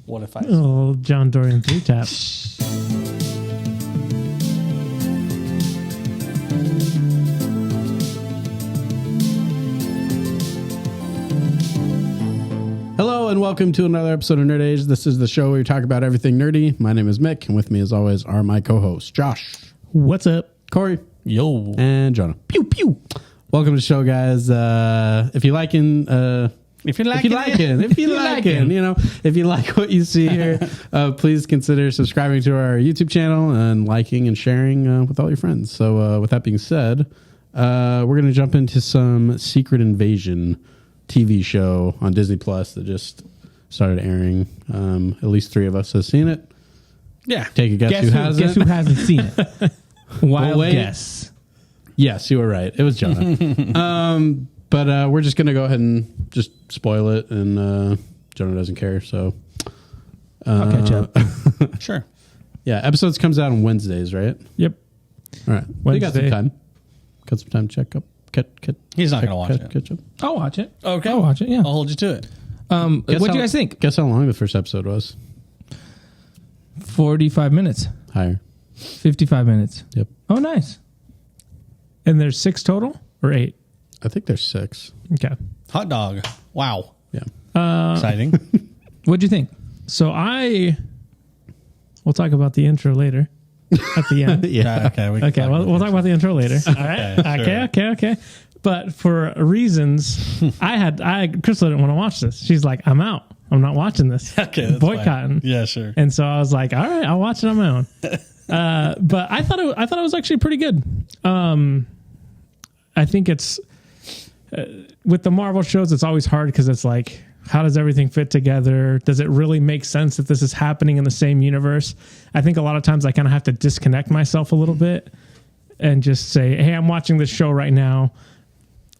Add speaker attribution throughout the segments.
Speaker 1: What if I...
Speaker 2: Oh, John Dorian 3-tap.
Speaker 3: Hello and welcome to another episode of Nerd Age. This is the show where we talk about everything nerdy. My name is Mick, and with me as always are my co-hosts, Josh.
Speaker 2: What's up?
Speaker 3: Corey.
Speaker 1: Yo.
Speaker 3: And Jonah.
Speaker 2: Pew, pew.
Speaker 3: Welcome to the show, guys. If you like what you see here, please consider subscribing to our YouTube channel and liking and sharing with all your friends. So with that being said, we're going to jump into some Secret Invasion TV show on Disney Plus that just started airing. At least 3 of us have seen it.
Speaker 1: Yeah.
Speaker 3: Take a guess who hasn't.
Speaker 2: Guess who hasn't seen it? Wild
Speaker 3: wait.
Speaker 2: guess.
Speaker 3: Yes, you were right. It was Jonah. But we're just going to go ahead and just spoil it, and Jonah doesn't care. So
Speaker 2: I'll catch up.
Speaker 1: Sure.
Speaker 3: Yeah, episodes comes out on Wednesdays, right?
Speaker 2: Yep.
Speaker 3: All right. You got some time. Got some time to check up.
Speaker 1: He's not going to watch it.
Speaker 3: Catch up.
Speaker 2: I'll watch it.
Speaker 1: Okay.
Speaker 2: I'll watch it, yeah.
Speaker 1: I'll hold you to it.
Speaker 2: What do you guys think?
Speaker 3: Guess how long the first episode was?
Speaker 2: 45 minutes.
Speaker 3: Higher.
Speaker 2: 55 minutes.
Speaker 3: Yep.
Speaker 2: Oh, nice. And there's 6 total or 8?
Speaker 3: I think there's 6.
Speaker 2: Okay.
Speaker 1: Hot dog. Wow.
Speaker 3: Yeah.
Speaker 1: Exciting.
Speaker 2: What'd you think? So we'll talk about the intro later at the end.
Speaker 3: Yeah.
Speaker 1: Okay.
Speaker 2: We'll talk about the intro later. All right. Okay. But for reasons, Crystal didn't want to watch this. She's like, I'm out. I'm not watching this.
Speaker 1: Okay. That's
Speaker 2: boycotting.
Speaker 1: fine. Yeah, sure.
Speaker 2: And so I was like, all right, I'll watch it on my own. But I thought it was actually pretty good. I think it's with the Marvel shows, it's always hard because it's like, how does everything fit together? Does it really make sense that this is happening in the same universe? I think a lot of times I kind of have to disconnect myself a little bit and just say, hey, I'm watching this show right now.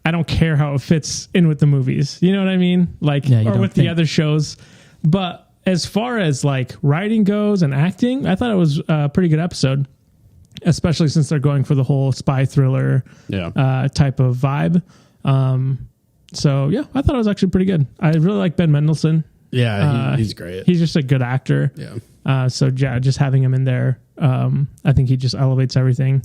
Speaker 2: I don't care how it fits in with the movies. You know what I mean? Like, or with the other shows. But as far as like writing goes and acting, I thought it was a pretty good episode, especially since they're going for the whole spy thriller type of vibe. So yeah, I thought it was actually pretty good. I really like Ben Mendelsohn.
Speaker 3: Yeah, he's great.
Speaker 2: He's just a good actor.
Speaker 3: Yeah.
Speaker 2: So yeah, just having him in there, I think he just elevates everything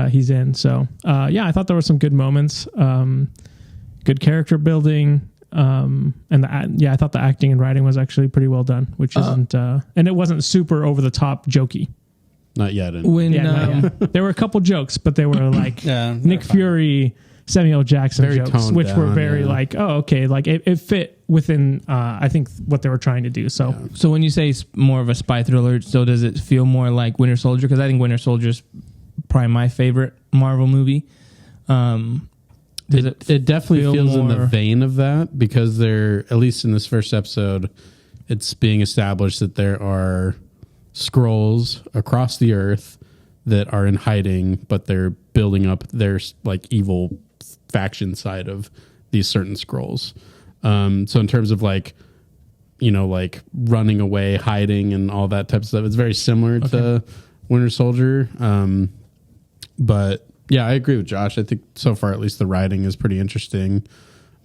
Speaker 2: he's in. So yeah, I thought there were some good moments, good character building, and I thought the acting and writing was actually pretty well done, which isn't, and it wasn't super over the top jokey.
Speaker 3: Not yet.
Speaker 2: There were a couple jokes, but they were like Nick Fury, Samuel Jackson
Speaker 3: very
Speaker 2: jokes, which were very like, oh, okay, like it fit within, I think, what they were trying to do. So,
Speaker 4: So when you say more of a spy thriller, so does it feel more like Winter Soldier? Because I think Winter Soldier is probably my favorite Marvel movie.
Speaker 3: It definitely feels in the vein of that, because they're, at least in this first episode, it's being established that there are Skrulls across the earth that are in hiding, but they're building up their like evil faction side of these certain Skrulls. So in terms of like, like running away, hiding, and all that type of stuff, it's very similar to Winter Soldier. But yeah, I agree with Josh. I think so far, at least, the writing is pretty interesting.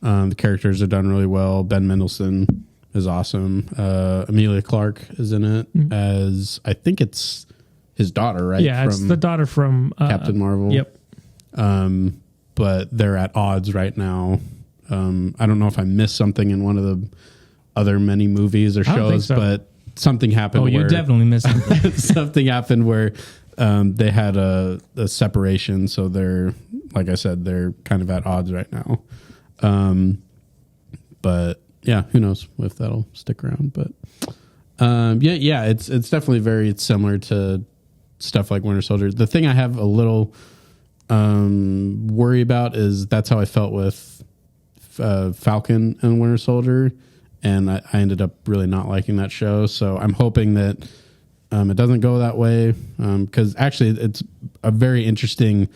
Speaker 3: The characters are done really well. Ben Mendelsohn is awesome. Emilia Clarke is in it as, I think it's his daughter, right?
Speaker 2: Yeah, it's the daughter from
Speaker 3: Captain Marvel.
Speaker 2: Yep.
Speaker 3: But they're at odds right now. I don't know if I missed something in one of the other many movies or shows, but something happened.
Speaker 4: Oh, you definitely missed something.
Speaker 3: Something happened where they had a separation. So they're, like I said, they're kind of at odds right now. But yeah, who knows if that'll stick around. But it's definitely it's similar to stuff like Winter Soldier. The thing I have a little worry about is that's how I felt with Falcon and Winter Soldier, and I ended up really not liking that show. So I'm hoping that it doesn't go that way, because actually it's a very interesting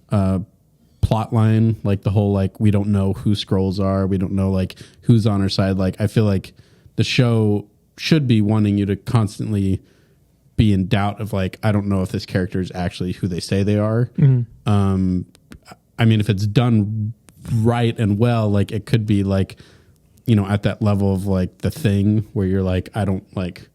Speaker 3: plot line. Like the whole, like, we don't know who Skrulls are, we don't know like who's on our side. Like I feel like the show should be wanting you to constantly be in doubt of like, I don't know if this character is actually who they say they are. Mm-hmm. I mean, if it's done right and well, like it could be like, at that level of like The Thing where you're like, I don't like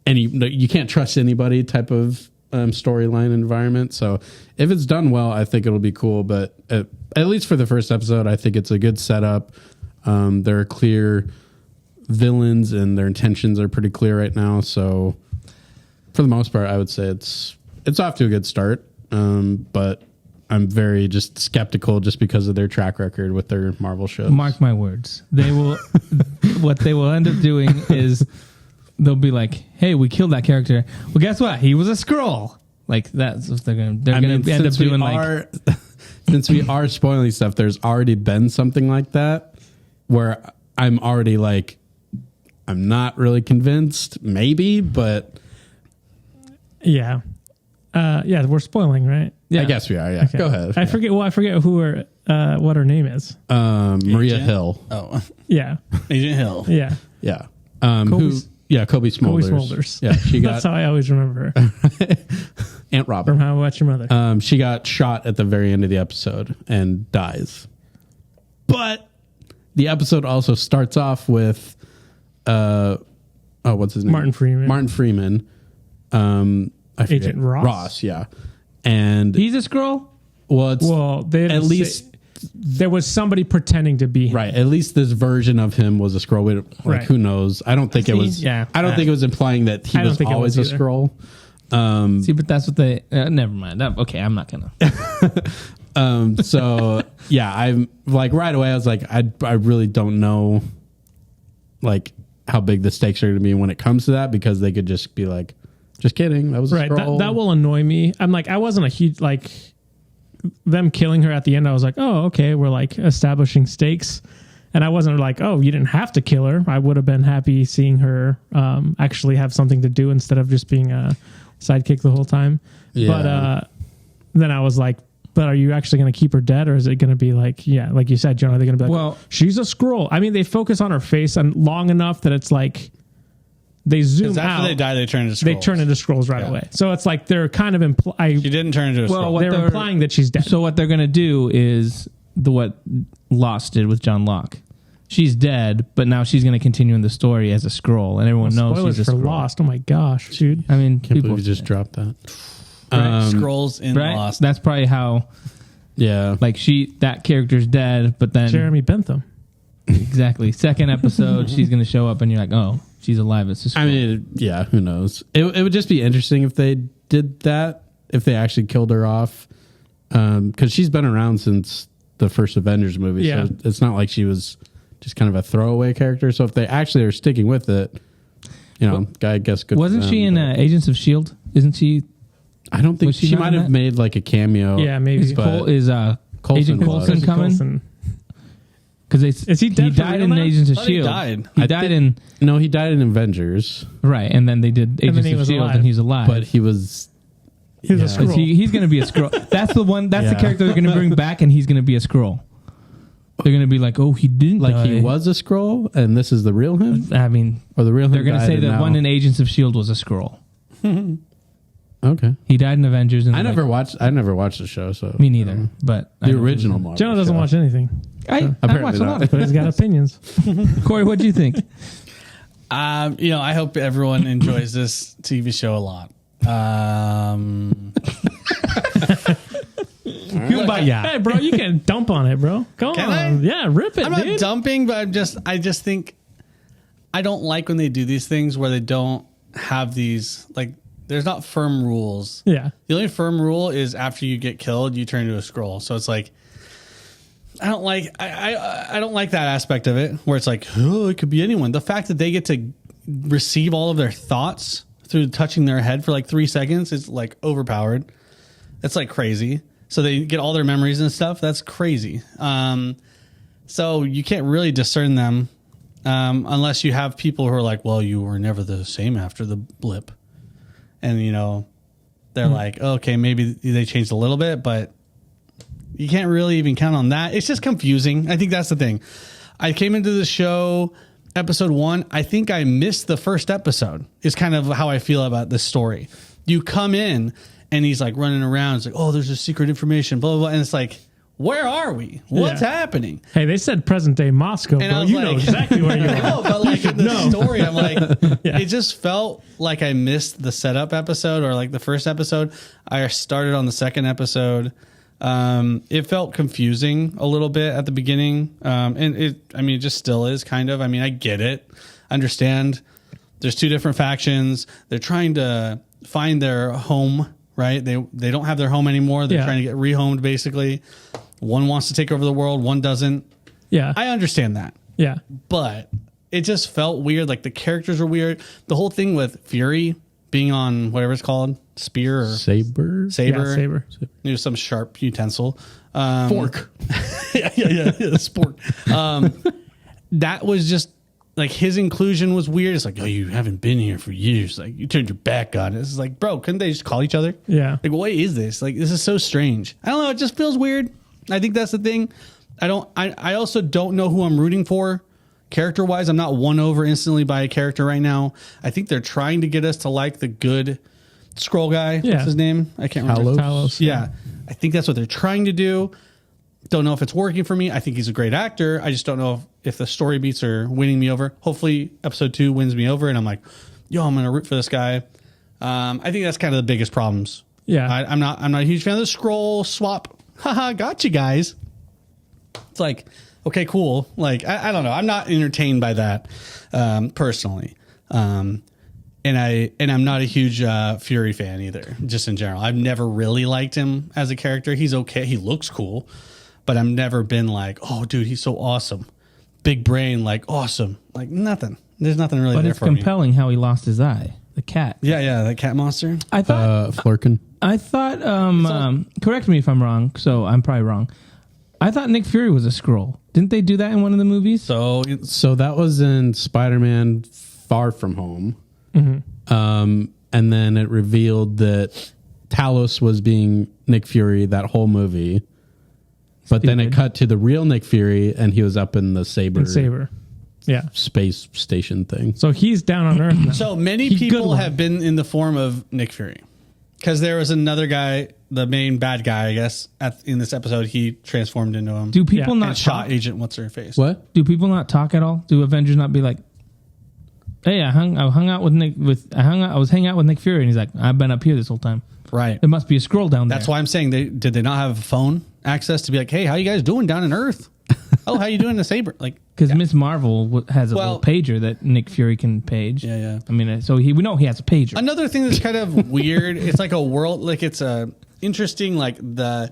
Speaker 3: you can't trust anybody type of storyline environment. So if it's done well, I think it'll be cool. But at least for the first episode, I think it's a good setup. There are clear villains and their intentions are pretty clear right now. So for the most part, I would say it's off to a good start. But I'm very just skeptical just because of their track record with their Marvel shows.
Speaker 4: Mark my words. They will, what they will end up doing is they'll be like, hey, we killed that character. Well, guess what? He was a Skrull. Like that's what they're going to end up doing.
Speaker 3: Since we are spoiling stuff, there's already been something like that where I'm already like, I'm not really convinced, maybe, but
Speaker 2: yeah. We're spoiling, right?
Speaker 3: Yeah, I guess we are. Yeah, okay. Go ahead.
Speaker 2: I forget what her name is.
Speaker 3: Maria Hill.
Speaker 1: Oh,
Speaker 2: yeah,
Speaker 1: Agent Hill.
Speaker 2: Yeah,
Speaker 3: yeah. Kobe Smulders. Yeah, she got.
Speaker 2: That's how I always remember her.
Speaker 3: Aunt Robin
Speaker 2: from How I Met Your Mother.
Speaker 3: She got shot at the very end of the episode and dies. But the episode also starts off with, what's his name?
Speaker 2: Martin
Speaker 3: Freeman.
Speaker 2: Agent Ross.
Speaker 3: Yeah. And
Speaker 4: he's a Skrull?
Speaker 2: At least there was somebody pretending to be him.
Speaker 3: Right. At least this version of him was a Skrull. Like, who knows? I don't think it was. Yeah. I don't think it was implying that he was always a Skrull.
Speaker 4: But that's what they. Never mind. Okay, I'm not gonna.
Speaker 3: So yeah, I'm like right away. I was like, I really don't know, like how big the stakes are going to be when it comes to that, because they could just be like, just kidding. That was a Skrull.
Speaker 2: That will annoy me. I'm like, I wasn't a huge like them killing her at the end. I was like, oh, okay, we're like establishing stakes, and I wasn't like, oh, you didn't have to kill her. I would have been happy seeing her actually have something to do instead of just being a sidekick the whole time. Yeah. But then I was like, but are you actually going to keep her dead, or is it going to be like, yeah, like you said, John, are they going to be like, well, she's a Skrull? I mean, they focus on her face and long enough that it's like they zoom out.
Speaker 1: After they die, they turn into Skrulls.
Speaker 2: They turn into Skrulls right away. So it's like they're kind of
Speaker 1: she didn't turn into a Skrull.
Speaker 2: They're implying that she's dead.
Speaker 4: So what they're going to do is what Lost did with John Locke. She's dead, but now she's going to continue in the story as a Skrull, and everyone knows she's a Skrull.
Speaker 2: Lost. Oh my gosh, dude!
Speaker 4: I mean,
Speaker 3: can't believe you just dropped that.
Speaker 1: Skrulls in Lost.
Speaker 4: That's probably how.
Speaker 3: Yeah,
Speaker 4: like that character's dead, but then
Speaker 2: Jeremy Bentham.
Speaker 4: Exactly. Second episode, she's going to show up, and you're like, oh, she's alive. It's a Skrull.
Speaker 3: I mean, yeah, who knows? It would just be interesting if they did that, if they actually killed her off, because she's been around since the first Avengers movie. Yeah. So it's not like she was just kind of a throwaway character. So if they actually are sticking with it, I guess good.
Speaker 4: Wasn't she in Agents of S.H.I.E.L.D.? Isn't she?
Speaker 3: I don't think she might have made like a cameo.
Speaker 2: Yeah, maybe.
Speaker 4: Is Agent Coulson coming? Because he died in Agents of S.H.I.E.L.D. He died in
Speaker 3: Avengers.
Speaker 4: Right, and then they did Agents of S.H.I.E.L.D. and he's alive.
Speaker 3: But he was
Speaker 2: a Skrull.
Speaker 4: He's going to be a Skrull. That's the one. That's the character they're going to bring back, and he's going to be a Skrull. They're going to be like, oh, he didn't die.
Speaker 3: He was a Skrull, and this is the real him?
Speaker 4: I mean,
Speaker 3: or the real him.
Speaker 4: They're going to say that one in Agents of S.H.I.E.L.D. was a Skrull.
Speaker 3: Okay.
Speaker 4: He died in Avengers. And
Speaker 3: I never watched the show, so
Speaker 4: me neither. But
Speaker 3: the original Marvel.
Speaker 2: Jonah doesn't watch anything.
Speaker 4: I watch a lot,
Speaker 2: but he's got opinions.
Speaker 4: Corey, what do you think?
Speaker 1: I hope everyone enjoys this TV show a lot.
Speaker 2: Hey, bro, you can dump on it, bro. Go on. Yeah, rip it.
Speaker 1: I'm not dumping, but I just think I don't like when they do these things where they don't have these, like, there's not firm rules.
Speaker 2: Yeah.
Speaker 1: The only firm rule is after you get killed, you turn into a Skrull. So it's like, I don't like that aspect of it where it's like, oh, it could be anyone. The fact that they get to receive all of their thoughts through touching their head for like 3 seconds is like overpowered. That's like crazy. So they get all their memories and stuff. That's crazy. So you can't really discern them unless you have people who are like, well, you were never the same after the blip. And, they're like, okay, maybe they changed a little bit, but you can't really even count on that. It's just confusing. I think that's the thing. I came into the show, episode 1. I think I missed the first episode is kind of how I feel about this story. You come in and he's like running around. It's like, oh, there's a secret information, blah, blah, blah. And it's like, where are we? What's happening?
Speaker 2: Hey, they said present day Moscow,
Speaker 1: And I
Speaker 2: bro.
Speaker 1: was
Speaker 2: You know
Speaker 1: like-
Speaker 2: exactly where you
Speaker 1: I know,
Speaker 2: are.
Speaker 1: but like in the story, I'm like,
Speaker 2: Yeah.
Speaker 1: it just felt like I missed the setup episode or like the first episode. I started on the second episode. It felt confusing a little bit at the beginning. And it just still is kind of. I mean, I get it. Understand. There's two different factions. They're trying to find their home, right? They don't have their home anymore. They're trying to get rehomed, basically. One wants to take over the world. One doesn't.
Speaker 2: Yeah.
Speaker 1: I understand that.
Speaker 2: Yeah.
Speaker 1: But it just felt weird. Like the characters were weird. The whole thing with Fury being on whatever it's called, spear or
Speaker 3: Saber.
Speaker 2: Yeah, Saber.
Speaker 1: It was some sharp utensil. Fork. yeah, spork. That was just like his inclusion was weird. It's like, oh, you haven't been here for years. Like you turned your back on it. It's like, bro, couldn't they just call each other?
Speaker 2: Yeah.
Speaker 1: Like, what is this? Like, this is so strange. I don't know. It just feels weird. I think that's the thing. I also don't know who I'm rooting for. Character wise, I'm not won over instantly by a character right now. I think they're trying to get us to like the good scroll guy.
Speaker 2: Yeah.
Speaker 1: What's his name? I can't remember.
Speaker 2: Talos.
Speaker 1: Yeah. I think that's what they're trying to do. Don't know if it's working for me. I think he's a great actor. I just don't know if the story beats are winning me over. Hopefully episode 2 wins me over and I'm like, yo, I'm going to root for this guy. I think that's kind of the biggest problems.
Speaker 2: Yeah.
Speaker 1: I'm not a huge fan of the scroll swap. Haha, got you guys. It's like, okay, cool. Like, I don't know. I'm not entertained by that personally. And I'm not a huge Fury fan either, just in general. I've never really liked him as a character. He's okay. He looks cool, but I've never been like, oh, dude, he's so awesome. Big brain, like awesome. Like nothing. There's nothing really
Speaker 4: But
Speaker 1: there
Speaker 4: it's
Speaker 1: for me.
Speaker 4: compelling how he lost his eye. The cat.
Speaker 1: Yeah, that cat monster.
Speaker 4: I thought.
Speaker 3: Flurkin.
Speaker 4: Correct me if I'm wrong. So I'm probably wrong. I thought Nick Fury was a Skrull. Didn't they do that in one of the movies?
Speaker 1: So
Speaker 3: So that was in Spider-Man Far From Home. And then it revealed that Talos was being Nick Fury that whole movie. But then it cut to the real Nick Fury and he was up in the Saber
Speaker 2: Yeah.
Speaker 3: space station thing.
Speaker 2: So he's down on Earth now.
Speaker 1: So many
Speaker 2: He's good
Speaker 1: people
Speaker 2: one.
Speaker 1: have been in the form of Nick Fury because there was another guy, the main bad guy, I guess, in this episode, he transformed into him.
Speaker 4: Do people
Speaker 2: Yeah.
Speaker 4: not
Speaker 1: and
Speaker 4: talk?
Speaker 1: shot Agent What's Her Face.
Speaker 3: What?
Speaker 4: Do people not talk at all? Do Avengers not be like, "Hey, I hung out with Nick. I was hanging out with Nick Fury, and he's like, I've been up here this whole time.
Speaker 1: Right.
Speaker 4: There must be a scroll down there."
Speaker 1: That's why I'm saying did they not have phone access to be like, hey, how you guys doing down in Earth? Oh, how you doing in the Saber? Like,
Speaker 4: Because Miss Marvel has a
Speaker 1: Well-
Speaker 4: little pager that Nick Fury can page.
Speaker 1: Yeah.
Speaker 4: I mean, so we know he has a pager.
Speaker 1: another thing that's kind of weird. It's like a world, like it's a interesting, like the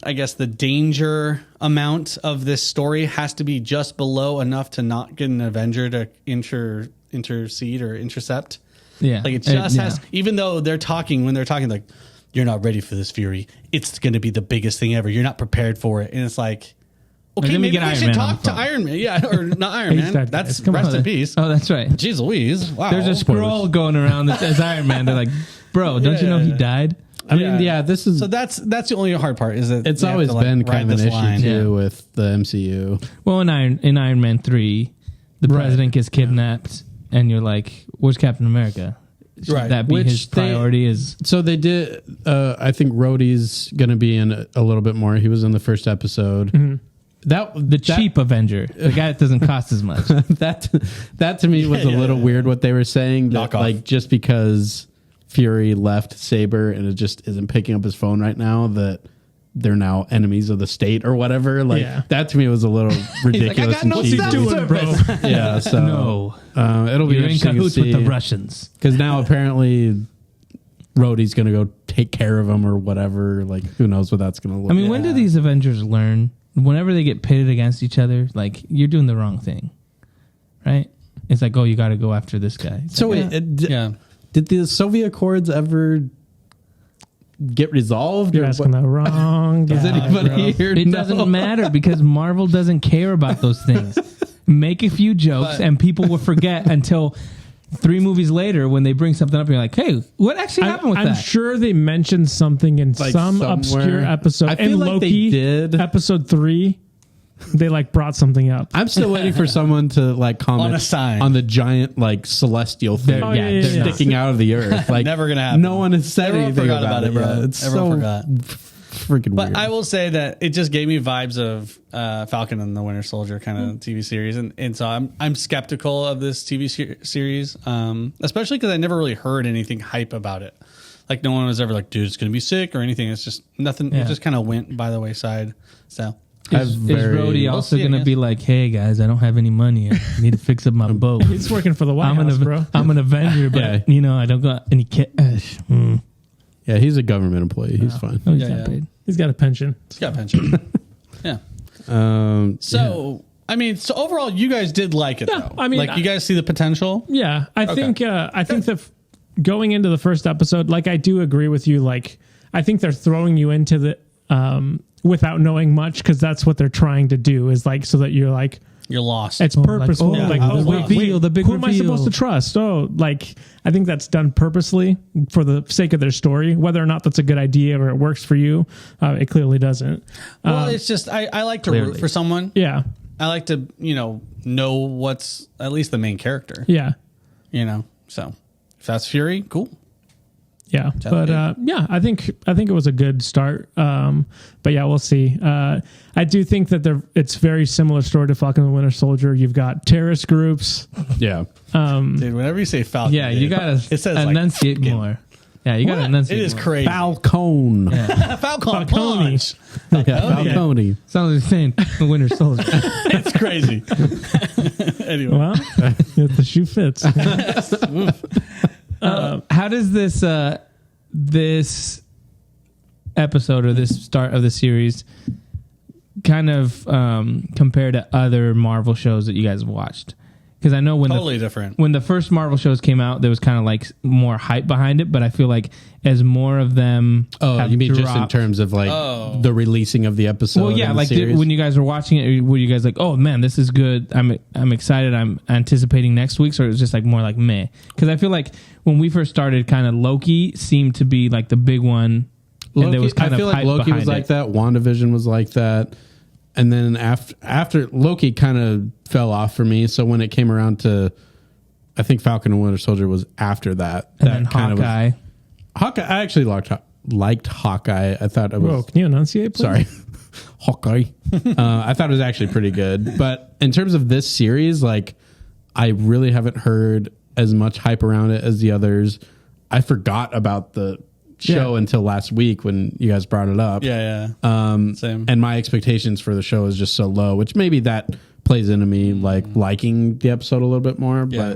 Speaker 1: I guess the danger amount of this story has to be just below enough to not get an Avenger to intercede or intercept.
Speaker 4: Yeah,
Speaker 1: Like it just
Speaker 4: yeah.
Speaker 1: has, even though when they're talking, like, you're not ready for this, Fury. It's going to be the biggest thing ever. You're not prepared for it. And it's like, okay,
Speaker 4: let me
Speaker 1: maybe
Speaker 4: get
Speaker 1: we
Speaker 4: Iron
Speaker 1: should
Speaker 4: Man on
Speaker 1: talk
Speaker 4: the
Speaker 1: to
Speaker 4: phone.
Speaker 1: Iron Man. Yeah, or not Iron
Speaker 2: He's
Speaker 1: Man.
Speaker 2: dead,
Speaker 1: That's
Speaker 2: guys. Come
Speaker 1: rest
Speaker 2: on.
Speaker 1: in peace.
Speaker 4: Oh, that's right.
Speaker 1: Jeez Louise. Wow.
Speaker 4: There's a scroll going around as Iron Man. They're like, bro, don't you know he died?
Speaker 3: I mean, yeah, this is
Speaker 1: So that's the only hard part is that
Speaker 3: it's
Speaker 1: they have
Speaker 3: always
Speaker 1: to, like,
Speaker 3: been
Speaker 1: ride
Speaker 3: kind of an
Speaker 1: this
Speaker 3: issue
Speaker 1: line.
Speaker 3: too
Speaker 4: Yeah.
Speaker 3: with the MCU.
Speaker 4: Well, in Iron Man 3, the president gets kidnapped, and you're like, where's Captain America? Should
Speaker 1: Right.
Speaker 4: that be
Speaker 3: Which
Speaker 4: his priority? Is
Speaker 3: So they did. I think Rhodey's going to be in a little bit more. He was in the first episode.
Speaker 4: the cheap Avenger, the guy that doesn't cost as much.
Speaker 3: That to me was a little weird what they were saying. That
Speaker 1: Knockoff.
Speaker 3: like just because Fury left Saber and it just isn't picking up his phone right now, that they're now enemies of the state or whatever. Like
Speaker 2: Yeah.
Speaker 3: that to me was a little ridiculous.
Speaker 1: got no
Speaker 3: and cheesy.
Speaker 1: cell
Speaker 2: doing, bro?
Speaker 3: Yeah. So
Speaker 4: No.
Speaker 3: it'll be
Speaker 4: You're in
Speaker 3: interesting to
Speaker 4: cahoots with the
Speaker 3: see
Speaker 4: Russians.
Speaker 3: because now apparently Rhodey's going to go take care of him or whatever. Like who knows what that's going to look.
Speaker 4: I mean, when do these Avengers learn? Whenever they get pitted against each other, like, you're doing the wrong thing, right? It's like, oh, you got to go after this guy. It's
Speaker 3: So
Speaker 4: like,
Speaker 3: wait,
Speaker 1: Yeah.
Speaker 3: did the Soviet Accords ever get resolved?
Speaker 2: You're
Speaker 3: or
Speaker 2: asking the wrong guy.
Speaker 3: Does anybody
Speaker 2: bro.
Speaker 3: here
Speaker 4: it
Speaker 3: know?
Speaker 4: doesn't matter because Marvel doesn't care about those things. Make a few jokes and people will forget until 3 movies later when they bring something up and you're like, hey, what actually happened with
Speaker 2: I'm
Speaker 4: that?
Speaker 2: sure they mentioned something in
Speaker 3: Like
Speaker 2: some
Speaker 3: somewhere.
Speaker 2: obscure episode.
Speaker 3: I feel
Speaker 2: in
Speaker 3: like
Speaker 2: Loki,
Speaker 3: they did.
Speaker 2: episode 3, they like brought something up.
Speaker 3: I'm still waiting for someone to like comment
Speaker 1: On a sign.
Speaker 3: on the giant like celestial thing
Speaker 4: They're- yeah,
Speaker 2: yeah,
Speaker 4: they're
Speaker 2: yeah.
Speaker 3: sticking out of the earth. Like
Speaker 1: Never gonna happen.
Speaker 3: No one has said
Speaker 1: Everyone
Speaker 3: anything
Speaker 1: forgot
Speaker 3: about it, bro.
Speaker 1: yeah.
Speaker 3: It's
Speaker 1: Everyone
Speaker 3: so
Speaker 1: forgot.
Speaker 3: freaking
Speaker 1: But
Speaker 3: weird.
Speaker 1: I will say that it just gave me vibes of Falcon and the Winter Soldier kind of TV series, and so I'm skeptical of this TV series, especially because I never really heard anything hype about it. Like no one was ever like, dude, it's gonna be sick or anything. It's just nothing.
Speaker 4: Yeah.
Speaker 1: It just kind of went by the wayside. So
Speaker 4: Is Rhodey also
Speaker 1: see, I
Speaker 4: going to
Speaker 1: guess.
Speaker 4: be like, hey guys, I don't have any money. I need to fix up my boat.
Speaker 2: He's working for the White House, bro.
Speaker 4: I'm an Avenger, but I don't got any cash.
Speaker 3: Yeah, he's a government employee. He's fine.
Speaker 4: Oh, he's
Speaker 1: Yeah,
Speaker 4: not
Speaker 1: yeah.
Speaker 4: paid.
Speaker 2: He's got a pension.
Speaker 1: it's got a pension. Yeah. So I mean, so overall, you guys did like it though.
Speaker 2: I mean,
Speaker 1: like you guys see the potential.
Speaker 2: Yeah, I think that going into the first episode, like I do agree with you. Like I think they're throwing you into the without knowing much because that's what they're trying to do is like so that you're like
Speaker 1: You're lost.
Speaker 2: it's purposeful.
Speaker 4: like,
Speaker 2: Like,
Speaker 4: the reveal, the big
Speaker 2: who am I
Speaker 4: reveal.
Speaker 2: supposed to trust? Oh, like I think that's done purposely for the sake of their story. Whether or not that's a good idea or it works for you, it clearly doesn't.
Speaker 1: Well, it's just I like to root for someone.
Speaker 2: Yeah,
Speaker 1: I like to know what's at least the main character.
Speaker 2: yeah.
Speaker 1: So if that's Fury, cool.
Speaker 2: Yeah, but yeah, I think it was a good start. But yeah, we'll see. I do think that it's very similar story to Falcon and the Winter Soldier. You've got terrorist groups.
Speaker 3: Yeah.
Speaker 1: Dude, whenever you say Falcon,
Speaker 4: Yeah, you got
Speaker 1: it
Speaker 4: to
Speaker 1: says like
Speaker 4: enunciate more. Yeah, you got to
Speaker 1: What?
Speaker 4: enunciate
Speaker 1: It is
Speaker 4: more.
Speaker 1: crazy.
Speaker 3: Falcon.
Speaker 1: Falcon
Speaker 2: Falcone.
Speaker 1: punch.
Speaker 3: Falcone.
Speaker 4: Sounds like saying the Winter Soldier.
Speaker 1: It's crazy. Anyway,
Speaker 2: Well, if the shoe fits.
Speaker 4: How does this episode or this start of the series kind of compare to other Marvel shows that you guys have watched? Because I know
Speaker 1: totally different.
Speaker 4: when the first Marvel shows came out, there was kind of like more hype behind it. But I feel like as more of them,
Speaker 3: Oh,
Speaker 4: have
Speaker 3: you mean just in
Speaker 4: dropped-
Speaker 3: terms of like the releasing of the episode?
Speaker 4: Well, yeah,
Speaker 3: and the
Speaker 4: like
Speaker 3: series?
Speaker 4: when you guys were watching it, were you guys like, "Oh man, this is good. I'm excited. I'm anticipating next week's," or it was just like more like meh? Because I feel like when we first started, kind of Loki seemed to be like the big one,
Speaker 3: Loki,
Speaker 4: and there was kind
Speaker 3: I feel
Speaker 4: of
Speaker 3: like
Speaker 4: hype
Speaker 3: Loki was
Speaker 4: behind
Speaker 3: like
Speaker 4: it.
Speaker 3: that. WandaVision was like that. And then after Loki kind of fell off for me. So when it came around to, I think Falcon and Winter Soldier was after that.
Speaker 4: And
Speaker 3: that
Speaker 4: then
Speaker 3: kind
Speaker 4: Hawkeye.
Speaker 3: of Hawkeye. I actually liked Hawkeye. I thought it was.
Speaker 2: Whoa, can you enunciate, please?
Speaker 3: Sorry. Hawkeye. I thought it was actually pretty good. But in terms of this series, like, I really haven't heard as much hype around it as the others. I forgot about the show until last week when you guys brought it up.
Speaker 1: Yeah. Same.
Speaker 3: And my expectations for the show is just so low, which maybe that plays into me like liking the episode a little bit more.
Speaker 1: Yeah.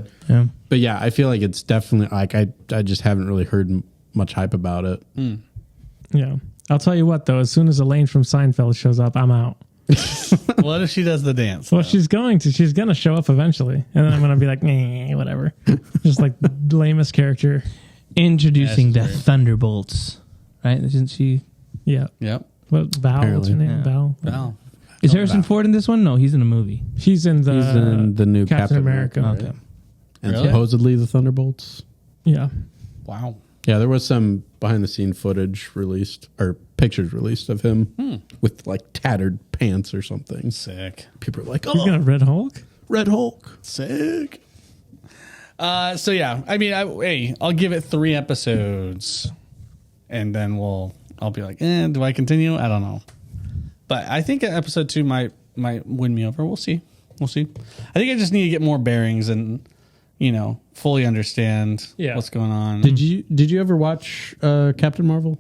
Speaker 3: But yeah, I feel like it's definitely like I just haven't really heard much hype about it.
Speaker 2: Yeah. I'll tell you what, though. As soon as Elaine from Seinfeld shows up, I'm out.
Speaker 1: What if she does the dance?
Speaker 2: Well, she's going to. She's going to show up eventually. And then I'm going to be like, whatever. Just like lamest character.
Speaker 4: Introducing the
Speaker 1: That's weird.
Speaker 4: Thunderbolts, right? Isn't she?
Speaker 2: Yeah.
Speaker 1: Yep.
Speaker 2: What, Val? What's her name?
Speaker 4: Yeah.
Speaker 2: Val?
Speaker 1: Wow.
Speaker 4: Is Harrison Ford in this one? No, he's in a movie.
Speaker 2: She's in the,
Speaker 3: He's in the new Captain America.
Speaker 4: Okay.
Speaker 3: And
Speaker 1: Really?
Speaker 3: supposedly the Thunderbolts.
Speaker 2: Yeah.
Speaker 1: Wow.
Speaker 3: Yeah, there was some behind the scene footage released or pictures released of him with like tattered pants or something.
Speaker 1: Sick.
Speaker 3: People are like,
Speaker 2: He's
Speaker 3: "Oh,
Speaker 2: going to Red Hulk?
Speaker 3: Red Hulk."
Speaker 1: Sick. So yeah, I mean, I'll give it 3 episodes, and then I'll be like, do I continue? I don't know, but I think episode 2 might win me over. We'll see. I think I just need to get more bearings and fully understand what's going on.
Speaker 3: Did you ever watch Captain Marvel?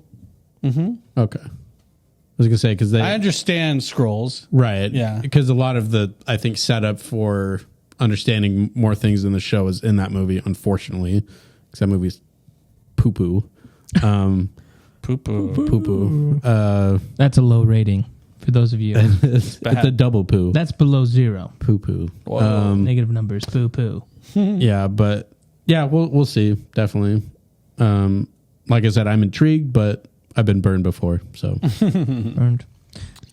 Speaker 3: Mm-hmm. Okay. I was gonna say because
Speaker 1: I understand scrolls.
Speaker 3: right,
Speaker 1: Yeah.
Speaker 3: because a lot of the I think setup for understanding more things in the show is in that movie. Unfortunately, because that movie's poo poo,
Speaker 1: Poo poo.
Speaker 4: That's a low rating for those of you.
Speaker 3: It's a double poo.
Speaker 4: That's below 0.
Speaker 3: Poo poo.
Speaker 4: Negative numbers. Poo poo.
Speaker 3: Yeah, but yeah, we'll see. Definitely. Like I said, I'm intrigued, but I've been burned before, so.
Speaker 4: Earned.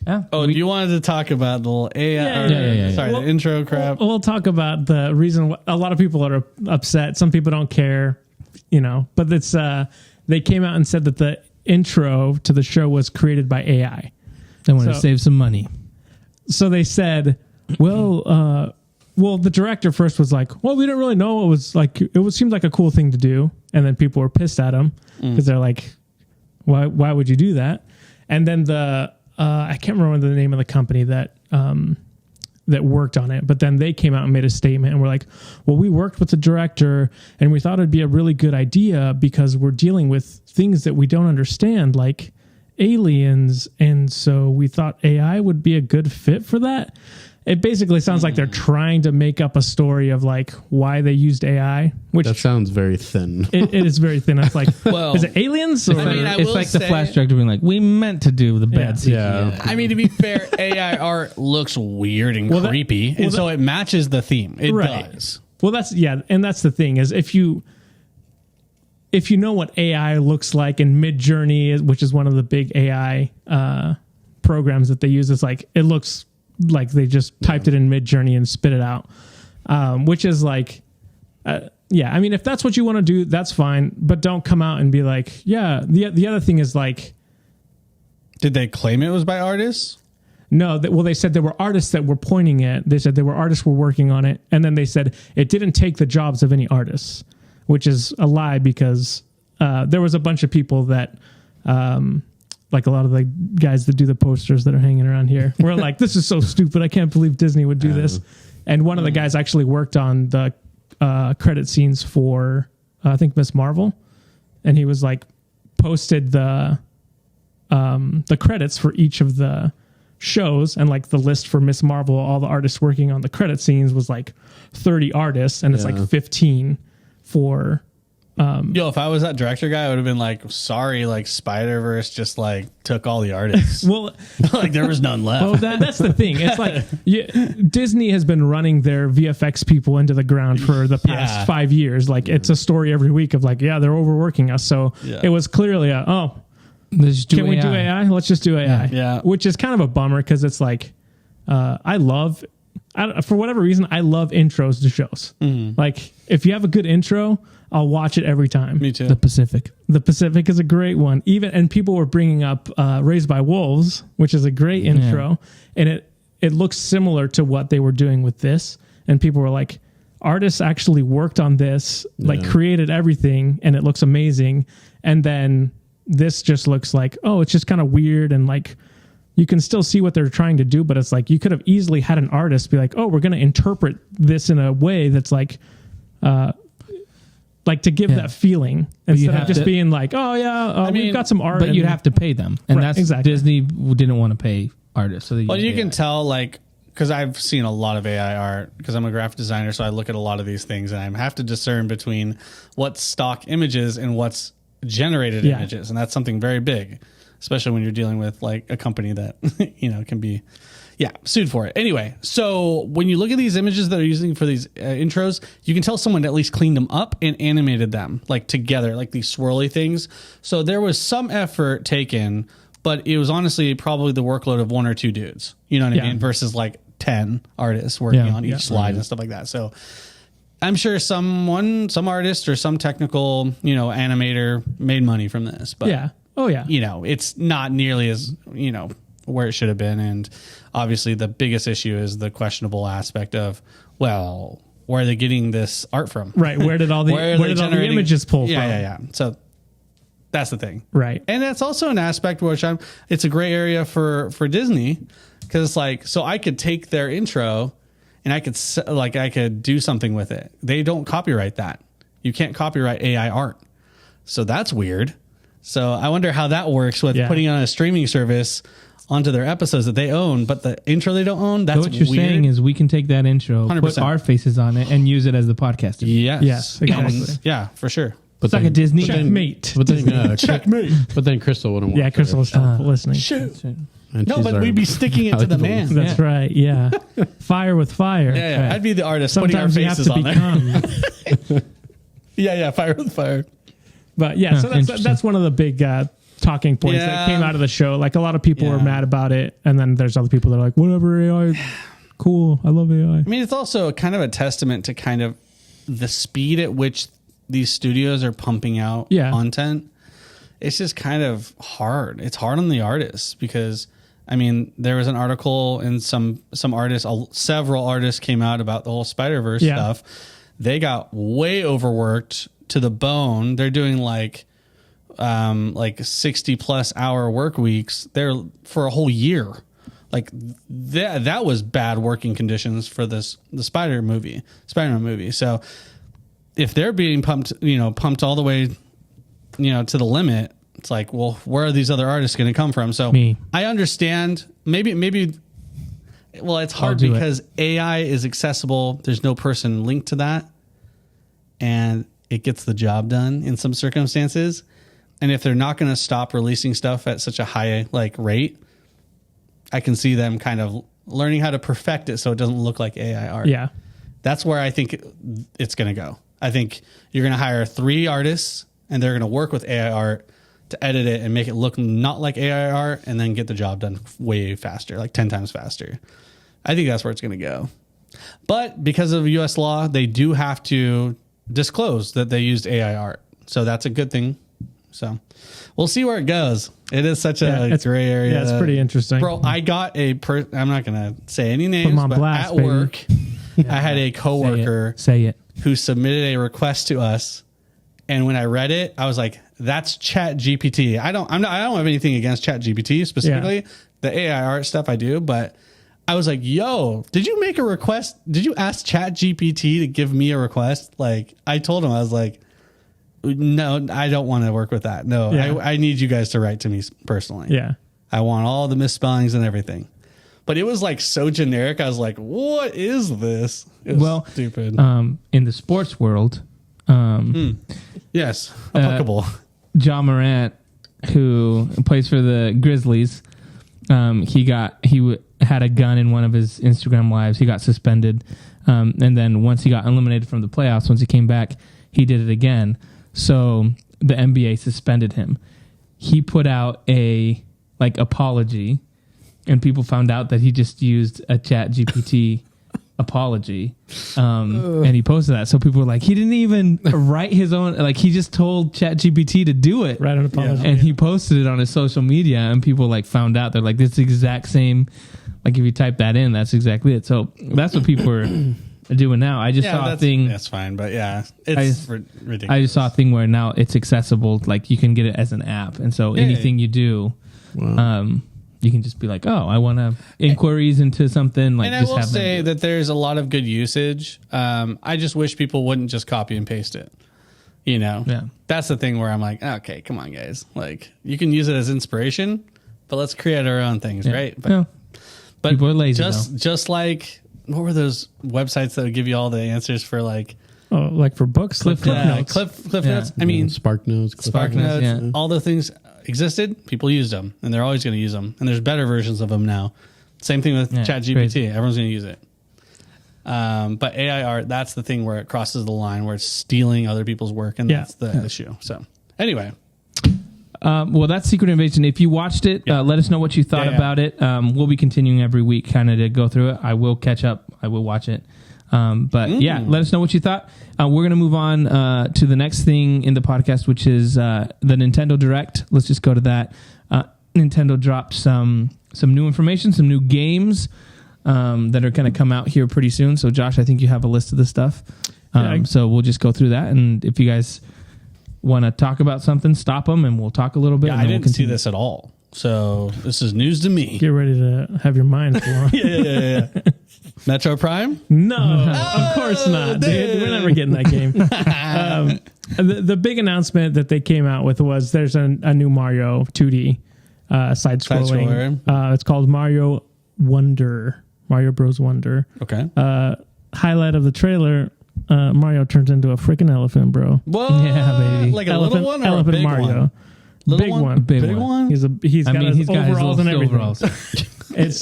Speaker 4: Yeah.
Speaker 1: Oh, you wanted to talk about the little AI?
Speaker 4: Yeah.
Speaker 1: Sorry, the intro crap.
Speaker 2: We'll talk about the reason a lot of people are upset. Some people don't care, but it's they came out and said that the intro to the show was created by AI.
Speaker 4: They want to
Speaker 2: So-
Speaker 4: save some money.
Speaker 2: So they said, well, the director first was like, well, we didn't really know. It was like, seemed like a cool thing to do. And then people were pissed at him because they're like, why would you do that? And then I can't remember the name of the company that worked on it, but then they came out and made a statement and were like, well, we worked with the director and we thought it'd be a really good idea because we're dealing with things that we don't understand, like aliens. And so we thought AI would be a good fit for that. It basically sounds like they're trying to make up a story of like why they used AI, which
Speaker 3: That sounds very thin.
Speaker 2: it is very thin. It's like,
Speaker 4: Well,
Speaker 2: is it aliens? Or,
Speaker 4: it's like the Flash director being like, we meant to do the bad CGI.
Speaker 3: Yeah.
Speaker 1: I mean, to be fair, AI art looks weird and creepy, and so it matches the theme. It does.
Speaker 2: Well, that's the thing is if you know what AI looks like in Midjourney, which is one of the big AI programs that they use, it's like it looks like they just typed it in Midjourney and spit it out, which is like, I mean, if that's what you want to do, that's fine, but don't come out and be like, yeah. The other thing is like,
Speaker 1: did they claim it was by artists?
Speaker 2: No, they said there were artists that were pointing it. They said there were artists were working on it, and then they said it didn't take the jobs of any artists, which is a lie because there was a bunch of people that. Like a lot of the guys that do the posters that are hanging around here. We're like, this is so stupid. I can't believe Disney would do this. And one of the guys actually worked on the credit scenes for, I think, Miss Marvel. And he was like, posted the credits for each of the shows. And like the list for Miss Marvel, all the artists working on the credit scenes was like 30 artists. And it's like 15 for...
Speaker 1: if I was that director guy, I would have been like, sorry, like Spider-Verse just like took all the artists.
Speaker 2: Well,
Speaker 1: like there was none left.
Speaker 2: well, that's the thing. It's like Disney has been running their VFX people into the ground for the past 5 years. Like it's a story every week of like, yeah, they're overworking us. So it was clearly
Speaker 4: Let's do
Speaker 2: can we do AI? Let's just do AI.
Speaker 1: Yeah.
Speaker 2: Which is kind of a bummer because it's like, for whatever reason, I love intros to shows. Like if you have a good intro, I'll watch it every time.
Speaker 1: Me too.
Speaker 4: The Pacific.
Speaker 2: The Pacific is a great one. And people were bringing up Raised by Wolves, which is a great intro, and it looks similar to what they were doing with this. And people were like, artists actually worked on this, like created everything, and it looks amazing. And then this just looks like, it's just kind of weird, and like you can still see what they're trying to do, but it's like you could have easily had an artist be like, we're going to interpret this in a way that's like to give that feeling instead of just being like, we've got some art.
Speaker 4: But you'd have to pay them. And that's
Speaker 2: exactly.
Speaker 4: Disney didn't want to pay artists. So
Speaker 1: you can tell, like, because I've seen a lot of AI art because I'm a graphic designer. So I look at a lot of these things and I have to discern between what's stock images and what's generated images. And that's something very big, especially when you're dealing with like a company that, can be sued for it. Anyway, so when you look at these images that are using for these intros, you can tell someone at least cleaned them up and animated them like together, like these swirly things. So there was some effort taken, but it was honestly probably the workload of one or two dudes, you know what I mean? Versus like 10 artists working on each slide and stuff like that. So I'm sure some artist or some technical, animator made money from this, but it's not nearly as, where it should have been. And obviously the biggest issue is the questionable aspect of, well, where are they getting this art from?
Speaker 2: Right. Where did all the images pull from?
Speaker 1: Yeah. So that's the thing.
Speaker 2: Right.
Speaker 1: And that's also an aspect which it's a gray area for Disney, because it's like, so I could take their intro and I could do something with it. They don't copyright that. You can't copyright AI art. So that's weird. So I wonder how that works with putting on a streaming service onto their episodes that they own, but the intro they don't own. That's
Speaker 4: so what you're
Speaker 1: weird.
Speaker 4: Saying is we can take that intro,
Speaker 1: 100%.
Speaker 4: Put our faces on it, and use it as the podcast.
Speaker 2: Yes, exactly.
Speaker 1: Yeah, for sure.
Speaker 4: But it's like a Disney
Speaker 2: checkmate.
Speaker 3: But then,
Speaker 1: checkmate.
Speaker 3: But then Crystal wouldn't want.
Speaker 2: Yeah, Crystal was listening.
Speaker 1: Shoot. No, but we'd be sticking it to the man.
Speaker 2: That's right. Yeah, fire with fire.
Speaker 1: Yeah. I'd be the artist
Speaker 2: Sometimes
Speaker 1: putting our faces on
Speaker 2: there.
Speaker 1: Yeah, fire with fire.
Speaker 2: But yeah, so that's one of the big talking points that came out of the show. Like a lot of people were mad about it, and then there's other people that are like, whatever, AI, cool, I love AI.
Speaker 1: I mean, it's also kind of a testament to kind of the speed at which these studios are pumping out content. It's just kind of hard. It's hard on the artists because, I mean, there was an article and some artists, several artists came out about the whole Spider-Verse stuff. They got way overworked to the bone. They're doing like like 60+ hour work weeks there for a whole year. Like that was bad working conditions for the Spider-Man movie. So if they're being pumped all the way, to the limit, it's like, well, where are these other artists going to come from? So I understand maybe, well, it's hard because AI is accessible. There's no person linked to that, and it gets the job done in some circumstances. And if they're not going to stop releasing stuff at such a high rate, I can see them kind of learning how to perfect it so it doesn't look like AI art.
Speaker 2: Yeah.
Speaker 1: That's where I think it's going to go. I think you're going to hire 3 artists and they're going to work with AI art to edit it and make it look not like AI art and then get the job done way faster, like 10 times faster. I think that's where it's going to go. But because of US law, they do have to disclose that they used AI art. So that's a good thing. So we'll see where it goes. It is such a gray area.
Speaker 2: Yeah, it's pretty interesting.
Speaker 1: Bro, I got I'm not going to say any names, but
Speaker 2: blast,
Speaker 1: at work, I had a coworker
Speaker 4: Say it.
Speaker 1: who submitted a request to us. And when I read it, I was like, that's ChatGPT. I don't have anything against ChatGPT specifically. Yeah. The AI art stuff I do, but I was like, yo, did you make a request? Did you ask ChatGPT to give me a request? Like, I told him, I was like, no, I don't want to work with that. No, I need you guys to write to me personally.
Speaker 2: Yeah.
Speaker 1: I want all the misspellings and everything. But it was so generic. I was like, what is this? It was stupid.
Speaker 4: In the sports world,
Speaker 1: yes, applicable.
Speaker 4: Ja Morant, who plays for the Grizzlies, he had a gun in one of his Instagram lives. He got suspended. And then once he got eliminated from the playoffs, once he came back, he did it again. So the NBA suspended him. He put out a apology, and people found out that he just used a ChatGPT apology, and he posted that. So people were like, he didn't even write his own. He just told ChatGPT to do it,
Speaker 2: write an apology,
Speaker 4: and he posted it on his social media, and people found out. They're like, this exact same. If you type that in, that's exactly it. So that's what people are doing now. I just saw a thing.
Speaker 1: That's fine, but it's ridiculous.
Speaker 4: I just saw a thing where now it's accessible. You can get it as an app, and so anything you do, you can just be like, oh, I want to inquiries into something.
Speaker 1: And I will say that there's a lot of good usage. I just wish people wouldn't just copy and paste it. That's the thing where I'm like, okay, come on, guys. You can use it as inspiration, but let's create our own things, right? But
Speaker 4: people are lazy.
Speaker 1: Just like, what were those websites that would give you all the answers for
Speaker 2: for books,
Speaker 1: Cliff Notes. Cliff Notes. I mean,
Speaker 3: Spark Notes,
Speaker 1: all the things existed. People used them, and they're always going to use them. And there's better versions of them now. Same thing with ChatGPT. Everyone's going to use it. But AI art, that's the thing where it crosses the line, where it's stealing other people's work, and that's the issue. So anyway.
Speaker 4: Well, that's Secret Invasion. If you watched it, let us know what you thought about it. We'll be continuing every week kind of to go through it. I will catch up. I will watch it. But let us know what you thought. We're going to move on to the next thing in the podcast, which is the Nintendo Direct. Let's just go to that. Nintendo dropped some new information, some new games that are going to come out here pretty soon. So, Josh, I think you have a list of the stuff. So we'll just go through that. And if you guys want to talk about something, stop them, and we'll talk a little bit.
Speaker 1: Yeah, I didn't see this at all. So this is news to me.
Speaker 2: Get ready to have your mind blown.
Speaker 1: Yeah. Metro Prime?
Speaker 2: No, of course not, dude. We're never getting that game. The big announcement that they came out with was there's a new Mario 2D side-scrolling. It's called Mario Bros. Wonder.
Speaker 1: Okay.
Speaker 2: Highlight of the trailer, Mario turns into a freaking elephant, bro.
Speaker 1: Whoa!
Speaker 4: Yeah, baby.
Speaker 1: Like elephant, a little one or
Speaker 2: elephant
Speaker 1: a big
Speaker 2: Mario.
Speaker 1: One?
Speaker 2: Big one.
Speaker 1: Big one?
Speaker 2: He's got his overalls and everything.
Speaker 4: Overalls.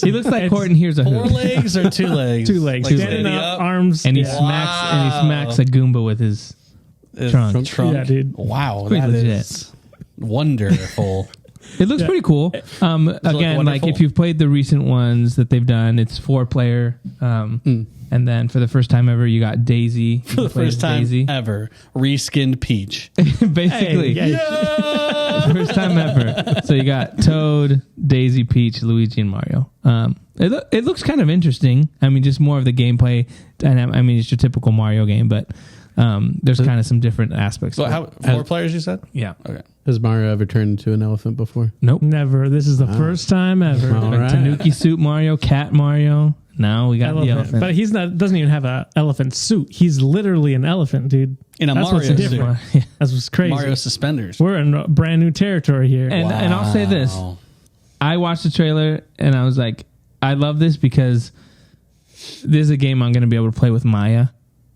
Speaker 4: He looks like Horton Hears a Who.
Speaker 1: 4 legs or 2 legs?
Speaker 2: 2 legs. Standing up, arms.
Speaker 4: And he smacks a Goomba with his trunk.
Speaker 2: Yeah, dude.
Speaker 1: Wow,
Speaker 4: that
Speaker 1: legit.
Speaker 4: Is
Speaker 1: wonderful.
Speaker 4: It looks pretty cool. Again, if you've played the recent ones that they've done, it's 4-player. And then for the first time ever, you got Daisy.
Speaker 1: For the first time ever, reskinned Peach.
Speaker 4: Basically. First time ever. So you got Toad, Daisy, Peach, Luigi, and Mario. It looks kind of interesting. I mean, just more of the gameplay. And I mean, it's your typical Mario game, but there's kind of some different aspects.
Speaker 1: So
Speaker 4: to it.
Speaker 1: how 4 players you said?
Speaker 4: Yeah.
Speaker 1: Okay.
Speaker 3: Has Mario ever turned into an elephant before?
Speaker 4: Nope.
Speaker 2: Never. This is the first time ever.
Speaker 3: All right.
Speaker 4: Tanuki suit Mario, cat Mario. Now we got the elephant.
Speaker 2: But he's not. Doesn't even have an elephant suit. He's literally an elephant, dude.
Speaker 1: In a
Speaker 2: That's
Speaker 1: Mario
Speaker 2: what's
Speaker 1: suit.
Speaker 2: different. That's what's crazy.
Speaker 1: Mario suspenders.
Speaker 2: We're in a brand new territory here.
Speaker 4: And I'll say this. I watched the trailer and I was like, I love this because this is a game I'm going to be able to play with Maya.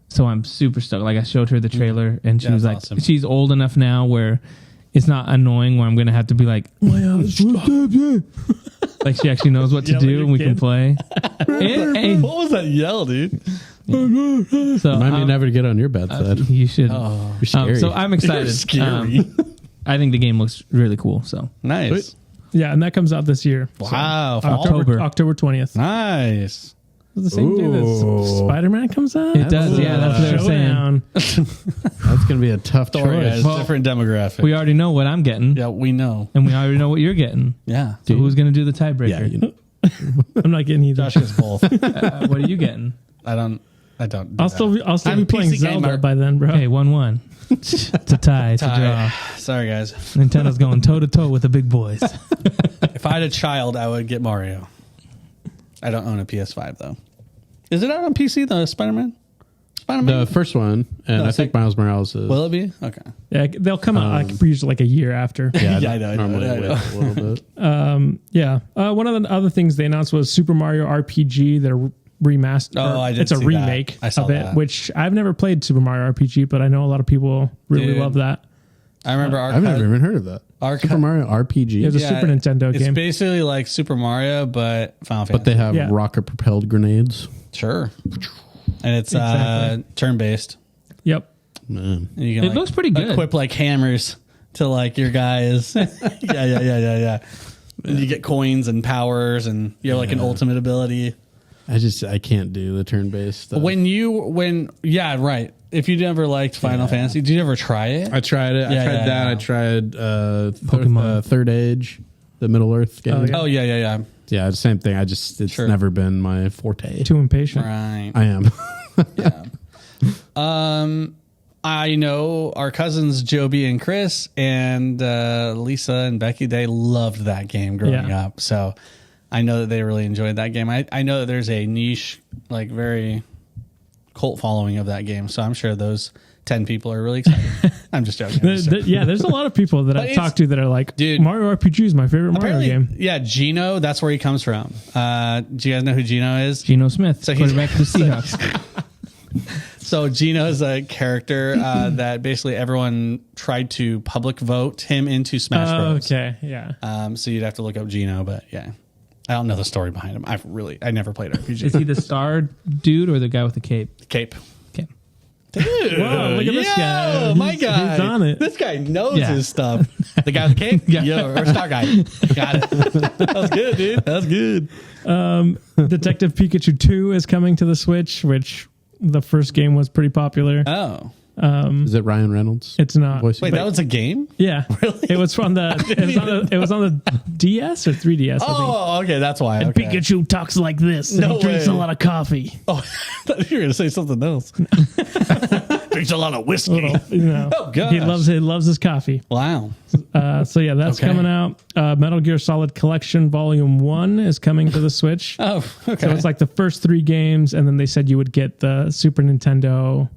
Speaker 4: So I'm super stoked. Like I showed her the trailer and she was like,
Speaker 1: awesome.
Speaker 4: she's old enough now where it's not annoying where I'm going to have to be like, Maya, like she actually knows what to
Speaker 2: Yell at
Speaker 4: do
Speaker 2: your
Speaker 4: and we
Speaker 2: kid.
Speaker 4: can play. And
Speaker 1: What was that yell, dude?
Speaker 4: so
Speaker 3: Remind me never to get on your bad side.
Speaker 4: you should.
Speaker 3: You're scary.
Speaker 4: So I'm excited.
Speaker 1: You're scary.
Speaker 4: I think the game looks really cool. So
Speaker 1: Nice.
Speaker 2: Yeah, and that comes out this year.
Speaker 1: Wow.
Speaker 2: So,
Speaker 1: fall.
Speaker 2: October 20th.
Speaker 1: Nice.
Speaker 2: It's the same day that
Speaker 3: Ooh.
Speaker 2: Spider-Man comes out.
Speaker 4: It does, yeah, that's what they're saying.
Speaker 3: That's going to be a tough
Speaker 1: Sorry,
Speaker 3: choice.
Speaker 1: guys.
Speaker 4: Well,
Speaker 1: Different demographic.
Speaker 4: we already know what I'm getting,
Speaker 1: Yeah, we know.
Speaker 4: and we already know what you're getting.
Speaker 1: Yeah.
Speaker 4: So who's going to do the tiebreaker?
Speaker 3: Yeah, you know.
Speaker 2: I'm not getting either.
Speaker 1: Josh gets both.
Speaker 4: What are you getting?
Speaker 1: I don't do
Speaker 2: I'll still
Speaker 1: that.
Speaker 2: be
Speaker 1: I'm a
Speaker 2: playing
Speaker 1: PC
Speaker 2: Zelda
Speaker 1: gamer.
Speaker 2: by then, bro.
Speaker 4: Okay, 1-1. It's a tie. It's a draw.
Speaker 1: Sorry, guys.
Speaker 4: Nintendo's going toe to toe with the big boys.
Speaker 1: If I had a child, I would get Mario. I don't own a PS5 though. Is it out on PC? The Spider-Man.
Speaker 3: The first one, and I think Miles Morales is.
Speaker 1: Will it be? Okay.
Speaker 2: Yeah, they'll come out like usually like a year after.
Speaker 3: yeah,
Speaker 1: Yeah, I know,
Speaker 3: normally
Speaker 1: I know.
Speaker 3: wait a little bit.
Speaker 2: Yeah. One of the other things they announced was Super Mario RPG. They're remastered.
Speaker 1: Oh, I did
Speaker 2: It's a
Speaker 1: see
Speaker 2: remake
Speaker 1: that. I saw
Speaker 2: of it,
Speaker 1: that.
Speaker 2: which I've never played Super Mario RPG, but I know a lot of people really
Speaker 1: Dude.
Speaker 2: love that.
Speaker 1: I remember our
Speaker 3: I've never even heard of that. Super Mario RPG.
Speaker 2: It's a Super Nintendo
Speaker 1: It's
Speaker 2: game.
Speaker 1: basically like Super Mario, but Final Fantasy.
Speaker 3: But they have
Speaker 2: Yeah.
Speaker 3: rocket propelled grenades.
Speaker 1: Sure. And it's
Speaker 2: Exactly.
Speaker 1: turn based.
Speaker 2: Yep.
Speaker 3: Man.
Speaker 1: You can
Speaker 4: It looks pretty good.
Speaker 1: Equip like hammers to like your guys. yeah. And you get coins and powers, and you have like an ultimate ability.
Speaker 3: I can't do the turn based stuff.
Speaker 1: Right. If you never liked Final Fantasy, did you ever try it?
Speaker 3: I tried it.
Speaker 1: Yeah,
Speaker 3: I tried
Speaker 1: yeah,
Speaker 3: that.
Speaker 1: yeah.
Speaker 3: I tried
Speaker 4: Pokemon.
Speaker 3: Third Age, the Middle Earth game.
Speaker 2: Oh,
Speaker 1: Oh yeah.
Speaker 3: Yeah, the same thing. It's
Speaker 1: Sure.
Speaker 3: never been my forte.
Speaker 2: Too impatient.
Speaker 1: Right.
Speaker 3: I am.
Speaker 1: I know our cousins Joby and Chris and Lisa and Becky. They loved that game growing
Speaker 2: Yeah.
Speaker 1: up, so I know that they really enjoyed that game. I know that there's a niche, like very cult following of that game, so I'm sure those 10 people are really excited. I'm just joking.
Speaker 2: There's a lot of people that I've
Speaker 1: it's-
Speaker 2: talked to that are like,
Speaker 1: Dude.
Speaker 2: Mario RPG is my favorite Mario
Speaker 1: Apparently,
Speaker 2: game.
Speaker 1: yeah, Gino, that's where he comes from. Do you guys know who Gino is?
Speaker 4: Geno Smith,
Speaker 1: So he's-
Speaker 4: quarterback of the Seahawks.
Speaker 1: So Gino is a character that basically everyone tried to public vote him into Smash Bros.
Speaker 2: Okay, yeah.
Speaker 1: So you'd have to look up Gino, but yeah, I don't know the story behind him. I never played RPG.
Speaker 4: Is he the star dude or the guy with the cape?
Speaker 1: Cape?
Speaker 4: Okay.
Speaker 1: Dude,
Speaker 2: Whoa, look at this guy.
Speaker 1: My
Speaker 2: He's-
Speaker 1: guy,
Speaker 2: he's on it.
Speaker 1: This guy knows
Speaker 4: Yeah.
Speaker 1: his stuff. The guy with the cape,
Speaker 4: Yeah.
Speaker 1: yo, or star guy. Got it. That was good, dude. That was good.
Speaker 2: Detective Pikachu 2 is coming to the Switch, which the first game was pretty popular.
Speaker 1: Oh,
Speaker 3: Is it Ryan Reynolds?
Speaker 2: It's not.
Speaker 3: Voice
Speaker 1: wait, that was a game?
Speaker 2: Yeah.
Speaker 1: Really?
Speaker 2: It was from it was on the DS or 3DS, I think.
Speaker 1: Oh, okay, that's why. Okay.
Speaker 2: Pikachu talks like this. And
Speaker 1: No
Speaker 2: he drinks
Speaker 1: way.
Speaker 2: a lot of coffee.
Speaker 1: Oh, I thought you were going to say something else. Drinks a lot of whiskey. Oh, gosh.
Speaker 2: He loves his coffee.
Speaker 1: Wow.
Speaker 2: So yeah, that's
Speaker 1: Okay.
Speaker 2: coming out. Metal Gear Solid Collection Volume 1 is coming to the Switch.
Speaker 1: Oh, okay.
Speaker 2: So it's like the first 3 games, and then they said you would get the Super Nintendo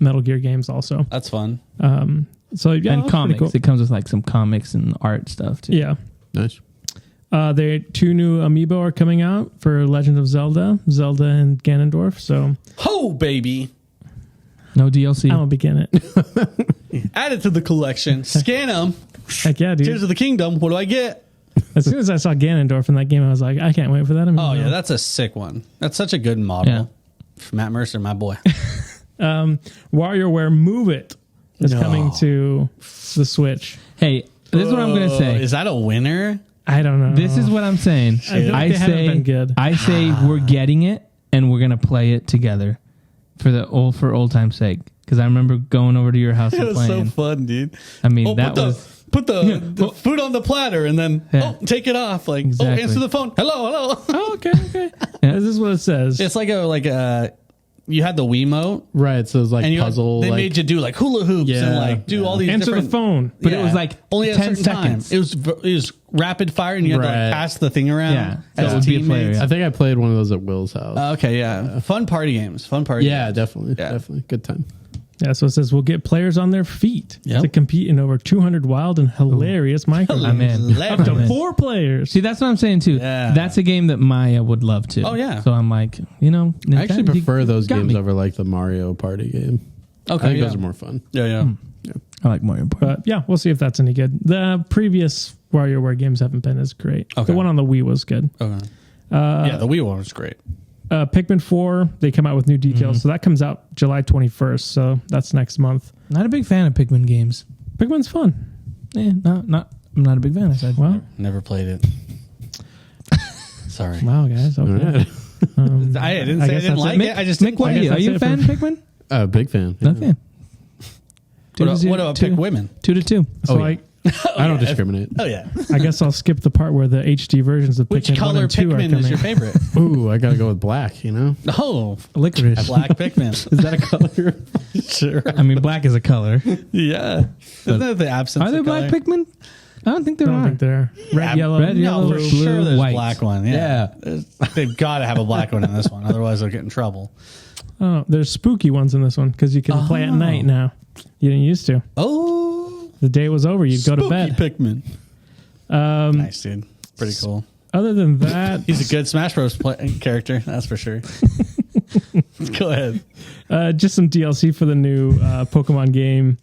Speaker 2: Metal Gear games also.
Speaker 1: That's fun.
Speaker 2: So yeah,
Speaker 4: And
Speaker 2: that's
Speaker 4: comics.
Speaker 2: pretty cool.
Speaker 4: It comes with like some comics and art stuff too.
Speaker 2: Yeah.
Speaker 3: Nice.
Speaker 2: There 2 new amiibo are coming out for Legend of Zelda and Ganondorf. So
Speaker 1: Ho, baby.
Speaker 4: No DLC.
Speaker 2: I won't begin it.
Speaker 1: Add it to the collection. Scan them.
Speaker 2: Heck yeah,
Speaker 1: Tears
Speaker 2: dude.
Speaker 1: of the Kingdom. What do I get?
Speaker 2: As soon as I saw Ganondorf in that game, I was like, I can't wait for that amiibo.
Speaker 1: Oh, yeah, that's a sick one. That's such a good model.
Speaker 4: Yeah.
Speaker 1: Matt Mercer, my boy.
Speaker 2: WarioWare Move It is coming to the Switch.
Speaker 4: Hey, this is what I'm going to say.
Speaker 1: Is that a winner?
Speaker 2: I don't know.
Speaker 4: This is what I'm saying.
Speaker 2: I feel like they haven't been good.
Speaker 4: I say we're getting it and we're gonna play it together for old time's sake. Because I remember going over to your house
Speaker 1: It
Speaker 4: and
Speaker 1: was so
Speaker 4: playing.
Speaker 1: fun, dude.
Speaker 4: I mean, that was
Speaker 1: put the food on the platter and then take it off. Like,
Speaker 4: Exactly.
Speaker 1: answer the phone. Hello.
Speaker 2: Oh, okay. This is what it says.
Speaker 1: It's like a you had the Wiimote,
Speaker 3: Right. So it was like
Speaker 1: and
Speaker 3: puzzle.
Speaker 1: they
Speaker 3: like,
Speaker 1: made you do like hula hoops and like do all these
Speaker 2: Answer
Speaker 1: different.
Speaker 2: the phone.
Speaker 4: But it was like
Speaker 1: only at
Speaker 4: 10
Speaker 1: a certain time.
Speaker 4: seconds.
Speaker 1: It was rapid fire, and you had to
Speaker 3: Right.
Speaker 1: like pass the thing around.
Speaker 4: Yeah. So
Speaker 1: as
Speaker 4: it would be a player,
Speaker 1: teammates.
Speaker 4: yeah.
Speaker 3: I think I played one of those at Will's house.
Speaker 1: Okay, yeah, fun party games. Fun party.
Speaker 3: yeah,
Speaker 1: games.
Speaker 3: definitely.
Speaker 1: Yeah.
Speaker 3: Definitely. Good time.
Speaker 2: Yeah, so it says we'll get players on their feet
Speaker 1: Yep.
Speaker 2: to compete in over 200 wild and hilarious micro
Speaker 4: I'm in.
Speaker 2: up to
Speaker 4: I'm in.
Speaker 2: 4 players.
Speaker 4: See, that's what I'm saying too.
Speaker 1: Yeah.
Speaker 4: That's a game that Maya would love to.
Speaker 1: Oh, yeah.
Speaker 4: So I'm like,
Speaker 3: I actually
Speaker 4: Nintendo,
Speaker 3: prefer
Speaker 4: you
Speaker 3: those
Speaker 4: got
Speaker 3: games
Speaker 4: me.
Speaker 3: over like the Mario Party game.
Speaker 1: Okay,
Speaker 3: I think
Speaker 1: yeah.
Speaker 3: those are more fun.
Speaker 1: Yeah.
Speaker 4: I like Mario Party.
Speaker 2: But yeah, we'll see if that's any good. The previous WarioWare games haven't been as great.
Speaker 1: Okay.
Speaker 2: The one on the Wii was good.
Speaker 1: Okay. Yeah, the Wii one was great.
Speaker 2: Pikmin 4, they come out with new details. So that comes out July 21st. So that's next month.
Speaker 4: Not a big fan of Pikmin games.
Speaker 2: Pikmin's fun.
Speaker 4: I'm not a big fan. I said.
Speaker 2: Well,
Speaker 1: Never played it. Sorry.
Speaker 2: wow, guys.
Speaker 3: All
Speaker 2: Okay.
Speaker 3: right.
Speaker 1: I didn't
Speaker 2: I
Speaker 1: say I
Speaker 2: didn't
Speaker 1: didn't like
Speaker 2: Mick,
Speaker 1: it. I just
Speaker 4: Mick, what
Speaker 2: I
Speaker 4: are
Speaker 2: guess
Speaker 4: you? Are
Speaker 2: that's
Speaker 4: you a
Speaker 2: it
Speaker 4: fan of Pikmin?
Speaker 3: Big fan.
Speaker 4: Not a fan.
Speaker 1: What about pick women?
Speaker 4: 2-2.
Speaker 2: So
Speaker 3: yeah. I don't discriminate.
Speaker 1: Oh yeah.
Speaker 2: I guess I'll skip the part where the HD versions of
Speaker 1: Which
Speaker 2: Pikmin 1
Speaker 1: color
Speaker 2: and 2 are
Speaker 1: Pikmin
Speaker 2: coming.
Speaker 1: is your favorite?
Speaker 3: Ooh, I gotta go with black. You know,
Speaker 1: Oh,
Speaker 2: Licorice.
Speaker 1: black Pikmin.
Speaker 3: is that a color?
Speaker 1: Sure.
Speaker 4: I mean, black is a color.
Speaker 1: Yeah. Isn't that the absence?
Speaker 4: Are there
Speaker 1: of
Speaker 4: black
Speaker 1: color?
Speaker 4: Pikmin? I don't think
Speaker 2: I
Speaker 4: there
Speaker 2: don't
Speaker 4: are.
Speaker 2: think they're red,
Speaker 1: Yeah,
Speaker 2: yellow.
Speaker 4: red, yellow,
Speaker 1: No, for
Speaker 4: blue,
Speaker 1: sure there's
Speaker 4: white.
Speaker 1: black one. Yeah. They've got to have a black one in this one. Otherwise they'll get in trouble.
Speaker 2: Oh, there's spooky ones in this one because you can play at night now. You didn't used to.
Speaker 1: Oh.
Speaker 2: The day was over. You'd go to
Speaker 1: Spooky
Speaker 2: bed.
Speaker 1: Pikmin. Nice, dude. Pretty cool.
Speaker 2: Other than that,
Speaker 1: He's a good Smash Bros. Character. That's for sure. Go ahead.
Speaker 2: just some DLC for the new Pokemon game.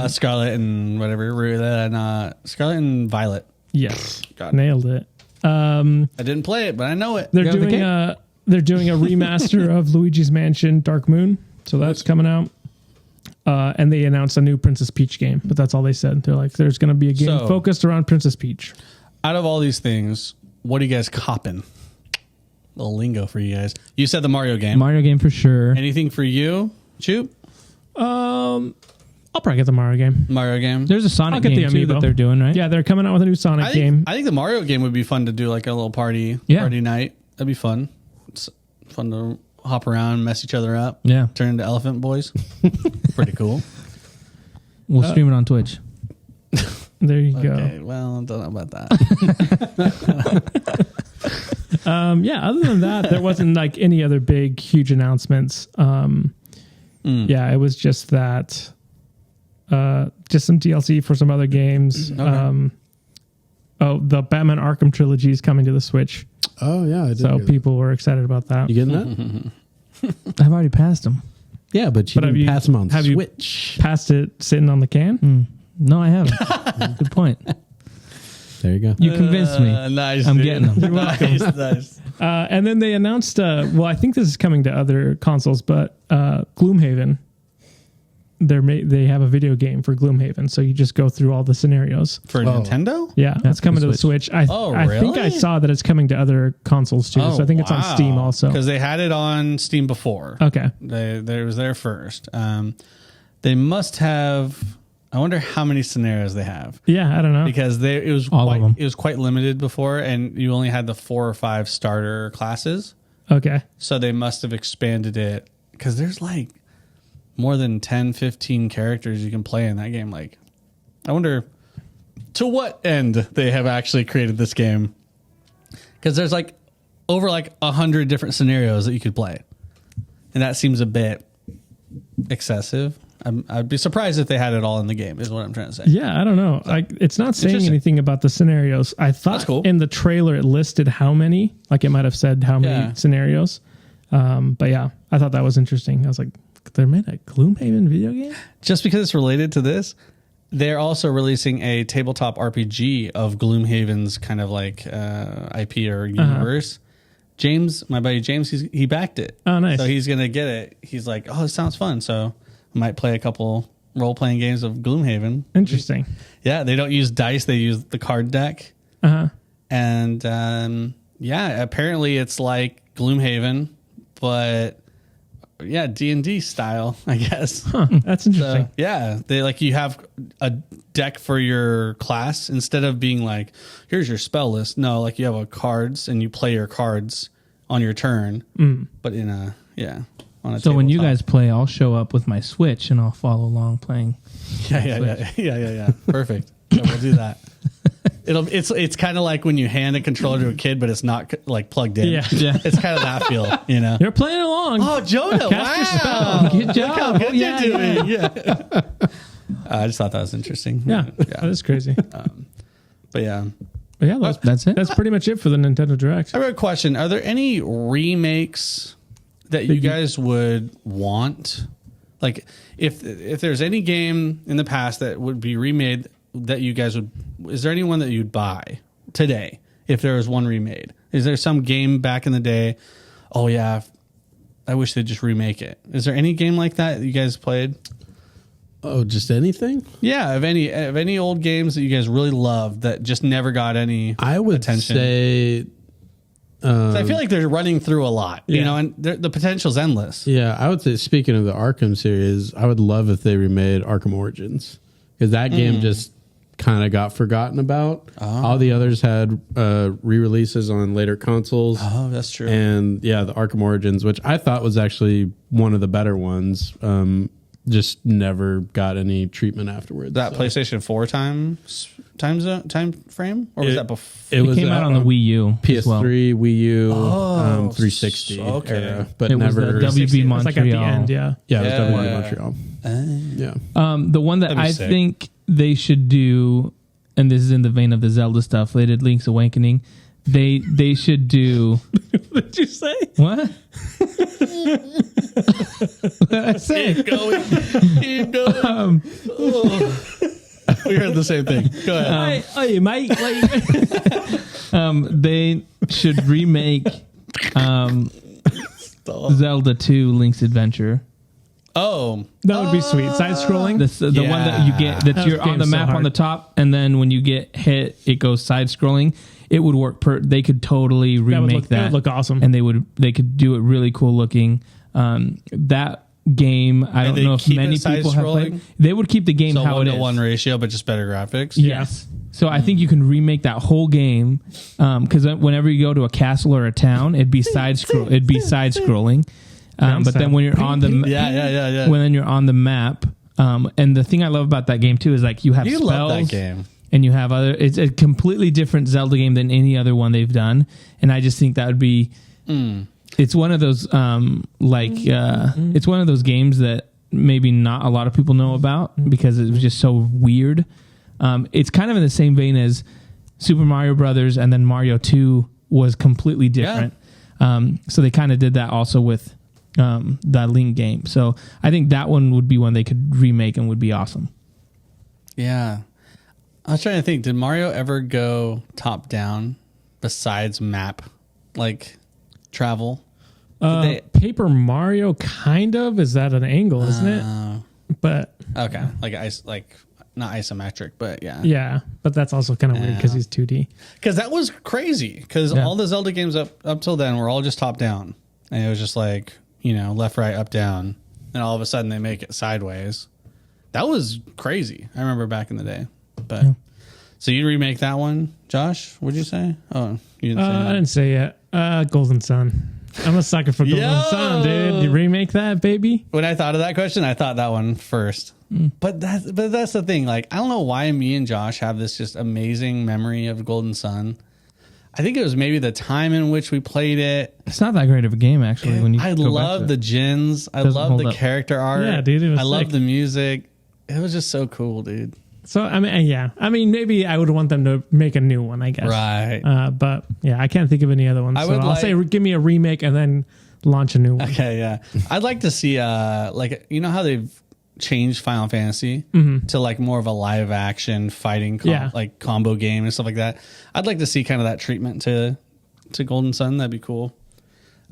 Speaker 1: Scarlet and whatever. Scarlet and Violet.
Speaker 2: Yes,
Speaker 1: Got it.
Speaker 2: nailed it.
Speaker 1: I didn't play it, but I know it.
Speaker 2: They're
Speaker 4: You have the
Speaker 2: doing they're doing a remaster of Luigi's Mansion Dark Moon, so that's coming out. And they announced a new Princess Peach game, but that's all they said. They're like, there's going to be a game
Speaker 1: So-
Speaker 2: focused around Princess Peach.
Speaker 1: Out of all these things, what are you guys copping? Little lingo for you guys. You said the Mario game.
Speaker 4: Mario game for sure.
Speaker 1: Anything for you, Choop?
Speaker 2: I'll probably get the Mario game.
Speaker 1: Mario game.
Speaker 4: There's a Sonic
Speaker 2: I'll get
Speaker 4: game
Speaker 2: the
Speaker 4: too
Speaker 2: amiibo.
Speaker 4: that they're doing, right?
Speaker 2: Yeah, they're coming out with a new Sonic
Speaker 1: I
Speaker 2: game.
Speaker 1: think the Mario game would be fun to do, like a little party night. That'd be fun. It's fun to hop around, mess each other up.
Speaker 4: Yeah.
Speaker 1: Turn into elephant boys. Pretty cool.
Speaker 4: We'll stream it on Twitch.
Speaker 2: There you
Speaker 1: Okay, well, I don't know about that.
Speaker 2: go. Yeah, other than that, there wasn't like any other big, huge announcements. Yeah, it was just that. Just some DLC for some other games.
Speaker 1: Okay.
Speaker 2: The Batman Arkham trilogy is coming to the Switch,
Speaker 3: Oh yeah, I did.
Speaker 2: so
Speaker 3: hear that.
Speaker 2: people were excited about that.
Speaker 3: You getting that?
Speaker 4: I've already passed them.
Speaker 3: Yeah, but you
Speaker 2: But have
Speaker 3: didn't
Speaker 2: you-
Speaker 3: pass them on
Speaker 2: have you-
Speaker 3: Switch.
Speaker 2: Passed it sitting on the can.
Speaker 4: No, I haven't. Good point.
Speaker 3: There you go.
Speaker 4: You convinced me.
Speaker 1: Nice.
Speaker 4: I'm
Speaker 1: dude.
Speaker 4: getting them.
Speaker 1: Nice.
Speaker 2: And then they announced, well, I think this is coming to other consoles, but Gloomhaven. They have a video game for Gloomhaven, so you just go through all the scenarios.
Speaker 1: For Nintendo?
Speaker 2: Yeah, it's coming to the Switch. I think I
Speaker 1: really?
Speaker 2: saw that it's coming to other consoles too. So I think it's on Steam also.
Speaker 1: Because they had it on Steam before.
Speaker 2: Okay.
Speaker 1: They was there first. They must have. I wonder how many scenarios they have,
Speaker 2: Yeah, I don't know.
Speaker 1: because it was
Speaker 4: All of them.
Speaker 1: It was quite limited before, and you only had the 4 or 5 starter classes.
Speaker 2: Okay.
Speaker 1: So they must have expanded it, because there's like more than 10, 15 characters you can play in that game. Like, I wonder to what end they have actually created this game, because there's like over like 100 different scenarios that you could play, and that seems a bit excessive. I'd be surprised if they had it all in the game, is what I'm trying to say.
Speaker 2: Yeah, I don't know. It's not saying
Speaker 1: Interesting.
Speaker 2: anything about the scenarios. I thought
Speaker 1: That's cool.
Speaker 2: in the trailer it listed how many. Like it might have said how many
Speaker 1: Yeah.
Speaker 2: scenarios. But yeah, I thought that was interesting. I was like, they made a Gloomhaven video game?
Speaker 1: Just because it's related to this, they're also releasing a tabletop RPG of Gloomhaven's kind of like IP or universe. James, my buddy James, he backed it.
Speaker 2: Oh, nice.
Speaker 1: So he's going to get it. He's like, oh, this sounds fun. So I might play a couple role-playing games of Gloomhaven.
Speaker 2: Interesting.
Speaker 1: Yeah, they don't use dice. They use the card deck.
Speaker 2: Uh-huh.
Speaker 1: And yeah, apparently it's like Gloomhaven, but yeah, D&D style, I guess.
Speaker 2: Huh, that's interesting.
Speaker 1: So, yeah, they like you have a deck for your class instead of being like, here's your spell list. No, like you have cards and you play your cards on your turn. But in a on a
Speaker 4: So when you
Speaker 1: tabletop.
Speaker 4: guys play, I'll show up with my Switch and I'll follow along playing.
Speaker 1: Yeah. Perfect. Yeah, we'll do that. It's kind of like when you hand a controller to a kid, but it's not like plugged in.
Speaker 2: Yeah.
Speaker 1: It's kind of that feel, you know.
Speaker 2: You're playing along.
Speaker 1: Oh, Jonah!
Speaker 2: Cast your
Speaker 1: Wow,
Speaker 2: spell.
Speaker 4: Good job.
Speaker 1: Look how good
Speaker 4: Yeah,
Speaker 1: you're doing. Yeah. I just thought that was interesting.
Speaker 2: Yeah, that is crazy.
Speaker 1: But yeah,
Speaker 2: But yeah,
Speaker 4: That's it.
Speaker 2: That's pretty much it for the Nintendo Direct.
Speaker 1: I have a question. Are there any remakes that you guys would want? Like, if there's any game in the past that would be remade that you guys would, is there anyone that you'd buy today if there was one remade? Is there some game back in the day? Oh yeah, I wish they'd just remake it. Is there any game like that you guys played?
Speaker 3: Oh, just anything?
Speaker 1: Yeah, of any old games that you guys really loved that just never got any
Speaker 3: I would
Speaker 1: attention.
Speaker 3: say.
Speaker 1: 'Cause I feel like they're running through a lot, you
Speaker 2: Yeah.
Speaker 1: know, and the potential's endless.
Speaker 3: Yeah, I would say, speaking of the Arkham series, I would love if they remade Arkham Origins, because that game just kind of got forgotten about. All the others had re-releases on later consoles.
Speaker 1: Oh, that's true.
Speaker 3: And yeah, the Arkham Origins, which I thought was actually one of the better ones, just never got any treatment afterwards.
Speaker 1: That
Speaker 3: So
Speaker 1: PlayStation 4 time frame, or was that before?
Speaker 3: it
Speaker 4: It came out on the Wii U as well.
Speaker 3: PS3, Wii U, 360
Speaker 1: okay.
Speaker 3: era, but
Speaker 4: It was
Speaker 3: never.
Speaker 4: the WB
Speaker 2: It's like at the
Speaker 4: Montreal.
Speaker 2: end, yeah.
Speaker 3: Yeah, it was
Speaker 1: Yeah.
Speaker 3: WB Montreal. Yeah.
Speaker 4: The one that
Speaker 1: That'd be
Speaker 4: I
Speaker 1: sick.
Speaker 4: think they should do, and this is in the vein of the Zelda stuff, they did Link's Awakening. They should do
Speaker 2: What did you say?
Speaker 4: what? What did I say?
Speaker 1: Keep going. We heard the same thing. Go ahead.
Speaker 2: Hey, mate.
Speaker 4: They should remake Zelda 2 Link's Adventure.
Speaker 1: Oh,
Speaker 2: That would be sweet. Side scrolling.
Speaker 4: The one that you get that
Speaker 2: That
Speaker 4: you're on the
Speaker 2: game's so
Speaker 4: map on
Speaker 2: hard.
Speaker 4: the top, and then when you get hit, it goes side scrolling. It would work. They could totally remake
Speaker 2: that would look awesome.
Speaker 4: and they could do it really cool looking. That game, I don't
Speaker 1: they
Speaker 4: know if
Speaker 1: keep
Speaker 4: many
Speaker 1: it
Speaker 4: people have
Speaker 1: side-scrolling?
Speaker 4: played. They would keep the game
Speaker 1: so
Speaker 4: how it is.
Speaker 1: 1-to-1 ratio, but just better graphics.
Speaker 4: Yes. So I think you can remake that whole game because whenever you go to a castle or a town, it'd be side scrolling. But then when you're on the
Speaker 1: Yeah.
Speaker 4: when then you're on the map, and the thing I love about that game too is like you have
Speaker 1: You
Speaker 4: spells
Speaker 1: love that game.
Speaker 4: and you have other. It's a completely different Zelda game than any other one they've done, and I just think that would be. It's one of those it's one of those games that maybe not a lot of people know about because it was just so weird. It's kind of in the same vein as Super Mario Brothers, and then Mario 2 was completely different. So they kind of did that also with that Link game. So I think that one would be one they could remake and would be awesome.
Speaker 1: Yeah. I was trying to think, did Mario ever go top down besides map, like travel?
Speaker 2: Paper Mario, kind of. Is that an angle, isn't it? But
Speaker 1: Okay. Like not isometric, but yeah.
Speaker 2: yeah, but that's also kind of weird because he's 2D.
Speaker 1: Because that was crazy. Because all the Zelda games up till then were all just top down. And it was just like, left, right, up, down. And all of a sudden they make it sideways. That was crazy. I remember back in the day. But so you'd remake that one, Josh? What'd you say? Oh, you didn't say
Speaker 2: I
Speaker 1: that.
Speaker 2: didn't say yet. Golden Sun. I'm a sucker for Golden Sun, dude. You remake that, baby?
Speaker 1: When I thought of that question, I thought that one first. But that's the thing. Like, I don't know why me and Josh have this just amazing memory of Golden Sun. I think it was maybe the time in which we played it.
Speaker 4: It's not that great of a game actually. When you
Speaker 1: I
Speaker 4: go back
Speaker 1: love
Speaker 4: to
Speaker 1: the
Speaker 4: it.
Speaker 1: gins. I
Speaker 4: Doesn't
Speaker 1: love
Speaker 4: hold
Speaker 1: the
Speaker 4: up.
Speaker 1: character art.
Speaker 2: Yeah, dude, it was
Speaker 1: I love
Speaker 2: sick.
Speaker 1: the music. It was just so cool, dude.
Speaker 2: So, I mean, yeah. I mean, maybe I would want them to make a new one, I guess.
Speaker 1: Right.
Speaker 2: But yeah, I can't think of any other ones.
Speaker 1: I
Speaker 2: So
Speaker 1: would
Speaker 2: I'll
Speaker 1: like-
Speaker 2: say give me a remake and then launch a new one.
Speaker 1: Okay, yeah. I'd like to see like, you know how they've changed Final Fantasy to like more of a live action fighting like combo game and stuff like that. I'd like to see kind of that treatment to Golden Sun. That'd be cool.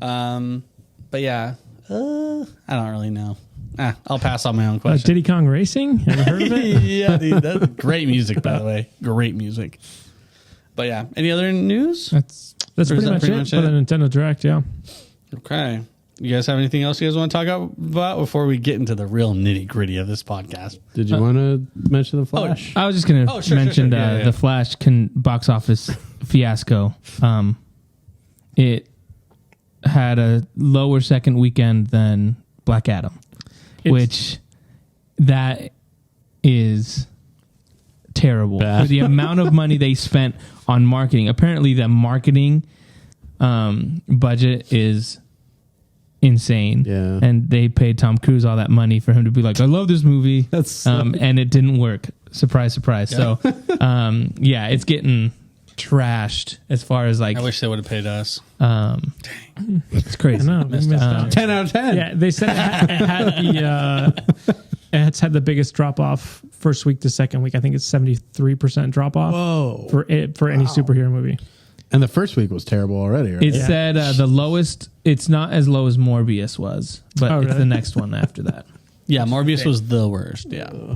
Speaker 1: But yeah, I don't really know. I'll pass on my own question.
Speaker 2: Diddy Kong Racing? Ever heard of it?
Speaker 1: Yeah, dude, that's great music, by the way. Great music. But yeah, any other news?
Speaker 2: That's
Speaker 1: Or is
Speaker 2: pretty
Speaker 1: that
Speaker 2: much
Speaker 1: pretty
Speaker 2: it
Speaker 1: much
Speaker 2: for
Speaker 1: it?
Speaker 2: the Nintendo Direct, yeah.
Speaker 1: Okay. You guys have anything else you guys want to talk about before we get into the real nitty gritty of this podcast?
Speaker 3: Did you want to mention the Flash?
Speaker 4: I was just going
Speaker 1: Oh,
Speaker 4: to
Speaker 1: sure,
Speaker 4: mention
Speaker 1: sure. Yeah, yeah.
Speaker 4: the Flash box office fiasco. had a lower second weekend than Black Adam, which that is terrible for the amount of money they spent on marketing. Apparently, the marketing budget is insane.
Speaker 3: Yeah.
Speaker 4: And they paid Tom Cruise all that money for him to be like, I love this movie.
Speaker 3: That's
Speaker 4: and it didn't work. Surprise, surprise. Yeah. So, it's getting trashed as far as like.
Speaker 1: I wish they would have paid us.
Speaker 4: It's crazy.
Speaker 2: I know, they missed out.
Speaker 3: 10 out of 10.
Speaker 2: Yeah, they said it's had the biggest drop off first week to second week. I think it's 73% drop off.
Speaker 3: Whoa.
Speaker 2: For any superhero movie.
Speaker 3: And the first week was terrible already, right?
Speaker 4: It said the lowest. It's not as low as Morbius was, but it's the next one after that.
Speaker 1: Yeah, Morbius was the worst. Yeah.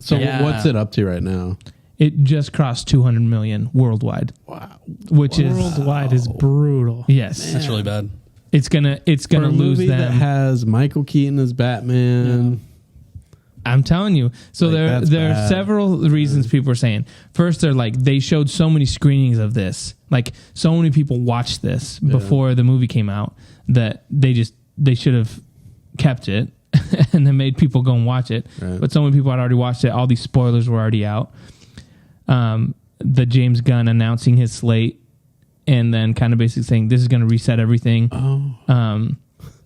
Speaker 3: So what's it up to right now?
Speaker 4: It just crossed 200 million worldwide.
Speaker 3: Wow.
Speaker 4: Which is
Speaker 2: worldwide is brutal.
Speaker 4: Yes,
Speaker 1: That's really bad.
Speaker 4: it's gonna
Speaker 3: For a
Speaker 4: lose
Speaker 3: movie
Speaker 4: them.
Speaker 3: that has Michael Keaton as Batman.
Speaker 4: I'm telling you. So
Speaker 3: Like,
Speaker 4: there are
Speaker 3: bad.
Speaker 4: several reasons people are saying. First, they're like, they showed so many screenings of this. Like, so many people watched this before the movie came out that they should have kept it and then made people go and watch it.
Speaker 3: Right.
Speaker 4: But so many people had already watched it. All these spoilers were already out. The James Gunn announcing his slate and then kind of basically saying this is going to reset everything.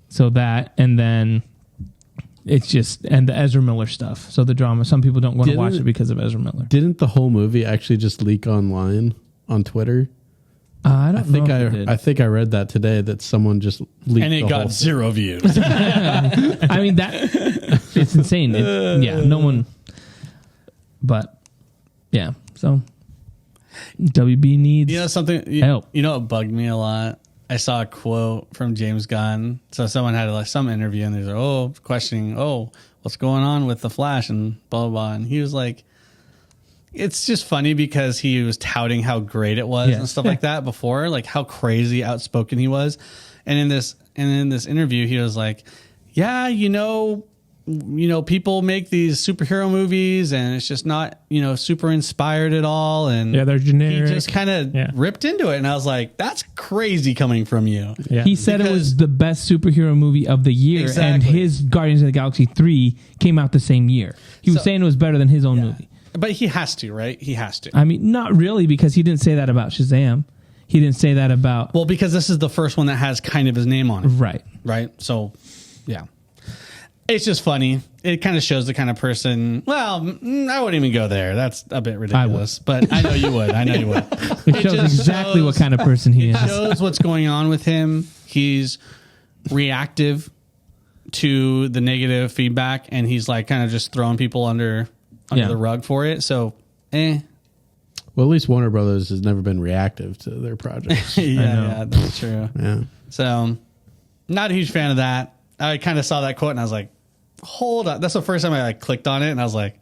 Speaker 4: So that, and then it's just, and the Ezra Miller stuff. So the drama, some people don't want to watch it because of Ezra Miller.
Speaker 3: Didn't the whole movie actually just leak online on Twitter?
Speaker 4: I don't know.
Speaker 3: I think I read that today that someone just leaked
Speaker 1: And it
Speaker 3: the whole
Speaker 1: got 0 views.
Speaker 4: I mean, it's insane. No one, but yeah, so WB needs
Speaker 1: Something
Speaker 4: help.
Speaker 1: You know what bugged me a lot? I saw a quote from James Gunn. So someone had like some interview and they're like, questioning, what's going on with the Flash and blah, blah, blah. And he was like, it's just funny because he was touting how great it was and stuff like that before, like how crazy outspoken he was. And in this interview, he was like, yeah, people make these superhero movies and it's just not, super inspired at all. And
Speaker 2: they're generic.
Speaker 1: He just kind of ripped into it. And I was like, that's crazy coming from you.
Speaker 2: Yeah.
Speaker 4: He said it was the best superhero movie of the year, and his Guardians of the Galaxy 3 came out the same year. He was saying it was better than his own movie.
Speaker 1: But he has to, right? He has to.
Speaker 4: I mean, not really, because he didn't say that about Shazam. He didn't say that about...
Speaker 1: Well, because this is the first one that has kind of his name on it.
Speaker 4: Right.
Speaker 1: Right? So, yeah. It's just funny. It kind of shows the kind of person... Well, I wouldn't even go there. That's a bit ridiculous. But I know you would.
Speaker 4: It shows exactly what kind of person he is.
Speaker 1: It shows what's going on with him. He's reactive to the negative feedback, and he's like kind of just throwing people under the rug for it. So,
Speaker 3: Well, at least Warner Brothers has never been reactive to their projects.
Speaker 1: yeah, that's true.
Speaker 3: Yeah.
Speaker 1: So, not a huge fan of that. I kind of saw that quote and I was like, hold on. That's the first time I clicked on it and I was like,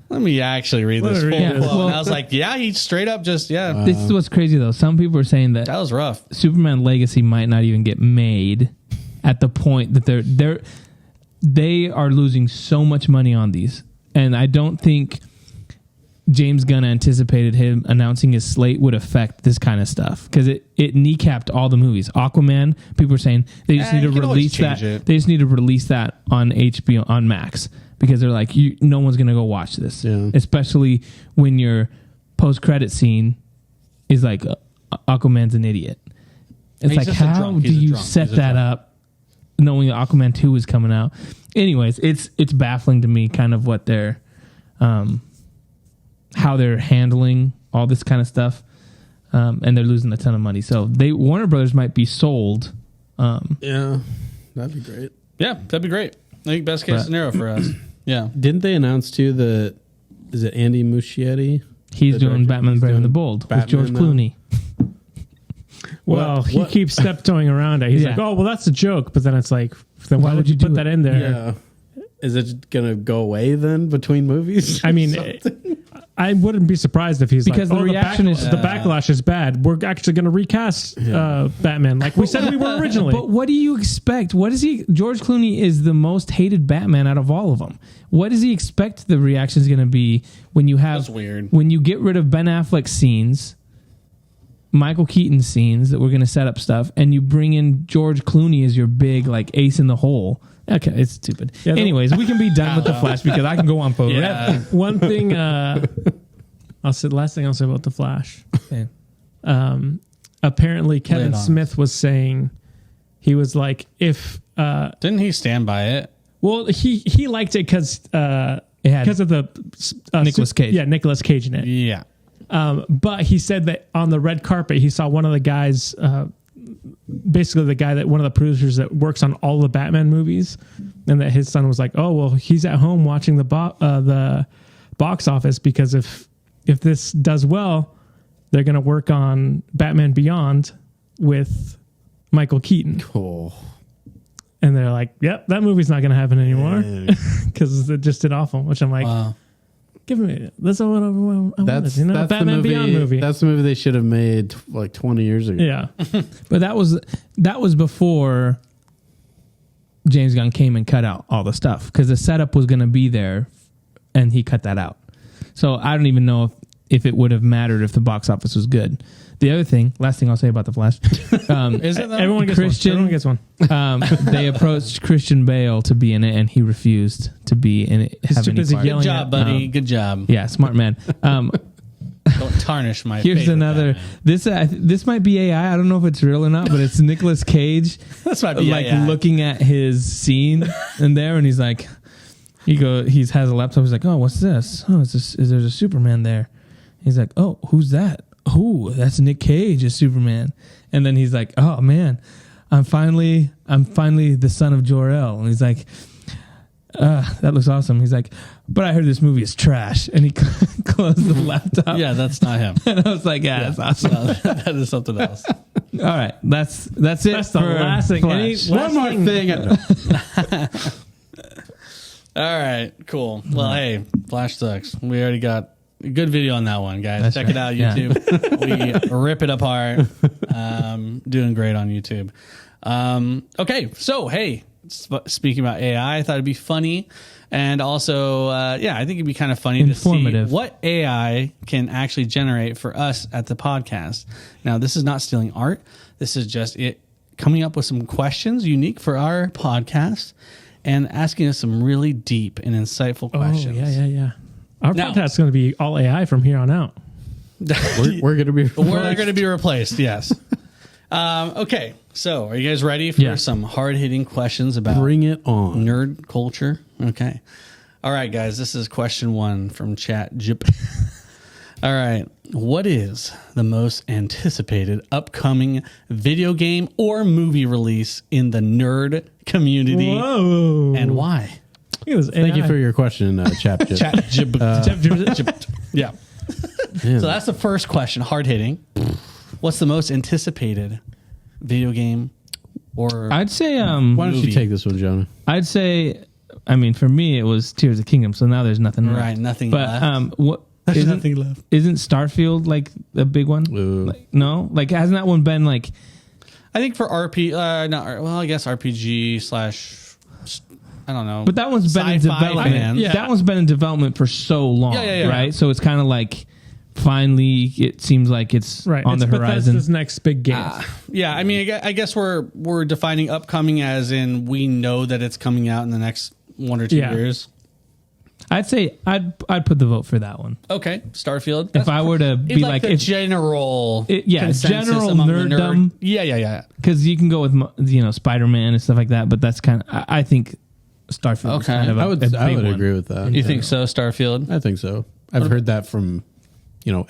Speaker 1: let me actually read this full quote.
Speaker 4: Well,
Speaker 1: and I was like, he straight up just,
Speaker 4: This is what's crazy, though. Some people are saying that
Speaker 1: that was rough.
Speaker 4: Superman Legacy might not even get made at the point that they are losing so much money on these. And I don't think James Gunn anticipated him announcing his slate would affect this kind of stuff, because it kneecapped all the movies. Aquaman, people are saying they just need to release that. They just need to release that on HBO, on Max, because they're like, no one's going to go watch this, especially when your post-credit scene is like Aquaman's an idiot. It's like, how do you set that up knowing that Aquaman 2 is coming out? Anyways, it's baffling to me kind of what they're how they're handling all this kind of stuff, and they're losing a ton of money. So Warner Brothers might be sold.
Speaker 3: Yeah, that'd be great.
Speaker 1: Yeah, that'd be great. I think best case scenario for us. Yeah.
Speaker 3: Didn't they announce too that, is it Andy Muschietti?
Speaker 4: He's doing Batman Brave and the Bold with George Clooney.
Speaker 2: Well, he keeps steptoeing around it. He's like, oh, well, that's a joke. But then it's like, then why would you put that in there?
Speaker 3: Yeah. Is it going to go away then between movies?
Speaker 2: I mean, I wouldn't be surprised if he's
Speaker 4: because
Speaker 2: like,
Speaker 4: the reaction is
Speaker 2: the backlash is bad. We're actually going to recast Batman like we said we were originally.
Speaker 4: But what do you expect? What is he? George Clooney is the most hated Batman out of all of them. What does he expect the reaction is going to be when you have
Speaker 1: That's weird.
Speaker 4: when you get rid of Ben Affleck's scenes? Michael Keaton scenes that we're going to set up stuff, and you bring in George Clooney as your big like ace in the hole. Okay, it's stupid. Yeah, anyways, we can be done with the Flash because I can go on forever.
Speaker 1: Yeah.
Speaker 2: One thing, last thing I'll say about the Flash.
Speaker 4: Okay.
Speaker 2: Apparently, Kevin Smith was saying, he was like, if
Speaker 1: didn't he stand by it?
Speaker 2: Well, he liked it because of the
Speaker 4: Nicolas Cage.
Speaker 2: Yeah, Nicolas Cage in it.
Speaker 1: Yeah.
Speaker 2: But he said that on the red carpet, he saw one of the guys, basically the guy that one of the producers that works on all the Batman movies, and that his son was like, "Oh, well, he's at home watching the box office because if this does well, they're going to work on Batman Beyond with Michael Keaton."
Speaker 3: Cool.
Speaker 2: And they're like, "Yep, that movie's not going to happen anymore because it just did awful." Which I'm like,
Speaker 1: Wow.
Speaker 2: "Give me that's what I wanted."
Speaker 3: That's
Speaker 2: Batman
Speaker 3: the movie,
Speaker 2: Beyond movie.
Speaker 3: That's the movie they should have made like 20 years ago.
Speaker 2: Yeah.
Speaker 4: But that was before James Gunn came and cut out all the stuff because the setup was going to be there, and he cut that out. So I don't even know if it would have mattered if the box office was good. The other thing, last thing I'll say about the Flash,
Speaker 1: Is it though?
Speaker 2: Everyone gets one.
Speaker 4: they approached Christian Bale to be in it, and he refused to be in it.
Speaker 2: He's too busy
Speaker 1: Good
Speaker 2: yelling
Speaker 1: job,
Speaker 2: at,
Speaker 1: buddy. Good job.
Speaker 4: Yeah, smart man.
Speaker 1: Don't tarnish my.
Speaker 4: Here's
Speaker 1: favorite
Speaker 4: another.
Speaker 1: Batman.
Speaker 4: This might be AI. I don't know if it's real or not, but it's Nicolas Cage.
Speaker 1: This might be
Speaker 4: like
Speaker 1: AI.
Speaker 4: looking at his scene in there, and he's like, he has a laptop. He's like, "Oh, what's this? Oh, is there's a Superman there?" He's like, "Oh, who's that? Oh, that's Nick Cage as Superman." And then he's like, "Oh man, I'm finally the son of Jor-El." And he's like, "That looks awesome." He's like, "But I heard this movie is trash." And he closed the laptop.
Speaker 1: Yeah, that's not him.
Speaker 4: And I was like, "Yeah, that's awesome."
Speaker 1: No, that is something else.
Speaker 4: All right, that's it.
Speaker 2: That's the
Speaker 4: for
Speaker 2: last thing.
Speaker 4: Flash.
Speaker 2: Any-
Speaker 3: One more thing.
Speaker 1: All right, cool. Well, hey, Flash sucks. We already got a good video on that one, guys.
Speaker 4: That's
Speaker 1: Check
Speaker 4: right.
Speaker 1: it out,
Speaker 4: Yeah.
Speaker 1: YouTube. We rip it apart. Doing great on YouTube. Okay, so hey, speaking about AI, I thought it'd be funny, and also, I think it'd be kind of funny to see
Speaker 4: Informative.
Speaker 1: what AI can actually generate for us at the podcast. Now, this is not stealing art. This is just it coming up with some questions unique for our podcast and asking us some really deep and insightful questions.
Speaker 2: Yeah. Our
Speaker 1: Now-
Speaker 2: podcast's going to be all AI from here on out.
Speaker 3: We're going to be.
Speaker 1: We're going to be replaced, yes. Okay, so are you guys ready for
Speaker 4: Yeah.
Speaker 1: some hard-hitting questions about
Speaker 3: Bring it on.
Speaker 1: nerd culture? Okay. All right, guys, this is question 1 from ChatGPT. All right. What is the most anticipated upcoming video game or movie release in the nerd community,
Speaker 2: Whoa.
Speaker 1: and why?
Speaker 3: Thank you for your question, ChatGPT.
Speaker 1: ChatGPT. Yeah.
Speaker 3: Yeah.
Speaker 1: So that's the first question, hard-hitting. What's the most anticipated video game or
Speaker 4: I'd say,
Speaker 3: Why don't
Speaker 1: movie.
Speaker 3: you take this one, Jonah?
Speaker 4: I'd say, I mean, for me, it was Tears of the Kingdom. So now there's nothing left.
Speaker 1: Right, nothing
Speaker 4: But
Speaker 1: left.
Speaker 4: what
Speaker 1: There's
Speaker 4: isn't,
Speaker 1: nothing left.
Speaker 4: isn't Starfield like a big one?
Speaker 3: Ooh.
Speaker 4: Like, no, like hasn't that one been like?
Speaker 1: I think for I guess RPG / I don't know.
Speaker 4: But that one's been in
Speaker 1: Sci-fi
Speaker 4: development.
Speaker 1: fans.
Speaker 2: Yeah.
Speaker 4: That one's been in development for so long,
Speaker 1: Yeah.
Speaker 4: right? So it's kind of like finally, it seems like it's
Speaker 2: right.
Speaker 4: on
Speaker 2: it's
Speaker 4: the horizon.
Speaker 2: Bethesda's next big game.
Speaker 1: Yeah, I mean, I guess we're defining upcoming as in we know that it's coming out in the next 1 or 2
Speaker 2: Yeah.
Speaker 1: years.
Speaker 4: I'd say I'd put the vote for that one.
Speaker 1: Okay, Starfield.
Speaker 4: If I were to
Speaker 1: It's
Speaker 4: be like,
Speaker 1: the
Speaker 4: if
Speaker 1: general, consensus
Speaker 4: general
Speaker 1: among the
Speaker 4: nerddom.
Speaker 1: Yeah.
Speaker 4: Because you can go with Spider-Man and stuff like that, but that's kind of I think Starfield is
Speaker 1: Okay.
Speaker 4: kind of
Speaker 3: I would
Speaker 4: big one.
Speaker 3: agree with that.
Speaker 1: You think so, Starfield?
Speaker 3: I think so. I've heard that from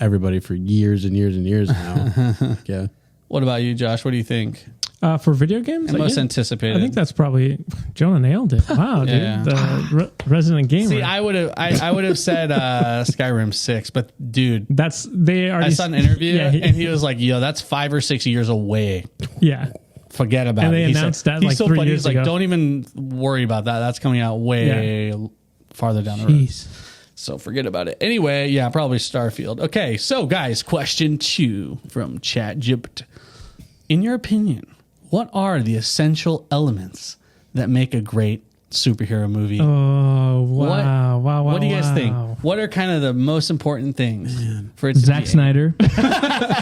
Speaker 3: everybody for years and years and years now. Yeah.
Speaker 1: What about you, Josh? What do you think?
Speaker 2: For video games?
Speaker 1: And most
Speaker 2: yeah.
Speaker 1: anticipated.
Speaker 2: I think that's probably Jonah nailed it. Wow, dude.
Speaker 1: Yeah.
Speaker 2: The resident gamer.
Speaker 1: See, I would have said Skyrim 6, but dude,
Speaker 2: They already
Speaker 1: I saw an interview
Speaker 2: Yeah,
Speaker 1: and he was like, "Yo, that's 5 or 6 years away.
Speaker 2: yeah.
Speaker 1: Forget about
Speaker 2: And
Speaker 1: it."
Speaker 2: they
Speaker 1: He said-
Speaker 2: announced that,
Speaker 1: he's
Speaker 2: like,
Speaker 1: so
Speaker 2: 3
Speaker 1: funny.
Speaker 2: years
Speaker 1: He's like,
Speaker 2: ago.
Speaker 1: "Don't even worry about that. That's coming out way farther down the road."
Speaker 4: Jeez.
Speaker 1: So forget about it. Anyway, yeah, probably Starfield. Okay, so guys, question 2 from ChatGPT. In your opinion, what are the essential elements that make a great superhero movie?
Speaker 2: Oh, wow. Wow.
Speaker 1: What do you guys thing. What are kind of the most important things for it to
Speaker 4: Zack
Speaker 1: be
Speaker 4: Snyder.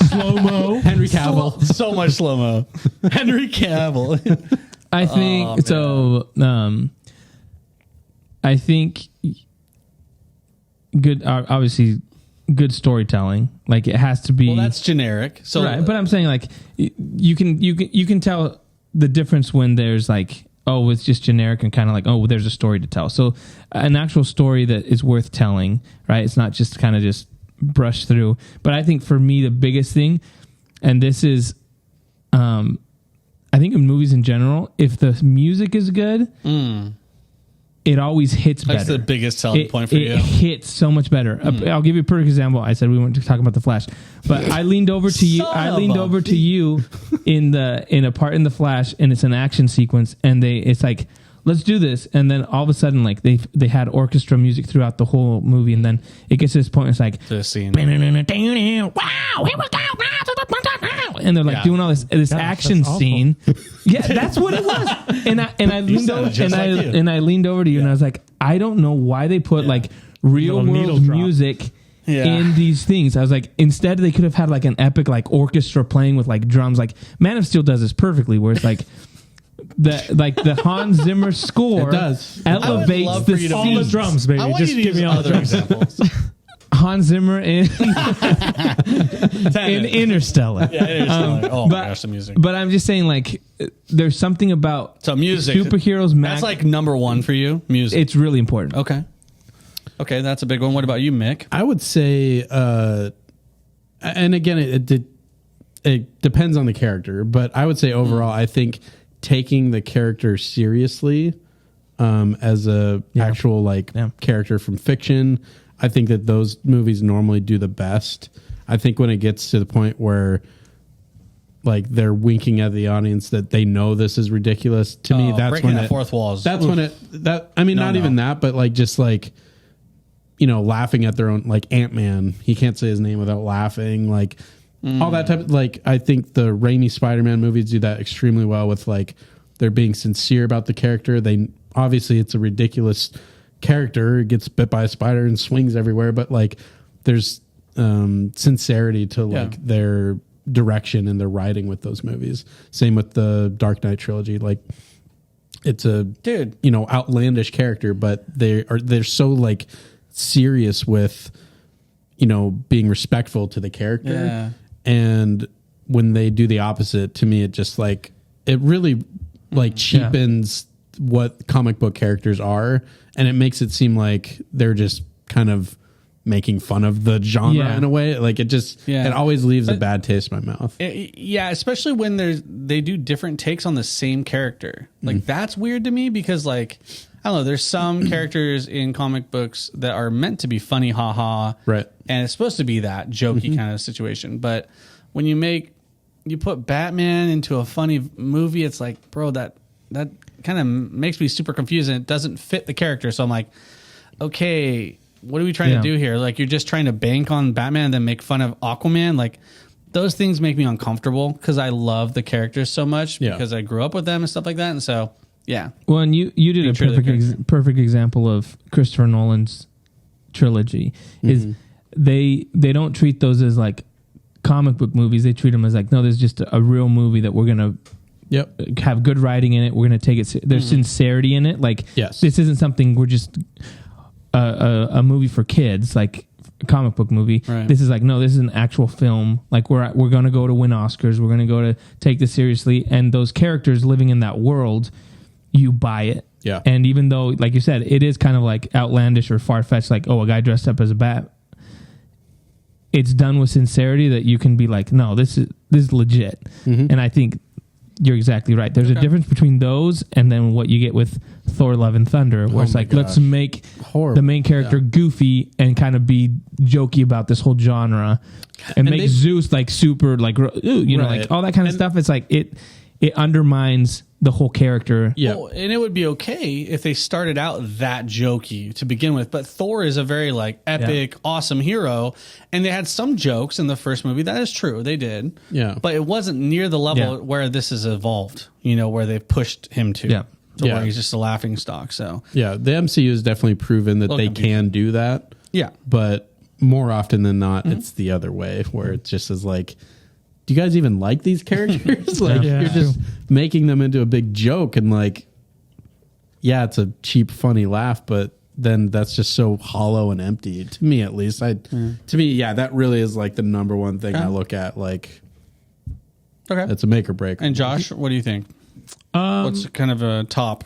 Speaker 2: Slow mo.
Speaker 3: Henry Cavill.
Speaker 1: So much slow mo. Henry Cavill.
Speaker 4: I think so. I think good. Obviously, good storytelling. Like it has to be.
Speaker 1: Well, that's generic. So,
Speaker 4: right, but I'm saying like you can tell the difference when there's like, oh, it's just generic, and kind of like, oh, there's a story to tell. So an actual story that is worth telling, right? It's not just kind of just brush through. But I think for me, the biggest thing, and this is, I think in movies in general, if the music is good, it always hits better.
Speaker 1: That's the biggest selling point for you.
Speaker 4: It hits so much better. I'll give you a perfect example. I said we weren't to talk about The Flash, but I leaned over to you. in a part in The Flash, and it's an action sequence, and it's like, let's do this, and then all of a sudden, like they had orchestra music throughout the whole movie, and then it gets to this point, it's like,
Speaker 1: the scene.
Speaker 4: wow, here we go, and they're like doing all this action scene. Yeah, that's what it was. And I leaned over and I leaned over to you and I was like, I don't know why they put like real world music in these things. I was like, instead they could have had like an epic like orchestra playing with like drums. Like Man of Steel does this perfectly, where it's like the Hans Zimmer score elevates the scene.
Speaker 2: All the drums, baby.
Speaker 1: I want
Speaker 2: Just
Speaker 1: you to
Speaker 2: give
Speaker 1: use
Speaker 2: me all the
Speaker 1: other
Speaker 2: drums.
Speaker 1: examples.
Speaker 4: Hans Zimmer in Interstellar.
Speaker 1: Yeah, Interstellar. Oh my gosh, the music.
Speaker 4: But I'm just saying, like, there's something about
Speaker 1: music.
Speaker 4: Superheroes.
Speaker 1: That's like number one for you. Music.
Speaker 4: It's really important.
Speaker 1: Okay, that's a big one. What about you, Mick?
Speaker 3: I would say, and again, it depends on the character, but I would say overall, I think taking the character seriously as a actual character from fiction, I think that those movies normally do the best. I think when it gets to the point where like they're winking at the audience that they know this is ridiculous, to me that's
Speaker 1: breaking
Speaker 3: when
Speaker 1: that fourth walls.
Speaker 3: That's when even that, but like just like, you know, laughing at their own, like Ant-Man, he can't say his name without laughing, like all that type of, like, I think the Raimi Spider-Man movies do that extremely well with like they're being sincere about the character. They obviously it's a ridiculous character, gets bit by a spider and swings everywhere, but like there's sincerity to like their direction and their writing with those movies. Same with the Dark Knight trilogy. Like it's a outlandish character, but they're so like serious with, you know, being respectful to the character. And when they do the opposite, to me it just like it really like cheapens what comic book characters are, and it makes it seem like they're just kind of making fun of the genre in a way. Like it just it always leaves a bad taste in my mouth.
Speaker 1: Especially when they do different takes on the same character. Like that's weird to me because like I don't know, there's some characters in comic books that are meant to be funny, haha,
Speaker 3: right?
Speaker 1: And it's supposed to be that jokey kind of situation. But when you put Batman into a funny movie, it's like, bro, that kind of makes me super confused and it doesn't fit the character. So I'm like, okay, what are we trying to do here? Like, you're just trying to bank on Batman and then make fun of Aquaman. Like, those things make me uncomfortable because I love the characters so much because I grew up with them and stuff like that. And so,
Speaker 4: well, and you did a perfect example of Christopher Nolan's trilogy is they don't treat those as like comic book movies. They treat them as like, no, there's just a real movie that we're going to have good writing in it. We're going to take it. There's sincerity in it. Like, this isn't something we're just a movie for kids, like a comic book movie. Right. This is like, no, this is an actual film. Like we're going to go to win Oscars. We're going to go to take this seriously. And those characters living in that world, you buy it.
Speaker 3: Yeah.
Speaker 4: And even though, like you said, it is kind of like outlandish or far-fetched, like, oh, a guy dressed up as a bat. It's done with sincerity that you can be like, no, this is legit. And I think you're exactly right. There's a difference between those and then what you get with Thor: Love and Thunder, where it's like, let's make the main character goofy and kind of be jokey about this whole genre, and make Zeus like super like, you know, like all that kind of stuff. It's like it undermines the whole character.
Speaker 1: Yeah. Well, and it would be okay if they started out that jokey to begin with, but Thor is a very like epic, awesome hero, and they had some jokes in the first movie. That is true. They did.
Speaker 3: Yeah.
Speaker 1: But it wasn't near the level where this has evolved, you know, where they've pushed him to.
Speaker 4: Yeah.
Speaker 1: to where he's just a laughing stock. So
Speaker 3: yeah, the MCU has definitely proven that they can do that.
Speaker 1: Yeah,
Speaker 3: but more often than not, it's the other way, where it just is like, do you guys even like these characters? Like you're just making them into a big joke, and like, yeah, it's a cheap, funny laugh, but then that's just so hollow and empty to me, at least. To me, yeah, that really is like the number one thing I look at. Like, it's a make or break.
Speaker 1: And Josh, what do you think? What's kind of a top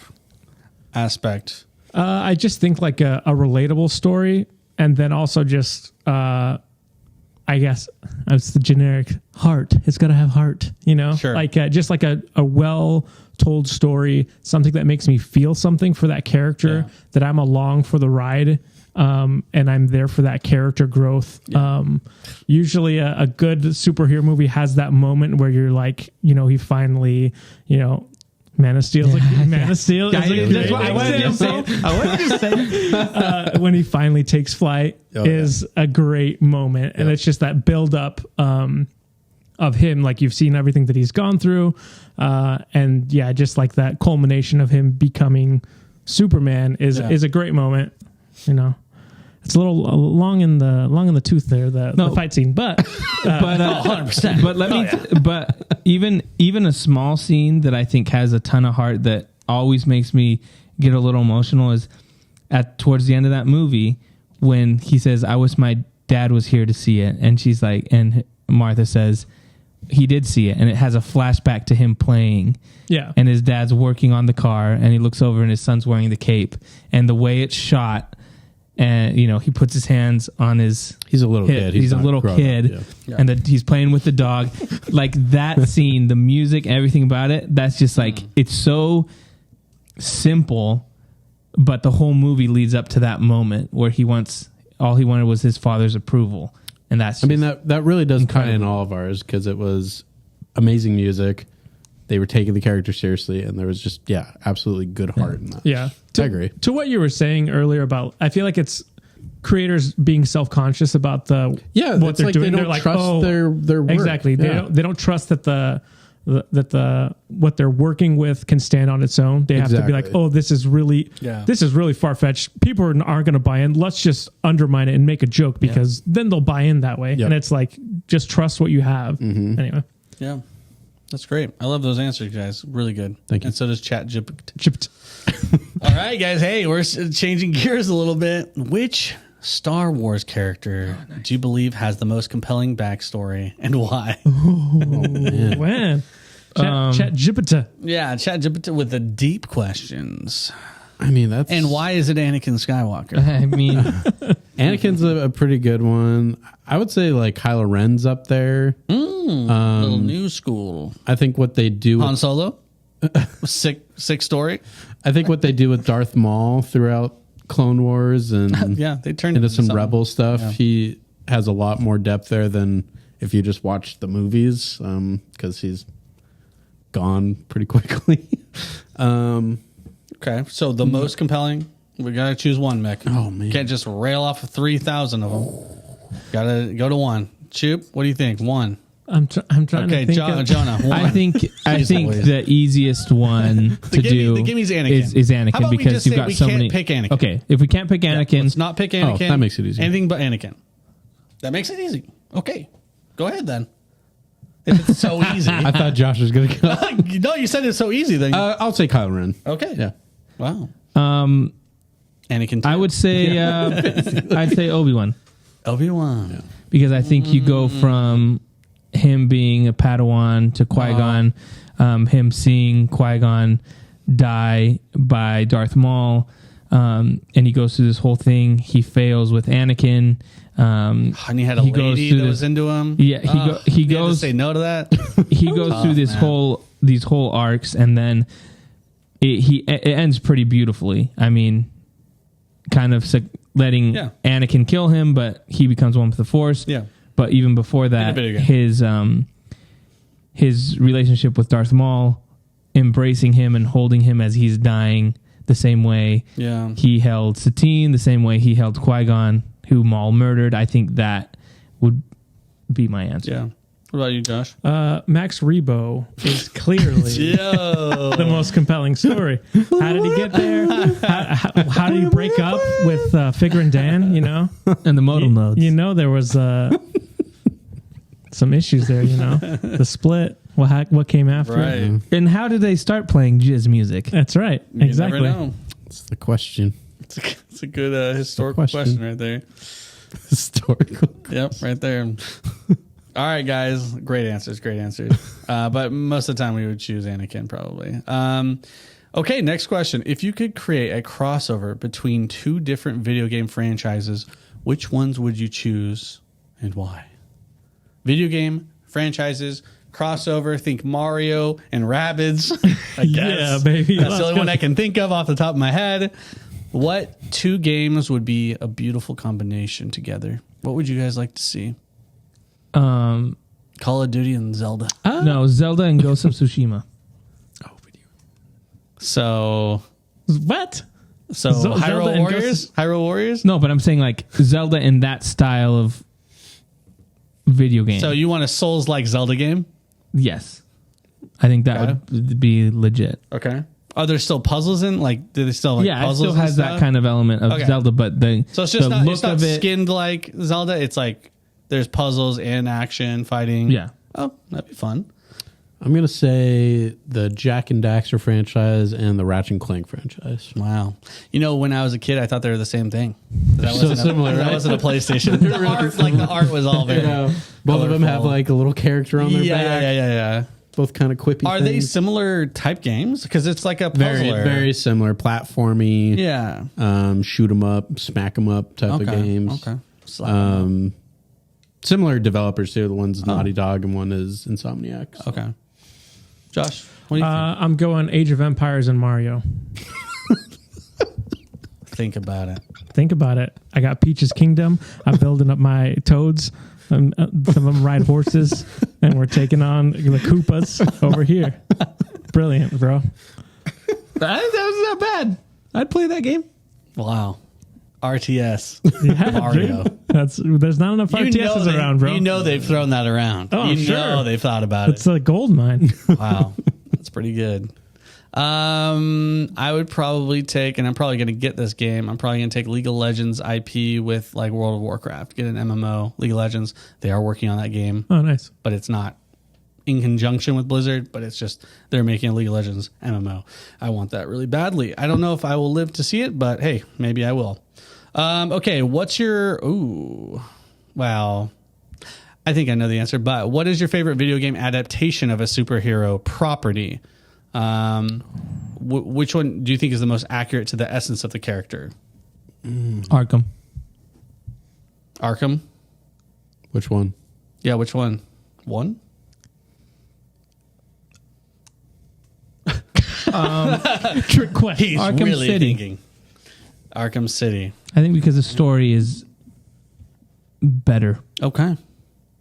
Speaker 1: aspect?
Speaker 2: I just think like a relatable story, and then also just I guess it's the generic heart. It's got to have heart, you know, like just like a well told story, something that makes me feel something for that character, that I'm along for the ride. And I'm there for that character growth. Usually a good superhero movie has that moment where you're like, you know, he finally, you know, Man of Steel. Man of Steel. That's what I wanted to say. When he finally takes flight is a great moment. And it's just that build up of him. Like you've seen everything that he's gone through. And yeah, just like that culmination of him becoming Superman is a great moment. You know, it's a little long in the tooth there, the fight scene, but
Speaker 4: 100%. But let me, but even a small scene that I think has a ton of heart that always makes me get a little emotional is towards the end of that movie when he says, "I wish my dad was here to see it," and she's like, and Martha says, "He did see it," and it has a flashback to him playing.
Speaker 2: Yeah,
Speaker 4: and his dad's working on the car, and he looks over, and his son's wearing the cape, and the way it's shot. And, you know, he puts his hands on his...
Speaker 3: He's a little kid.
Speaker 4: He's a little kid. And he's playing with the dog. Like, that scene, the music, everything about it, that's just like... It's so simple, but the whole movie leads up to that moment where all he wanted was his father's approval. And that's...
Speaker 3: I mean, that really does tie in all of ours, because it was amazing music. They were taking the character seriously, and there was just, absolutely good heart in that.
Speaker 2: Yeah.
Speaker 3: I agree.
Speaker 2: To what you were saying earlier about, I feel like it's creators being self-conscious about what they're doing.
Speaker 3: They don't trust their work.
Speaker 2: Exactly.
Speaker 3: Yeah.
Speaker 2: They don't trust that what they're working with can stand on its own. They have to be like, oh, this is really far-fetched. People aren't going to buy in. Let's just undermine it and make a joke, because then they'll buy in that way. Yep. And it's like, just trust what you have. Mm-hmm. Anyway.
Speaker 1: Yeah. That's great. I love those answers, guys. Really good.
Speaker 3: Thank you.
Speaker 1: And so does ChatGPT. All right, guys. Hey, we're changing gears a little bit. Which Star Wars character do you believe has the most compelling backstory, and why?
Speaker 2: When? ChatGPT.
Speaker 1: Yeah, ChatGPT with the deep questions.
Speaker 3: I mean, that's...
Speaker 1: And why is it Anakin Skywalker?
Speaker 4: I mean...
Speaker 3: Anakin's a pretty good one. I would say like Kylo Ren's up there.
Speaker 1: Little new school.
Speaker 3: I think what they do...
Speaker 1: Han Solo? Sick story?
Speaker 3: I think what they do with Darth Maul throughout Clone Wars and
Speaker 1: they turned
Speaker 3: into some
Speaker 1: something.
Speaker 3: Rebel stuff.
Speaker 1: Yeah.
Speaker 3: He has a lot more depth there than if you just watch the movies, because he's gone pretty quickly.
Speaker 1: Okay, so the most compelling, we gotta choose one, Mick.
Speaker 3: Oh man,
Speaker 1: can't just rail off of 3,000 of them. Gotta go to one. Choop, what do you think? One.
Speaker 2: I'm trying to think.
Speaker 1: Jonah. One.
Speaker 4: I think the easiest one to do
Speaker 1: the gimme's Anakin.
Speaker 4: is Anakin,
Speaker 1: How about
Speaker 4: because
Speaker 1: we just
Speaker 4: you've
Speaker 1: say
Speaker 4: got
Speaker 1: we
Speaker 4: so
Speaker 1: can't
Speaker 4: many.
Speaker 1: Pick Anakin.
Speaker 4: Okay, if we can't pick Anakin,
Speaker 1: let's not pick Anakin.
Speaker 3: that makes it easy.
Speaker 1: Anything but Anakin. That makes it easy. Okay, go ahead then. If it's so easy.
Speaker 3: I thought Josh was going to go.
Speaker 1: No, you said it's so easy. Then
Speaker 3: I'll say Kylo Ren.
Speaker 1: Okay.
Speaker 3: Yeah.
Speaker 1: Wow.
Speaker 4: Anakin. I would say I'd say Obi-Wan.
Speaker 1: Obi-Wan. Yeah.
Speaker 4: Because I think you go from him being a Padawan to Qui-Gon, him seeing Qui-Gon die by Darth Maul, and he goes through this whole thing. He fails with Anakin.
Speaker 1: And he had a lady that was into him.
Speaker 4: Yeah, he goes
Speaker 1: had to say no to that.
Speaker 4: He goes through these whole arcs, and then it ends pretty beautifully. I mean, kind of letting Anakin kill him, but he becomes one with the Force.
Speaker 1: Yeah.
Speaker 4: But even before that, his relationship with Darth Maul, embracing him and holding him as he's dying, the same way he held Satine, the same way he held Qui-Gon, who Maul murdered. I think that would be my answer.
Speaker 1: Yeah. What about you, Josh?
Speaker 2: Max Rebo is clearly the most compelling story. How did he get there? How did he break up with Figure and Dan? You know,
Speaker 4: And the modal nodes.
Speaker 2: You know, there was some issues there. You know, the split. What came after?
Speaker 1: Right.
Speaker 4: And how did they start playing jizz music?
Speaker 2: That's right.
Speaker 1: You
Speaker 2: Exactly.
Speaker 1: never know.
Speaker 3: It's the question.
Speaker 1: It's a good historical question right there.
Speaker 3: Historical.
Speaker 1: Yep, right there. All right, guys. Great answers. But most of the time we would choose Anakin probably. Okay, next question. If you could create a crossover between two different video game franchises, which ones would you choose and why? Video game franchises, crossover, think Mario and Rabbids. I guess.
Speaker 2: Yeah, baby.
Speaker 1: That's the only one I can think of off the top of my head. What two games would be a beautiful combination together? What would you guys like to see? Call of Duty and Zelda.
Speaker 4: No, Zelda and Ghost of Tsushima.
Speaker 1: So
Speaker 2: What?
Speaker 1: Hyrule
Speaker 2: Zelda and
Speaker 1: Warriors? Hyrule Warriors?
Speaker 4: No, but I'm saying like Zelda in that style of video game.
Speaker 1: So you want a Souls-like Zelda game?
Speaker 4: Yes. I think that would be legit.
Speaker 1: Okay. Are there still puzzles in? Like, do they still like
Speaker 4: Yeah, it
Speaker 1: puzzles?
Speaker 4: still has that kind of element of
Speaker 1: Okay.
Speaker 4: Zelda, but
Speaker 1: So it's just
Speaker 4: the
Speaker 1: not,
Speaker 4: look
Speaker 1: it's not
Speaker 4: of it.
Speaker 1: skinned like Zelda. It's like there's puzzles and action, fighting.
Speaker 4: Yeah.
Speaker 1: Oh, that'd be fun.
Speaker 3: I'm going to say the Jack and Daxter franchise and the Ratchet and Clank franchise.
Speaker 1: Wow. You know, when I was a kid, I thought they were the same thing. That
Speaker 3: So similar,
Speaker 1: That
Speaker 3: right?
Speaker 1: wasn't a PlayStation. the art was all very.
Speaker 3: Both of them have
Speaker 1: colorful.
Speaker 3: like a little character on their back.
Speaker 1: Yeah.
Speaker 3: Both kind of quippy.
Speaker 1: Are they
Speaker 3: things.
Speaker 1: similar type games? Because it's like a
Speaker 3: Very,
Speaker 1: puzzler.
Speaker 3: very similar. Platformy.
Speaker 1: Yeah.
Speaker 3: Shoot 'em up, smack 'em up type of games.
Speaker 1: Okay. Slap
Speaker 3: Similar developers too. The one's Naughty Dog and one is Insomniac. So.
Speaker 1: okay. Josh, what do you
Speaker 2: I'm going Age of Empires and Mario.
Speaker 1: think about it?
Speaker 2: Think about it. I got Peach's Kingdom. I'm building up my Toads. Some of them ride horses, and we're taking on the Koopas over here. Brilliant, bro.
Speaker 4: That was not bad. I'd play that game.
Speaker 1: Wow. RTS.
Speaker 2: Yeah,
Speaker 1: Mario.
Speaker 2: dude. There's not enough RTSs around, bro.
Speaker 1: You know they've thrown that around.
Speaker 2: Oh,
Speaker 1: you
Speaker 2: sure.
Speaker 1: know they've thought about
Speaker 2: It's a gold mine.
Speaker 1: it. Wow. That's pretty good. I would probably take, and I'm probably going to get this game, I'm probably going to take League of Legends IP with like World of Warcraft. Get an MMO, League of Legends. They are working on that game,
Speaker 2: Oh, nice.
Speaker 1: but it's not in conjunction with Blizzard, but it's just they're making a League of Legends MMO. I want that really badly. I don't know if I will live to see it, but hey, maybe I will. Okay, what's your... Ooh, wow. I think I know the answer, but what is your favorite video game adaptation of a superhero property? Which one do you think is the most accurate to the essence of the character?
Speaker 4: Arkham.
Speaker 1: Arkham?
Speaker 3: Which one?
Speaker 1: Yeah, which one? One?
Speaker 2: Trick question.
Speaker 1: He's
Speaker 4: Arkham
Speaker 1: really
Speaker 4: City.
Speaker 1: thinking. Arkham City.
Speaker 4: I think because the story is better.
Speaker 1: Okay.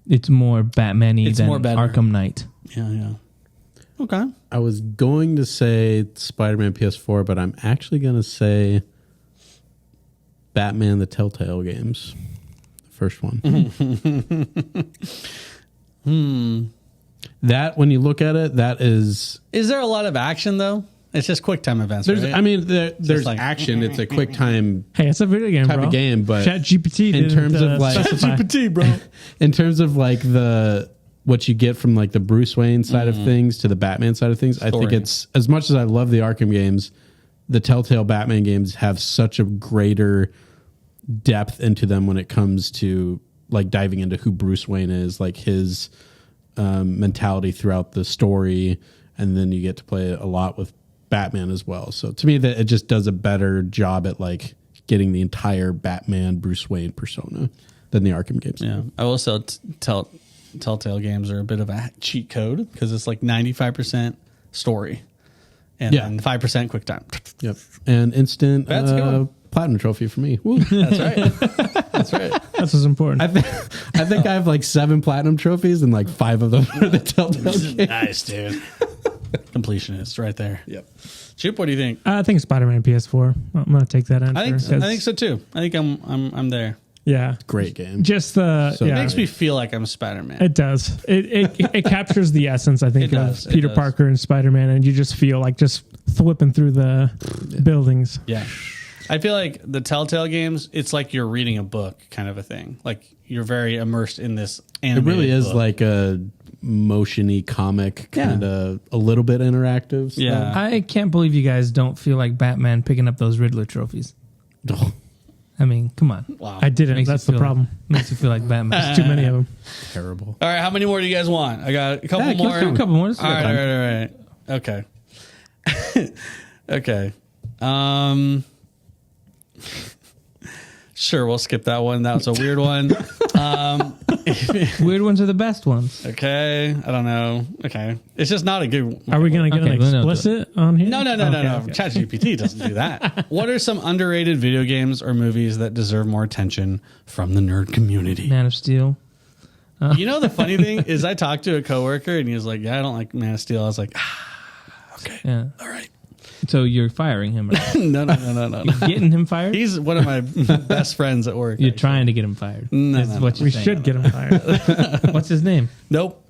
Speaker 4: It's more Batman-y
Speaker 1: It's
Speaker 4: than
Speaker 1: more better.
Speaker 4: Arkham Knight.
Speaker 1: Yeah. Okay.
Speaker 3: I was going to say Spider-Man PS4, but I'm actually going to say Batman the Telltale games. The first one. That, when you look at it, that is...
Speaker 1: Is there a lot of action, though? It's just quick time events, right?
Speaker 3: I mean, there's
Speaker 1: like-
Speaker 3: action. It's a quick time
Speaker 2: Hey, it's a video game,
Speaker 3: type
Speaker 2: bro.
Speaker 3: of game, but
Speaker 2: ChatGPT
Speaker 3: in terms of like
Speaker 1: GPT, bro.
Speaker 3: in terms of like what you get from like the Bruce Wayne side of things to the Batman side of things, I think
Speaker 1: Story.
Speaker 3: it's, as much as I love the Arkham games, the Telltale Batman games have such a greater depth into them when it comes to like diving into who Bruce Wayne is, like his mentality throughout the story, and then you get to play a lot with Batman as well. So to me, that it just does a better job at like getting the entire Batman Bruce Wayne persona than the Arkham games.
Speaker 1: Yeah. I will say Telltale games are a bit of a cheat code because it's like 95% story and then 5% quick time.
Speaker 3: Yep. And instant
Speaker 1: That's good.
Speaker 3: platinum trophy for me. Woo.
Speaker 1: That's right. That's right.
Speaker 2: That's what's important.
Speaker 3: I think I have like 7 platinum trophies and like 5 of them are the Telltale games.
Speaker 1: Nice, dude. Completionist right there.
Speaker 3: Yep.
Speaker 1: Chip, what do you think?
Speaker 2: I think Spider-Man PS4. I'm gonna take that answer.
Speaker 1: I think so too. I think I'm there.
Speaker 2: Yeah.
Speaker 3: Great game.
Speaker 2: Just the
Speaker 3: So
Speaker 1: It
Speaker 2: yeah.
Speaker 1: makes me feel like I'm Spider-Man.
Speaker 2: It does. It captures the essence, I think,
Speaker 1: It does,
Speaker 2: of
Speaker 1: it
Speaker 2: Peter
Speaker 1: does.
Speaker 2: Parker and Spider-Man, and you just feel like just flipping through the buildings.
Speaker 1: Yeah. I feel like the Telltale games, it's like you're reading a book kind of a thing. Like you're very immersed in this
Speaker 3: It
Speaker 1: animated
Speaker 3: really is
Speaker 1: book.
Speaker 3: like a motion-y comic, kind of a little bit interactive. stuff.
Speaker 1: Yeah.
Speaker 4: I can't believe you guys don't feel like Batman picking up those Riddler trophies.
Speaker 3: Oh,
Speaker 4: I mean, come on.
Speaker 1: Wow.
Speaker 2: I didn't.
Speaker 4: Makes you
Speaker 2: That's the
Speaker 4: feel-
Speaker 2: problem.
Speaker 4: Makes you feel like Batman.
Speaker 2: There's too many of them.
Speaker 3: terrible.
Speaker 1: All right, how many more do you guys want? I got a couple
Speaker 3: Yeah, keep
Speaker 1: more.
Speaker 3: going.
Speaker 4: A couple more. This is
Speaker 1: All
Speaker 4: good
Speaker 1: right,
Speaker 4: time.
Speaker 1: Okay. Okay. Sure, we'll skip that one. That was a weird one.
Speaker 4: Weird ones are the best ones.
Speaker 1: Okay. I don't know. Okay. It's just not a good.
Speaker 2: Are we going to get
Speaker 4: Okay,
Speaker 2: an
Speaker 4: then I'll do
Speaker 2: explicit on here?
Speaker 1: No.
Speaker 2: Okay.
Speaker 1: ChatGPT doesn't do that. What are some underrated video games or movies that deserve more attention from the nerd community?
Speaker 4: Man of Steel.
Speaker 1: You know, the funny thing is I talked to a coworker and he was like, yeah, I don't like Man of Steel. I was like, okay.
Speaker 4: Yeah.
Speaker 1: All right.
Speaker 4: So you're firing him. Right?
Speaker 1: No.
Speaker 4: Getting him fired?
Speaker 1: He's one of my best friends at work.
Speaker 4: You're
Speaker 1: actually.
Speaker 4: trying to get him fired.
Speaker 1: No,
Speaker 4: is
Speaker 1: no,
Speaker 4: what you're
Speaker 2: We
Speaker 4: saying.
Speaker 2: should get him fired.
Speaker 4: What's his name?
Speaker 1: Nope.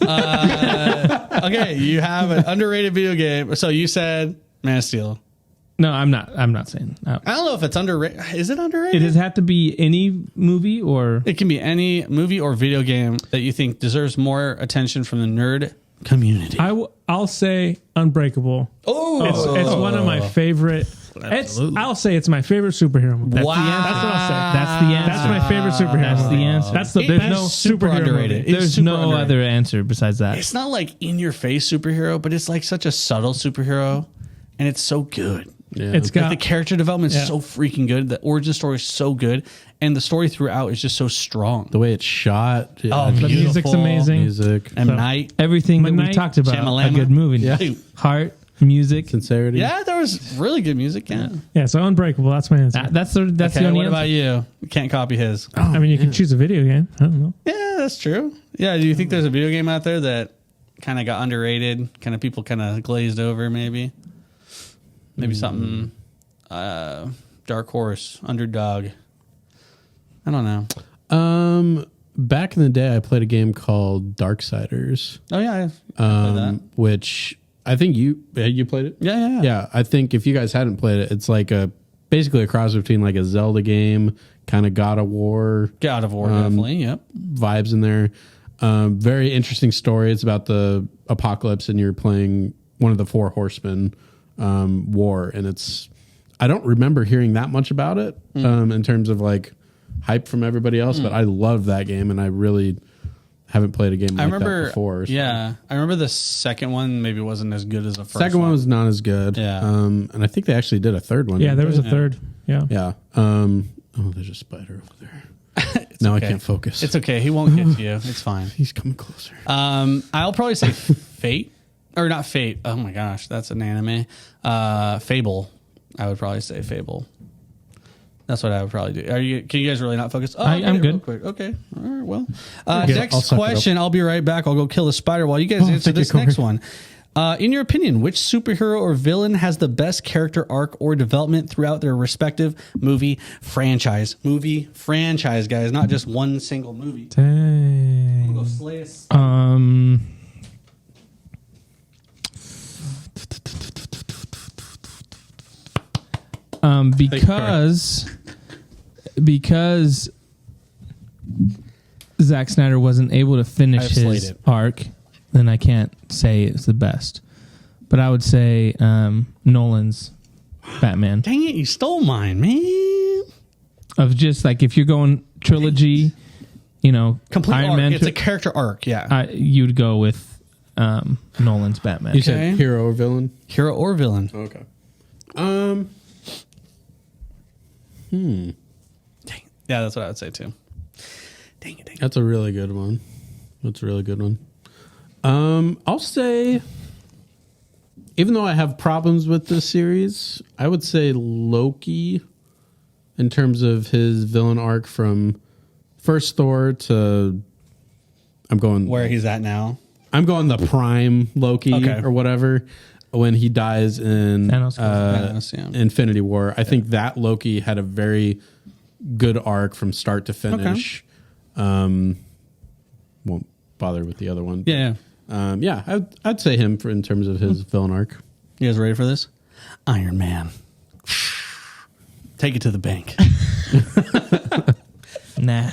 Speaker 1: Okay, you have an underrated video game. So you said Man of Steel.
Speaker 4: No, I'm not. I'm not saying.
Speaker 1: I don't know if it's underrated. Is it underrated?
Speaker 4: It does have to be any movie or
Speaker 1: It can be any movie or video game that you think deserves more attention from the nerd community.
Speaker 2: I'll say Unbreakable. It's one of my favorite. I'll say it's my favorite superhero movie.
Speaker 1: Wow.
Speaker 2: That's what I'll say.
Speaker 4: That's the answer.
Speaker 2: That's my favorite superhero.
Speaker 4: That's the
Speaker 2: movie.
Speaker 4: answer.
Speaker 2: That's the
Speaker 1: There's
Speaker 2: best
Speaker 1: no super
Speaker 2: superhero
Speaker 1: underrated.
Speaker 2: movie.
Speaker 1: It's
Speaker 4: There's
Speaker 1: super
Speaker 4: no
Speaker 1: underrated.
Speaker 4: other answer besides that.
Speaker 1: It's not like in your face superhero, but it's like such a subtle superhero, and it's so good.
Speaker 3: Yeah.
Speaker 2: It's got
Speaker 1: Like the character development is
Speaker 2: Yeah.
Speaker 1: so freaking good. The origin story is so good, and the story throughout is just so strong.
Speaker 3: the way it's shot.
Speaker 1: Oh,
Speaker 2: the
Speaker 1: beautiful.
Speaker 2: music's amazing.
Speaker 3: music,
Speaker 1: M.
Speaker 2: So-
Speaker 1: Night.
Speaker 4: Everything that we
Speaker 2: Midnight,
Speaker 4: talked about.
Speaker 1: Shyamalama.
Speaker 4: A good movie.
Speaker 3: Yeah.
Speaker 4: Heart, music.
Speaker 3: sincerity.
Speaker 1: Yeah, there was really good music. Yeah.
Speaker 2: Yeah, so Unbreakable. That's my answer.
Speaker 4: That's the
Speaker 1: Okay,
Speaker 4: only
Speaker 1: what
Speaker 4: answer.
Speaker 1: about you? You can't copy his.
Speaker 2: I mean, you can choose a video game. I don't know.
Speaker 1: Yeah, that's true. Yeah, do you think there's a video game out there that kind of got underrated? Kind of people kind of glazed over, maybe? Maybe something Dark Horse, Underdog. I don't know.
Speaker 3: Back in the day, I played a game called Darksiders,
Speaker 1: Oh yeah, I played that.
Speaker 3: which I think you played it.
Speaker 1: Yeah.
Speaker 3: Yeah, I think if you guys hadn't played it, it's like basically a cross between like a Zelda game, kind of God of War
Speaker 1: Get Out of War, definitely. Yep.
Speaker 3: vibes in there. Very interesting story. It's about the apocalypse, and you're playing one of the four horsemen war, and it's. I don't remember hearing that much about it in terms of like hype from everybody else, but I love that game, and I really haven't played a game like that before. So.
Speaker 1: Yeah, I remember the second one maybe wasn't as good as the first.
Speaker 3: Second one was not as good.
Speaker 1: Yeah.
Speaker 3: And I think they actually did a third one.
Speaker 2: Yeah,
Speaker 3: didn't
Speaker 2: there was a
Speaker 3: they?
Speaker 2: third. Yeah.
Speaker 3: Yeah. Oh, there's a spider over there. Now
Speaker 1: okay.
Speaker 3: I can't focus.
Speaker 1: It's okay. He won't get to you. It's fine.
Speaker 3: He's coming closer.
Speaker 1: I'll probably say Fate or not Fate. Oh my gosh, that's an anime. Fable. I would probably say Fable. That's what I would probably do. Can you guys really not focus? Oh,
Speaker 4: I'm good.
Speaker 1: real quick. Okay. All right. Well,
Speaker 3: good. I'll
Speaker 1: next
Speaker 3: suck it
Speaker 1: question. I'll be right back. I'll go kill a spider while you guys answer
Speaker 3: thank you,
Speaker 1: this next one. In your opinion, which superhero or villain has the best character arc or development throughout their respective movie franchise? Movie franchise, guys, not just one single movie.
Speaker 2: Dang.
Speaker 1: Go slay us.
Speaker 4: Because Zack Snyder wasn't able to finish
Speaker 1: I've slayed
Speaker 4: his
Speaker 1: it.
Speaker 4: arc, then I can't say it's the best. But I would say Nolan's Batman.
Speaker 1: Dang it, you stole mine, man.
Speaker 4: Of just like if you're going trilogy,
Speaker 1: Complete
Speaker 4: Iron
Speaker 1: arc.
Speaker 4: Man.
Speaker 1: It's a character arc, yeah.
Speaker 4: You'd go with Nolan's Batman.
Speaker 3: You
Speaker 1: Okay.
Speaker 3: said hero or villain?
Speaker 1: Hero or villain.
Speaker 3: Okay.
Speaker 1: Dang. Yeah, that's what I would say too. Dang it.
Speaker 3: That's a really good one. That's a really good one. I'll say, even though I have problems with this series, I would say Loki in terms of his villain arc from first Thor to I'm going
Speaker 1: Where he's at now.
Speaker 3: I'm going the prime Loki
Speaker 1: Okay.
Speaker 3: or whatever when he dies in
Speaker 4: Thanos.
Speaker 1: Thanos, yeah.
Speaker 3: Infinity War. I think that Loki had a very good arc from start to finish. Won't bother with the other one.
Speaker 1: Yeah.
Speaker 3: I'd say him in terms of his villain arc.
Speaker 1: You guys ready for this? Iron Man. Take it to the bank.
Speaker 4: Nah.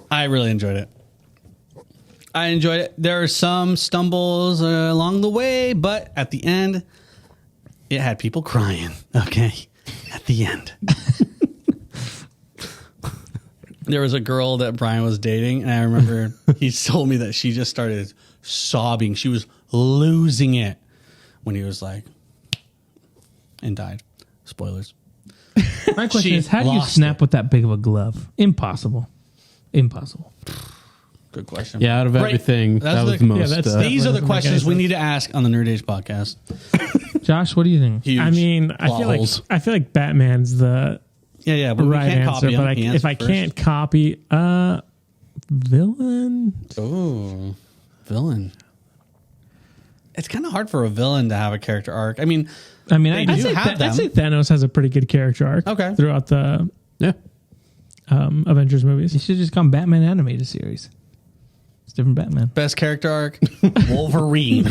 Speaker 1: I really enjoyed it. There are some stumbles along the way, but at the end, it had people crying. Okay. At the end. There was a girl that Brian was dating, and I remember he told me that she just started sobbing. She was losing it when he was like, and died. Spoilers.
Speaker 4: My question
Speaker 1: She
Speaker 4: is, how do you
Speaker 1: lost
Speaker 4: snap with that big of a glove? Impossible.
Speaker 1: Good question.
Speaker 3: Yeah, out of everything, that was the most.
Speaker 1: These are the questions we need to ask on the Nerd Age podcast.
Speaker 4: Josh, what do you think?
Speaker 1: Huge
Speaker 2: I mean,
Speaker 1: plot
Speaker 2: I feel like Batman's the
Speaker 1: Yeah, but
Speaker 2: right
Speaker 1: we can't
Speaker 2: answer.
Speaker 1: copy him.
Speaker 2: But
Speaker 1: He
Speaker 2: if I
Speaker 1: answered
Speaker 2: can't copy villain,
Speaker 1: first. Oh, villain. It's kind of hard for a villain to have a character arc. I mean,
Speaker 2: I'd
Speaker 1: do
Speaker 2: say,
Speaker 1: have them.
Speaker 2: I'd say Thanos has a pretty good character arc.
Speaker 1: Okay.
Speaker 2: Throughout the
Speaker 3: Yeah.
Speaker 2: Avengers
Speaker 4: You
Speaker 2: movies.
Speaker 4: should just come Batman animated series. It's different Batman.
Speaker 1: best character arc, Wolverine.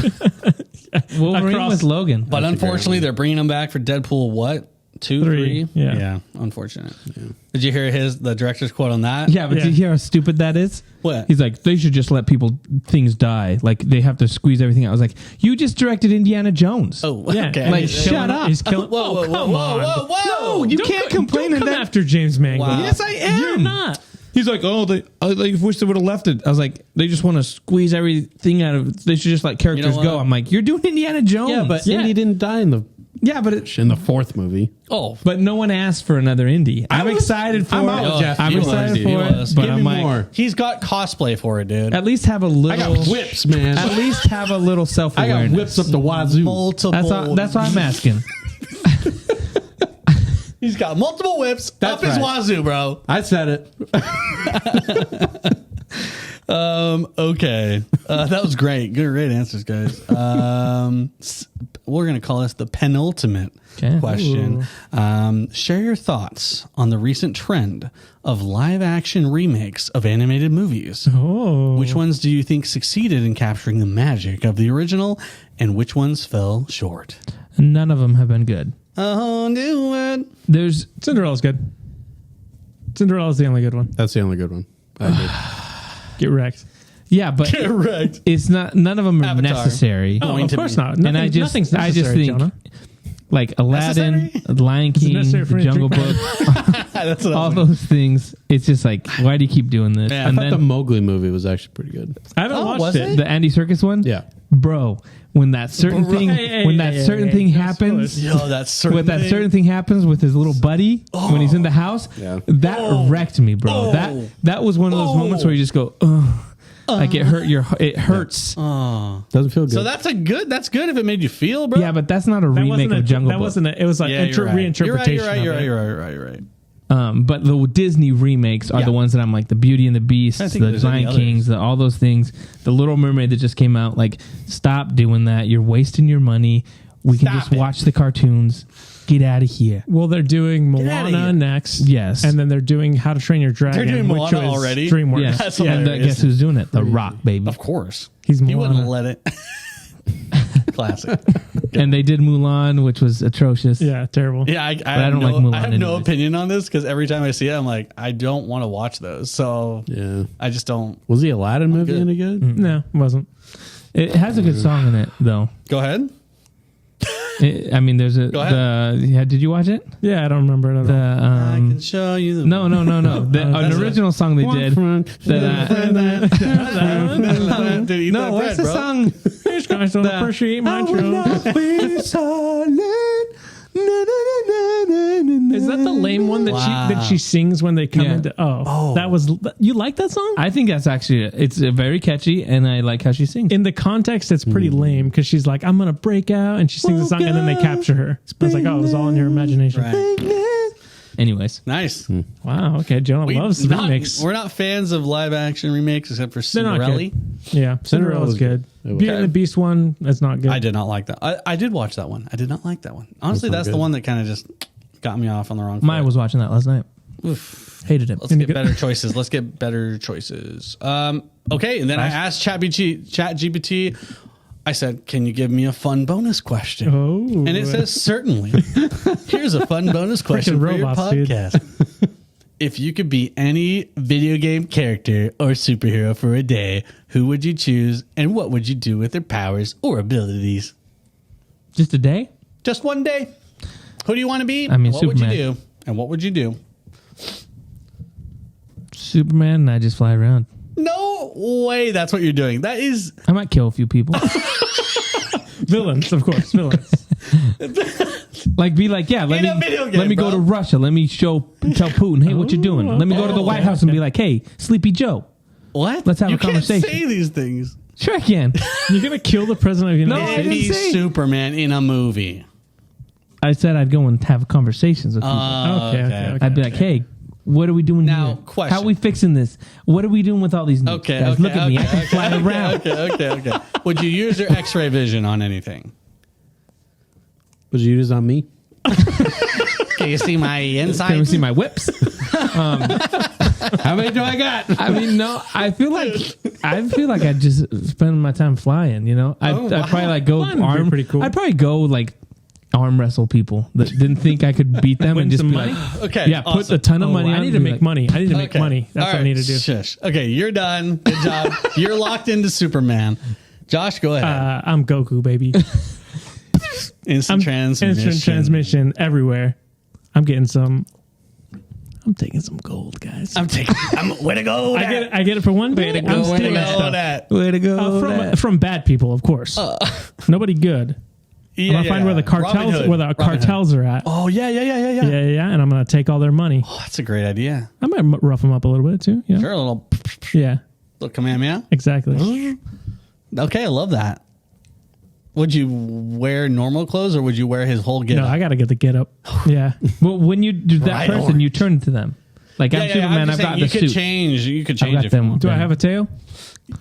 Speaker 4: Wolverine
Speaker 2: Across-
Speaker 4: with Logan.
Speaker 1: But unfortunately, they're bringing him back for Deadpool. What? 2,
Speaker 2: 3?
Speaker 1: 3?
Speaker 2: Yeah.
Speaker 1: Unfortunate. Yeah. Did you hear the director's quote on that?
Speaker 4: Yeah, but
Speaker 2: Yeah.
Speaker 4: did you hear how stupid that is?
Speaker 1: What?
Speaker 4: He's like, they should just let things die. Like, they have to squeeze everything out. I was like, you just directed Indiana Jones.
Speaker 1: Oh,
Speaker 2: Yeah,
Speaker 1: okay.
Speaker 4: like,
Speaker 2: he's
Speaker 4: shut
Speaker 2: killing-
Speaker 4: up.
Speaker 2: He's killing.
Speaker 1: Whoa, whoa, whoa,
Speaker 2: come
Speaker 1: whoa,
Speaker 2: on.
Speaker 1: whoa, whoa!
Speaker 4: No, you can't complain
Speaker 2: Don't
Speaker 4: that
Speaker 2: come after James Mangold.
Speaker 1: Wow.
Speaker 4: Yes, I am.
Speaker 2: You're not.
Speaker 4: He's like, oh, I wish they would have left it. I was like, they just want to squeeze everything out of. They should just let characters
Speaker 1: You know
Speaker 4: go.
Speaker 1: what?
Speaker 4: I'm like, you're doing Indiana Jones.
Speaker 3: Yeah, but Indy didn't die in the fourth movie.
Speaker 1: Oh,
Speaker 4: but no one asked for another Indy. I'm excited for
Speaker 3: I'm
Speaker 4: it.
Speaker 3: out, Jeff.
Speaker 4: I'm
Speaker 3: He
Speaker 4: excited
Speaker 3: was,
Speaker 4: for
Speaker 3: he
Speaker 4: it.
Speaker 1: was.
Speaker 4: But
Speaker 3: Give
Speaker 4: I'm
Speaker 3: me
Speaker 4: like,
Speaker 3: more.
Speaker 1: he's got cosplay for it, dude.
Speaker 4: at least have a little.
Speaker 3: I got whips, man.
Speaker 4: At least have a little self
Speaker 3: I
Speaker 4: awareness.
Speaker 3: got whips up the wazoo.
Speaker 1: Multiple.
Speaker 4: That's what I'm asking.
Speaker 1: He's got multiple whips
Speaker 3: That's
Speaker 1: up his
Speaker 3: right.
Speaker 1: wazoo, bro.
Speaker 3: I said it.
Speaker 1: Okay. That was great. Great answers, guys. We're going to call this the penultimate
Speaker 4: Okay.
Speaker 1: question. Share your thoughts on the recent trend of live action remakes of animated movies.
Speaker 2: Oh.
Speaker 1: Which ones do you think succeeded in capturing the magic of the original, and which ones fell short?
Speaker 4: None of them have been good.
Speaker 1: Oh, do it.
Speaker 4: There's
Speaker 2: Cinderella's good. Cinderella's the only good one.
Speaker 3: That's the only good one. I agree.
Speaker 2: Get wrecked.
Speaker 4: yeah, but
Speaker 1: Correct.
Speaker 4: it's not. None of them are
Speaker 1: Avatar.
Speaker 4: necessary.
Speaker 2: Oh,
Speaker 1: Going
Speaker 2: of
Speaker 1: to
Speaker 2: course
Speaker 1: be.
Speaker 2: not.
Speaker 4: And I just
Speaker 2: nothing's
Speaker 4: think
Speaker 2: necessary, Jonah.
Speaker 4: like Aladdin, The Lion King,
Speaker 2: necessary for
Speaker 4: The
Speaker 2: me to
Speaker 4: Jungle
Speaker 2: drink
Speaker 4: Book,
Speaker 1: That's what
Speaker 4: all
Speaker 1: I'm
Speaker 4: those things. It's just like, why do you keep doing this?
Speaker 1: Yeah,
Speaker 4: and
Speaker 3: I thought the
Speaker 4: then
Speaker 3: Mowgli movie was actually pretty good.
Speaker 2: I haven't watched
Speaker 1: was
Speaker 2: it.
Speaker 1: it?
Speaker 4: the Andy Serkis one,
Speaker 3: Yeah.
Speaker 4: bro. When that certain thing, when that certain thing happens,
Speaker 1: Yo, that's certain
Speaker 4: when that
Speaker 1: thing.
Speaker 4: certain thing happens with his little buddy when he's in the house,
Speaker 3: Yeah.
Speaker 4: that wrecked me, bro. That was one of those moments where you just go, ugh. Like it hurt it hurts.
Speaker 1: Oh.
Speaker 3: Doesn't feel good.
Speaker 1: So that's good if it made you feel, bro.
Speaker 4: Yeah, but that's not a
Speaker 2: That
Speaker 4: remake
Speaker 2: wasn't
Speaker 4: of Jungle
Speaker 2: that
Speaker 4: Book.
Speaker 2: wasn't it was like
Speaker 1: Yeah, you're right.
Speaker 2: reinterpretation.
Speaker 1: You're right.
Speaker 4: But the Disney remakes are
Speaker 1: Yeah.
Speaker 4: the ones that I'm like, the Beauty and the Beast,
Speaker 1: I
Speaker 4: the
Speaker 1: think there's any
Speaker 4: Lion Kings, all those things. The Little Mermaid that just came out. Like, stop doing that. You're wasting your money. We can
Speaker 1: Stop
Speaker 4: just
Speaker 1: it.
Speaker 4: watch the cartoons. Get out of here.
Speaker 2: Well, they're doing
Speaker 1: outta here.
Speaker 2: Moana next.
Speaker 4: Yes.
Speaker 2: And then they're doing How to Train Your Dragon.
Speaker 1: Doing
Speaker 2: which
Speaker 1: Moana
Speaker 2: was
Speaker 1: already?
Speaker 2: DreamWorks.
Speaker 4: Yeah.
Speaker 1: That's
Speaker 4: And
Speaker 1: hilarious.
Speaker 4: guess who's doing it? The Rock, baby.
Speaker 1: Of course.
Speaker 2: He's
Speaker 1: He
Speaker 2: Moana.
Speaker 1: wouldn't let it. Classic.
Speaker 4: And they did Mulan, which was atrocious.
Speaker 2: Yeah, terrible.
Speaker 1: Yeah, I
Speaker 4: I don't like Mulan
Speaker 1: I have no
Speaker 4: anyways.
Speaker 1: opinion on this because every time I see it, I'm like, I don't want to watch those. So
Speaker 3: yeah.
Speaker 1: I just don't.
Speaker 3: Was the Aladdin movie
Speaker 1: good.
Speaker 3: any good?
Speaker 2: No, it wasn't.
Speaker 4: It has a good song in it, though.
Speaker 1: Go ahead.
Speaker 4: I mean, there's a.
Speaker 1: Go ahead.
Speaker 4: Did you watch it?
Speaker 2: Yeah, I don't remember it at
Speaker 4: The
Speaker 2: all.
Speaker 1: I can show you the.
Speaker 4: no. An
Speaker 1: That's
Speaker 4: original song they did.
Speaker 1: Dude, eat
Speaker 4: No,
Speaker 1: that
Speaker 4: what's
Speaker 1: bread,
Speaker 4: the
Speaker 1: bro.
Speaker 4: song?
Speaker 2: These guys don't appreciate my truth. Is that the lame one that
Speaker 1: Wow.
Speaker 2: she sings when they come
Speaker 4: Yeah.
Speaker 2: into? Oh, that was. You like that song?
Speaker 4: I think that's actually it's very catchy, and I like how she sings.
Speaker 2: In the context, it's pretty lame because she's like, "I'm gonna break out," and she sings the song, and then they capture her. I was like, "Oh, it was all in your imagination."
Speaker 1: Right.
Speaker 4: Anyways,
Speaker 1: Nice.
Speaker 2: Wow. Okay, Jonah loves remakes.
Speaker 1: We're not fans of live action remakes except for
Speaker 2: They're not
Speaker 1: Cinderella.
Speaker 2: Yeah, Cinderella's
Speaker 3: was
Speaker 2: good.
Speaker 3: good. It was-
Speaker 2: Beauty and the Beast one, that's not good.
Speaker 1: I did not like that. I did watch that one. I did not like that one. Honestly,
Speaker 3: That's not
Speaker 1: that's the
Speaker 3: good.
Speaker 1: one that kind of just got me off on the wrong foot.
Speaker 4: Maya was watching that last night. Hated him.
Speaker 1: Let's get better choices. Let's get better choices. Okay, and then I asked ChatGPT. I said, "Can you give me a fun bonus question?"
Speaker 2: Oh,
Speaker 1: and it says, "Certainly." Here's a fun bonus question for your podcast. If you could be any video game character or superhero for a day, who would you choose, and what would you do with their powers or abilities?
Speaker 4: Just a day?
Speaker 1: Just one day. Who do you want to be?
Speaker 4: I mean,
Speaker 1: what
Speaker 4: Superman.
Speaker 1: would you do? And what would you do?
Speaker 4: Superman, and I just fly around.
Speaker 1: No way that's what you're doing. That is...
Speaker 4: I might kill a few people.
Speaker 2: Villains, of course, villains.
Speaker 4: Like, be like, yeah, let me go to Russia. Let me tell Putin, hey, what you doing? Let me go to the White House and be like, hey, Sleepy Joe.
Speaker 1: What?
Speaker 4: Let's have a conversation.
Speaker 1: You can't say these things.
Speaker 4: Sure I can.
Speaker 2: You're going to kill the president of the United States?
Speaker 1: Be Superman in a movie.
Speaker 4: I said I'd go and have conversations with people.
Speaker 2: Okay.
Speaker 4: I'd be like, hey, what are we doing
Speaker 1: now,
Speaker 4: here?
Speaker 1: Question.
Speaker 4: How are we fixing this? What are we doing with all these nukes? Guys, look at me. I can fly around.
Speaker 1: Okay. Would you use your X-ray vision on anything?
Speaker 3: Would you use it on me?
Speaker 1: Can you see my inside?
Speaker 4: Can we see my whips?
Speaker 3: How many do I got?
Speaker 4: I mean, no. I feel like I'd just spend my time flying. You know, I'd probably like go arm.
Speaker 2: Pretty cool.
Speaker 4: I'd probably go like arm wrestle people that didn't think I could beat them and just
Speaker 2: some
Speaker 4: be
Speaker 2: money?
Speaker 4: like,
Speaker 1: Okay.
Speaker 4: yeah, put a ton of money.
Speaker 2: I
Speaker 4: on
Speaker 2: need
Speaker 4: and
Speaker 2: to
Speaker 4: be
Speaker 2: make
Speaker 4: like,
Speaker 2: money. I need to make
Speaker 1: Okay.
Speaker 2: money. That's
Speaker 1: All
Speaker 2: what I need to do.
Speaker 1: Shush. Okay, you're done. Good job. You're locked into Superman. Josh, go ahead.
Speaker 2: I'm Goku, baby.
Speaker 1: Instant transmission.
Speaker 2: Instant transmission everywhere. I'm getting some. I'm taking some gold, guys.
Speaker 1: I'm way to go.
Speaker 2: I get it for one day. I'm
Speaker 1: Way to
Speaker 2: stealing
Speaker 1: go.
Speaker 2: stuff.
Speaker 1: That.
Speaker 4: way to go.
Speaker 2: From bad people, of course. Nobody good. I'm gonna find where the cartels are at.
Speaker 1: Oh yeah.
Speaker 2: Yeah, and I'm gonna take all their money.
Speaker 1: Oh, that's a great idea.
Speaker 2: I might rough them up a little bit too. Yeah,
Speaker 1: Sure, a little Kamehameha.
Speaker 2: exactly.
Speaker 1: Okay, I love that. Would you wear normal clothes or would you wear his whole get
Speaker 2: No,
Speaker 1: up?
Speaker 2: I gotta get the get up. Yeah,
Speaker 4: Well, when you do that
Speaker 1: Right
Speaker 4: person,
Speaker 1: on.
Speaker 4: you turn to them. Like, I'm Superman. I've got the
Speaker 1: you could
Speaker 4: suit.
Speaker 1: change. You could
Speaker 4: I've
Speaker 1: change
Speaker 4: got
Speaker 1: it.
Speaker 4: them.
Speaker 2: do I have a tail?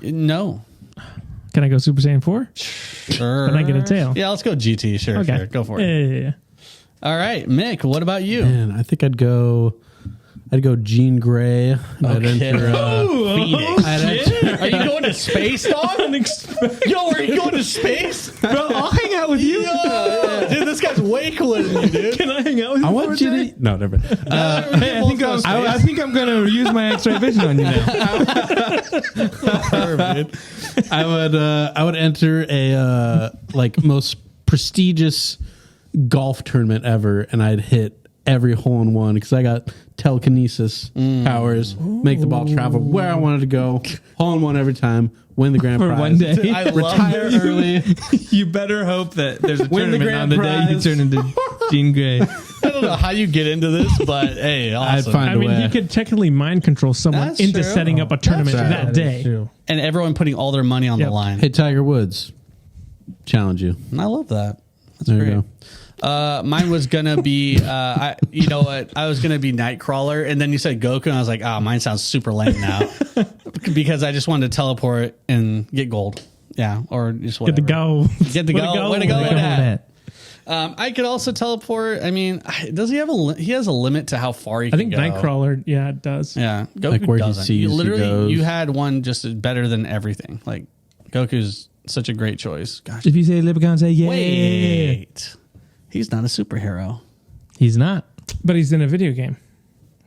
Speaker 1: No.
Speaker 2: Can I go Super Saiyan 4?
Speaker 1: Sure.
Speaker 2: Can I get a tail?
Speaker 1: Yeah, let's go GT. Sure. Go for it.
Speaker 2: Yeah.
Speaker 1: All right, Mick. What about you?
Speaker 3: Man, I think I'd go Jean Grey. And I'd enter,
Speaker 1: Phoenix.
Speaker 3: I'd
Speaker 1: Are you going to space, dog? Yo, are you going to space?
Speaker 2: Bro, I'll hang out with you.
Speaker 1: Yo, dude, this guy's way cooler than you, dude.
Speaker 2: Can I hang out with you?
Speaker 3: I want you to. No, never.
Speaker 4: Hey, I think I'm going to use my X-ray vision on you now.
Speaker 3: I would enter a most prestigious golf tournament ever, and I'd hit every hole in one because I got telekinesis powers, make the ball travel where I wanted to go, hole in one every time, win the grand prize.
Speaker 4: one day.
Speaker 1: I love
Speaker 3: retire
Speaker 1: this.
Speaker 3: early.
Speaker 4: You better hope that there's a
Speaker 3: Win the
Speaker 4: tournament
Speaker 3: grand
Speaker 4: on the day you
Speaker 3: prize.
Speaker 4: turn into Jean Grey.
Speaker 1: I don't know how you get into this, but hey, awesome.
Speaker 3: find
Speaker 2: I
Speaker 3: a
Speaker 2: mean,
Speaker 3: way.
Speaker 2: you could technically mind control someone
Speaker 1: That's
Speaker 2: into
Speaker 1: true.
Speaker 2: setting up a tournament
Speaker 1: That's
Speaker 2: that day.
Speaker 1: And everyone putting all their money on the
Speaker 2: Yep.
Speaker 1: line.
Speaker 3: Hey, Tiger Woods, challenge you.
Speaker 1: And I love that. That's
Speaker 3: There
Speaker 1: great.
Speaker 3: you
Speaker 1: Mine was gonna be, you know what? I was gonna be Nightcrawler, and then you said Goku, and I was like, oh, mine sounds super lame now, because I just wanted to teleport and get gold. Yeah, or just whatever.
Speaker 2: Get the go.
Speaker 1: Get the go. Way to go with
Speaker 4: Look
Speaker 1: that.
Speaker 4: at that.
Speaker 1: I could also teleport. I mean, does he have he has a limit to how far he
Speaker 2: I
Speaker 1: can
Speaker 2: think
Speaker 1: go.
Speaker 2: Nightcrawler, yeah, it does.
Speaker 1: Yeah, Goku
Speaker 3: Like where he
Speaker 1: doesn't.
Speaker 3: sees, he
Speaker 1: literally,
Speaker 3: goes.
Speaker 1: you had one just better than everything. Like Goku's such a great choice. Gosh,
Speaker 4: If you say Leprechaun, say yeah.
Speaker 1: wait, he's not a superhero.
Speaker 4: He's not.
Speaker 2: But he's in a video game.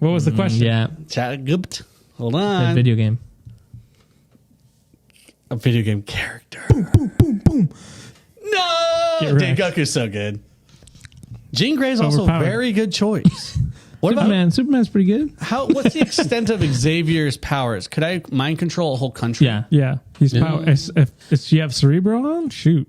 Speaker 2: What was the question?
Speaker 4: Yeah.
Speaker 1: Chat. Hold
Speaker 4: That
Speaker 1: on.
Speaker 4: video game.
Speaker 1: A video game character. No,
Speaker 2: Get
Speaker 1: dude,
Speaker 2: wrecked.
Speaker 1: Goku's so good. Jean Grey's also a
Speaker 2: Overpowered.
Speaker 1: very good choice. What about
Speaker 4: Superman's pretty good.
Speaker 1: what's the extent of Xavier's powers? Could I mind control a whole country?
Speaker 4: Yeah.
Speaker 2: Yeah. He's power. If you have Cerebro on, shoot.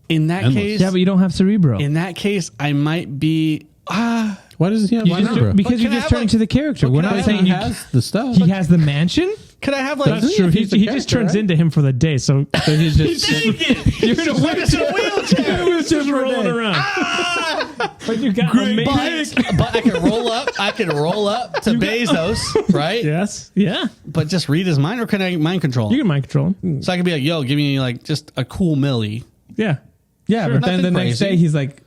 Speaker 1: In that
Speaker 3: Endless.
Speaker 1: case,
Speaker 4: Yeah, but you don't have Cerebro.
Speaker 1: in that case, I might be.
Speaker 3: Why doesn't he have
Speaker 4: You just
Speaker 3: Cerebro?
Speaker 4: because
Speaker 1: But
Speaker 4: you
Speaker 1: can I
Speaker 4: just
Speaker 1: have,
Speaker 4: turn
Speaker 1: like-
Speaker 4: into the character. We're
Speaker 1: can I
Speaker 4: not
Speaker 1: have-
Speaker 4: saying
Speaker 3: he
Speaker 4: you.
Speaker 3: has the stuff.
Speaker 4: He has the mansion.
Speaker 1: Could I have like?
Speaker 2: That's true. He
Speaker 3: He's a
Speaker 2: just
Speaker 3: character,
Speaker 2: turns
Speaker 3: right?
Speaker 2: into him for the day. So
Speaker 3: He's just
Speaker 1: You're in a wheelchair.
Speaker 2: just rolling around. But you got
Speaker 1: But I can roll up. I can roll up to Bezos, right?
Speaker 2: Yes. Yeah.
Speaker 1: But just read his mind, or can I mind control
Speaker 2: You
Speaker 1: him?
Speaker 2: can mind control him.
Speaker 1: So I can be like, "Yo, give me like just a cool milli."
Speaker 2: Yeah.
Speaker 4: Yeah,
Speaker 1: Sure,
Speaker 4: but then the
Speaker 1: nothing
Speaker 4: next
Speaker 1: crazy.
Speaker 4: day he's like,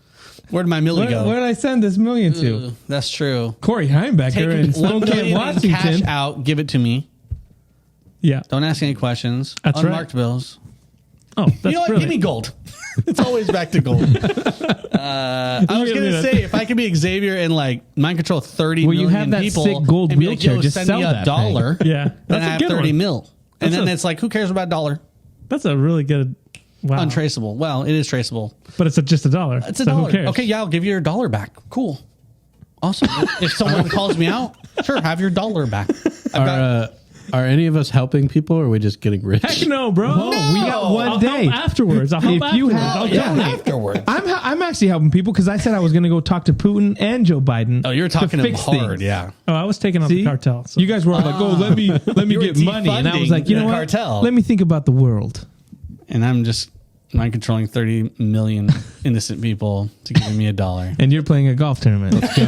Speaker 1: Where'd my milli go?
Speaker 4: Where did I send this million to?
Speaker 1: Ooh, that's true.
Speaker 4: Corey Heimbecker in
Speaker 1: Take 1
Speaker 4: Spokane,
Speaker 1: million in
Speaker 4: Washington.
Speaker 1: cash out. Give it to me.
Speaker 2: Yeah.
Speaker 1: Don't ask any questions.
Speaker 2: That's
Speaker 1: Unmarked
Speaker 2: right.
Speaker 1: bills.
Speaker 2: Oh, that's
Speaker 1: You know what?
Speaker 2: brilliant.
Speaker 1: Give me gold. It's always back to gold. I was going to say, if I could be Xavier and like mind control 30
Speaker 4: Well, you
Speaker 1: million
Speaker 4: have that
Speaker 1: people
Speaker 4: sick gold
Speaker 1: and be like,
Speaker 4: wheelchair,
Speaker 1: yo,
Speaker 4: just
Speaker 1: send
Speaker 4: sell
Speaker 1: me
Speaker 4: that
Speaker 1: $1,
Speaker 2: Yeah.
Speaker 1: then I
Speaker 2: That's a
Speaker 1: have
Speaker 2: good
Speaker 1: 30
Speaker 2: one.
Speaker 1: mil. And
Speaker 2: That's
Speaker 1: then
Speaker 2: a-
Speaker 1: it's like, who cares about $1?
Speaker 2: That's a really good. Wow.
Speaker 1: Untraceable. Well, it is traceable.
Speaker 2: But it's just $1.
Speaker 1: It's $1.
Speaker 2: So who cares?
Speaker 1: Okay, yeah, I'll give you your $1 back. Cool. Awesome. If someone calls me out, sure, have your $1 back.
Speaker 3: Are any of us helping people, or are we just getting rich?
Speaker 2: Heck no, bro.
Speaker 4: Whoa, we got one
Speaker 2: I'll
Speaker 4: day.
Speaker 2: help afterwards. I'll help
Speaker 4: If you
Speaker 2: afterwards.
Speaker 4: have-
Speaker 2: I'll
Speaker 4: yeah.
Speaker 2: donate.
Speaker 1: Afterwards.
Speaker 4: I'm actually helping people because I said I was going to go talk to Putin and Joe Biden.
Speaker 1: Oh, you're talking
Speaker 4: to
Speaker 1: to them
Speaker 4: fix
Speaker 1: hard,
Speaker 4: things.
Speaker 1: yeah.
Speaker 2: Oh, I was taking on
Speaker 4: See?
Speaker 2: the cartel. So.
Speaker 4: You guys were all like, "Oh, let me
Speaker 1: You were
Speaker 4: get money," and I was like, "You know
Speaker 1: defunding the
Speaker 4: what?
Speaker 1: cartel.
Speaker 4: Let me think about the world."
Speaker 1: And I'm just mind controlling 30 million innocent people to give me $1.
Speaker 4: And you're playing a golf tournament. Let's go.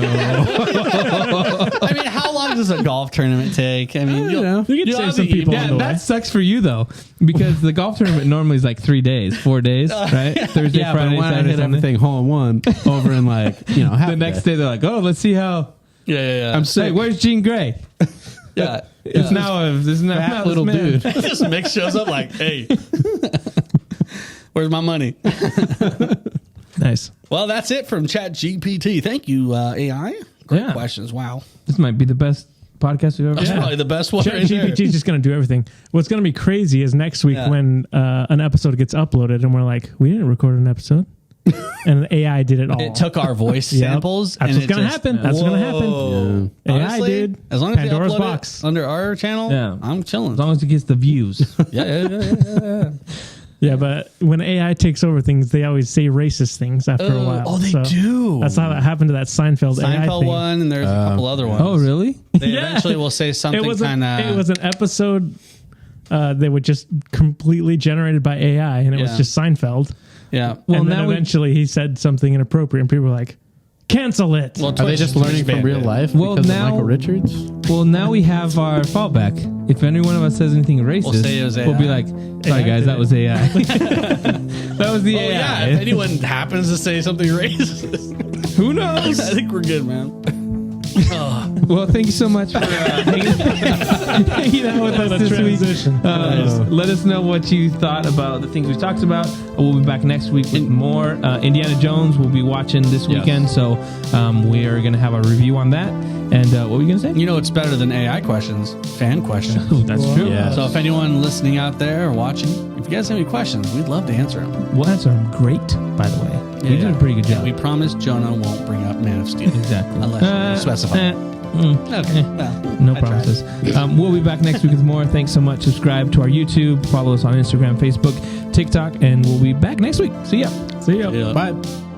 Speaker 1: I mean, how long does a golf tournament take? I mean,
Speaker 3: You know.
Speaker 2: You can save some people
Speaker 4: Yeah,
Speaker 2: on the way.
Speaker 4: that sucks for you though, because the golf tournament normally is like 3 days, 4 days, right? Thursday,
Speaker 3: Yeah,
Speaker 4: Friday,
Speaker 3: but when I
Speaker 4: Saturday,
Speaker 3: hit
Speaker 4: Sunday.
Speaker 3: everything hole in one over in like half
Speaker 4: The next day they're like, "Oh, let's see how."
Speaker 1: yeah.
Speaker 3: I'm
Speaker 4: Hey,
Speaker 3: sick.
Speaker 4: where's Jean Grey?
Speaker 1: yeah.
Speaker 4: It's now
Speaker 3: Fat little dude.
Speaker 1: This Mick shows up like, hey, where's my money?
Speaker 4: Nice.
Speaker 1: Well, that's it from ChatGPT. Thank you, AI. Great
Speaker 4: Yeah.
Speaker 1: questions. Wow.
Speaker 4: This might be the best podcast we've ever
Speaker 1: That's
Speaker 4: had.
Speaker 1: probably the best one right there.
Speaker 2: ChatGPT is just going to do everything. What's going to be crazy is next week
Speaker 1: Yeah.
Speaker 2: when an episode gets uploaded and we're like, we didn't record an episode. And the AI did it all.
Speaker 1: It took our voice
Speaker 2: Yep.
Speaker 1: samples.
Speaker 2: That's
Speaker 1: and
Speaker 2: what's
Speaker 1: it
Speaker 2: gonna
Speaker 1: just-
Speaker 2: happen. That's what's gonna happen.
Speaker 1: Whoa.
Speaker 2: AI
Speaker 1: Honestly,
Speaker 2: did.
Speaker 1: As long as
Speaker 2: Pandora's
Speaker 1: they upload
Speaker 2: box.
Speaker 1: it under our channel,
Speaker 4: Yeah.
Speaker 1: I'm chilling.
Speaker 4: As long as it gets the views.
Speaker 1: Yeah.
Speaker 2: Yeah, but when AI takes over things, they always say racist things after a while.
Speaker 1: Oh, they
Speaker 2: So
Speaker 1: do.
Speaker 2: That's how that happened to that Seinfeld AI
Speaker 1: Seinfeld
Speaker 2: thing.
Speaker 1: one, and there's a couple other ones.
Speaker 4: Oh, really?
Speaker 1: They
Speaker 2: Yeah.
Speaker 1: eventually will say something
Speaker 2: It was
Speaker 1: kind
Speaker 2: it was
Speaker 1: of.
Speaker 2: an episode that was just completely generated by AI, and it was
Speaker 1: Yeah.
Speaker 2: just Seinfeld.
Speaker 1: Yeah.
Speaker 4: Well,
Speaker 2: And then
Speaker 4: now we-
Speaker 2: eventually he said something inappropriate, and people were like, "Cancel it."
Speaker 1: Well,
Speaker 3: Are they
Speaker 1: Twitch
Speaker 3: just
Speaker 1: is
Speaker 3: learning from real
Speaker 1: expanded.
Speaker 3: life
Speaker 4: Well,
Speaker 3: because
Speaker 4: now-
Speaker 3: of Michael Richards?
Speaker 4: Well, now we have our fallback. If any one of us says anything racist,
Speaker 1: say it was
Speaker 4: we'll be
Speaker 1: AI.
Speaker 4: like, "Sorry,
Speaker 2: AI
Speaker 4: guys,
Speaker 2: did
Speaker 4: that
Speaker 2: it."
Speaker 4: was AI." That was the
Speaker 1: Oh,
Speaker 4: AI.
Speaker 1: yeah. If anyone happens to say something racist,
Speaker 4: Who knows?
Speaker 1: I think we're good, man.
Speaker 4: Well, thank you so much for hanging out with us
Speaker 2: What a
Speaker 4: this week.
Speaker 2: transition.
Speaker 4: Let us know what you thought about the things we talked about. We'll be back next week with more. Indiana Jones we'll be watching this weekend, so we are going to have a review on that. And what were you going to say?
Speaker 1: You know what's better than AI questions? Fan questions.
Speaker 4: Oh, that's true.
Speaker 3: Yeah.
Speaker 1: So if anyone listening out there or watching, if you guys have any questions, we'd love to answer them.
Speaker 4: We'll answer them great, by the way. We did a pretty good job.
Speaker 1: We promise Jonah won't bring up Man of Steel.
Speaker 4: Exactly.
Speaker 1: Unless you specify. Okay. Well,
Speaker 4: No
Speaker 1: I tried.
Speaker 4: promises. We'll be back next week with more. Thanks so much. Subscribe to our YouTube. Follow us on Instagram, Facebook, TikTok, and we'll be back next week. See ya.
Speaker 2: See ya.
Speaker 1: Yeah.
Speaker 3: Bye.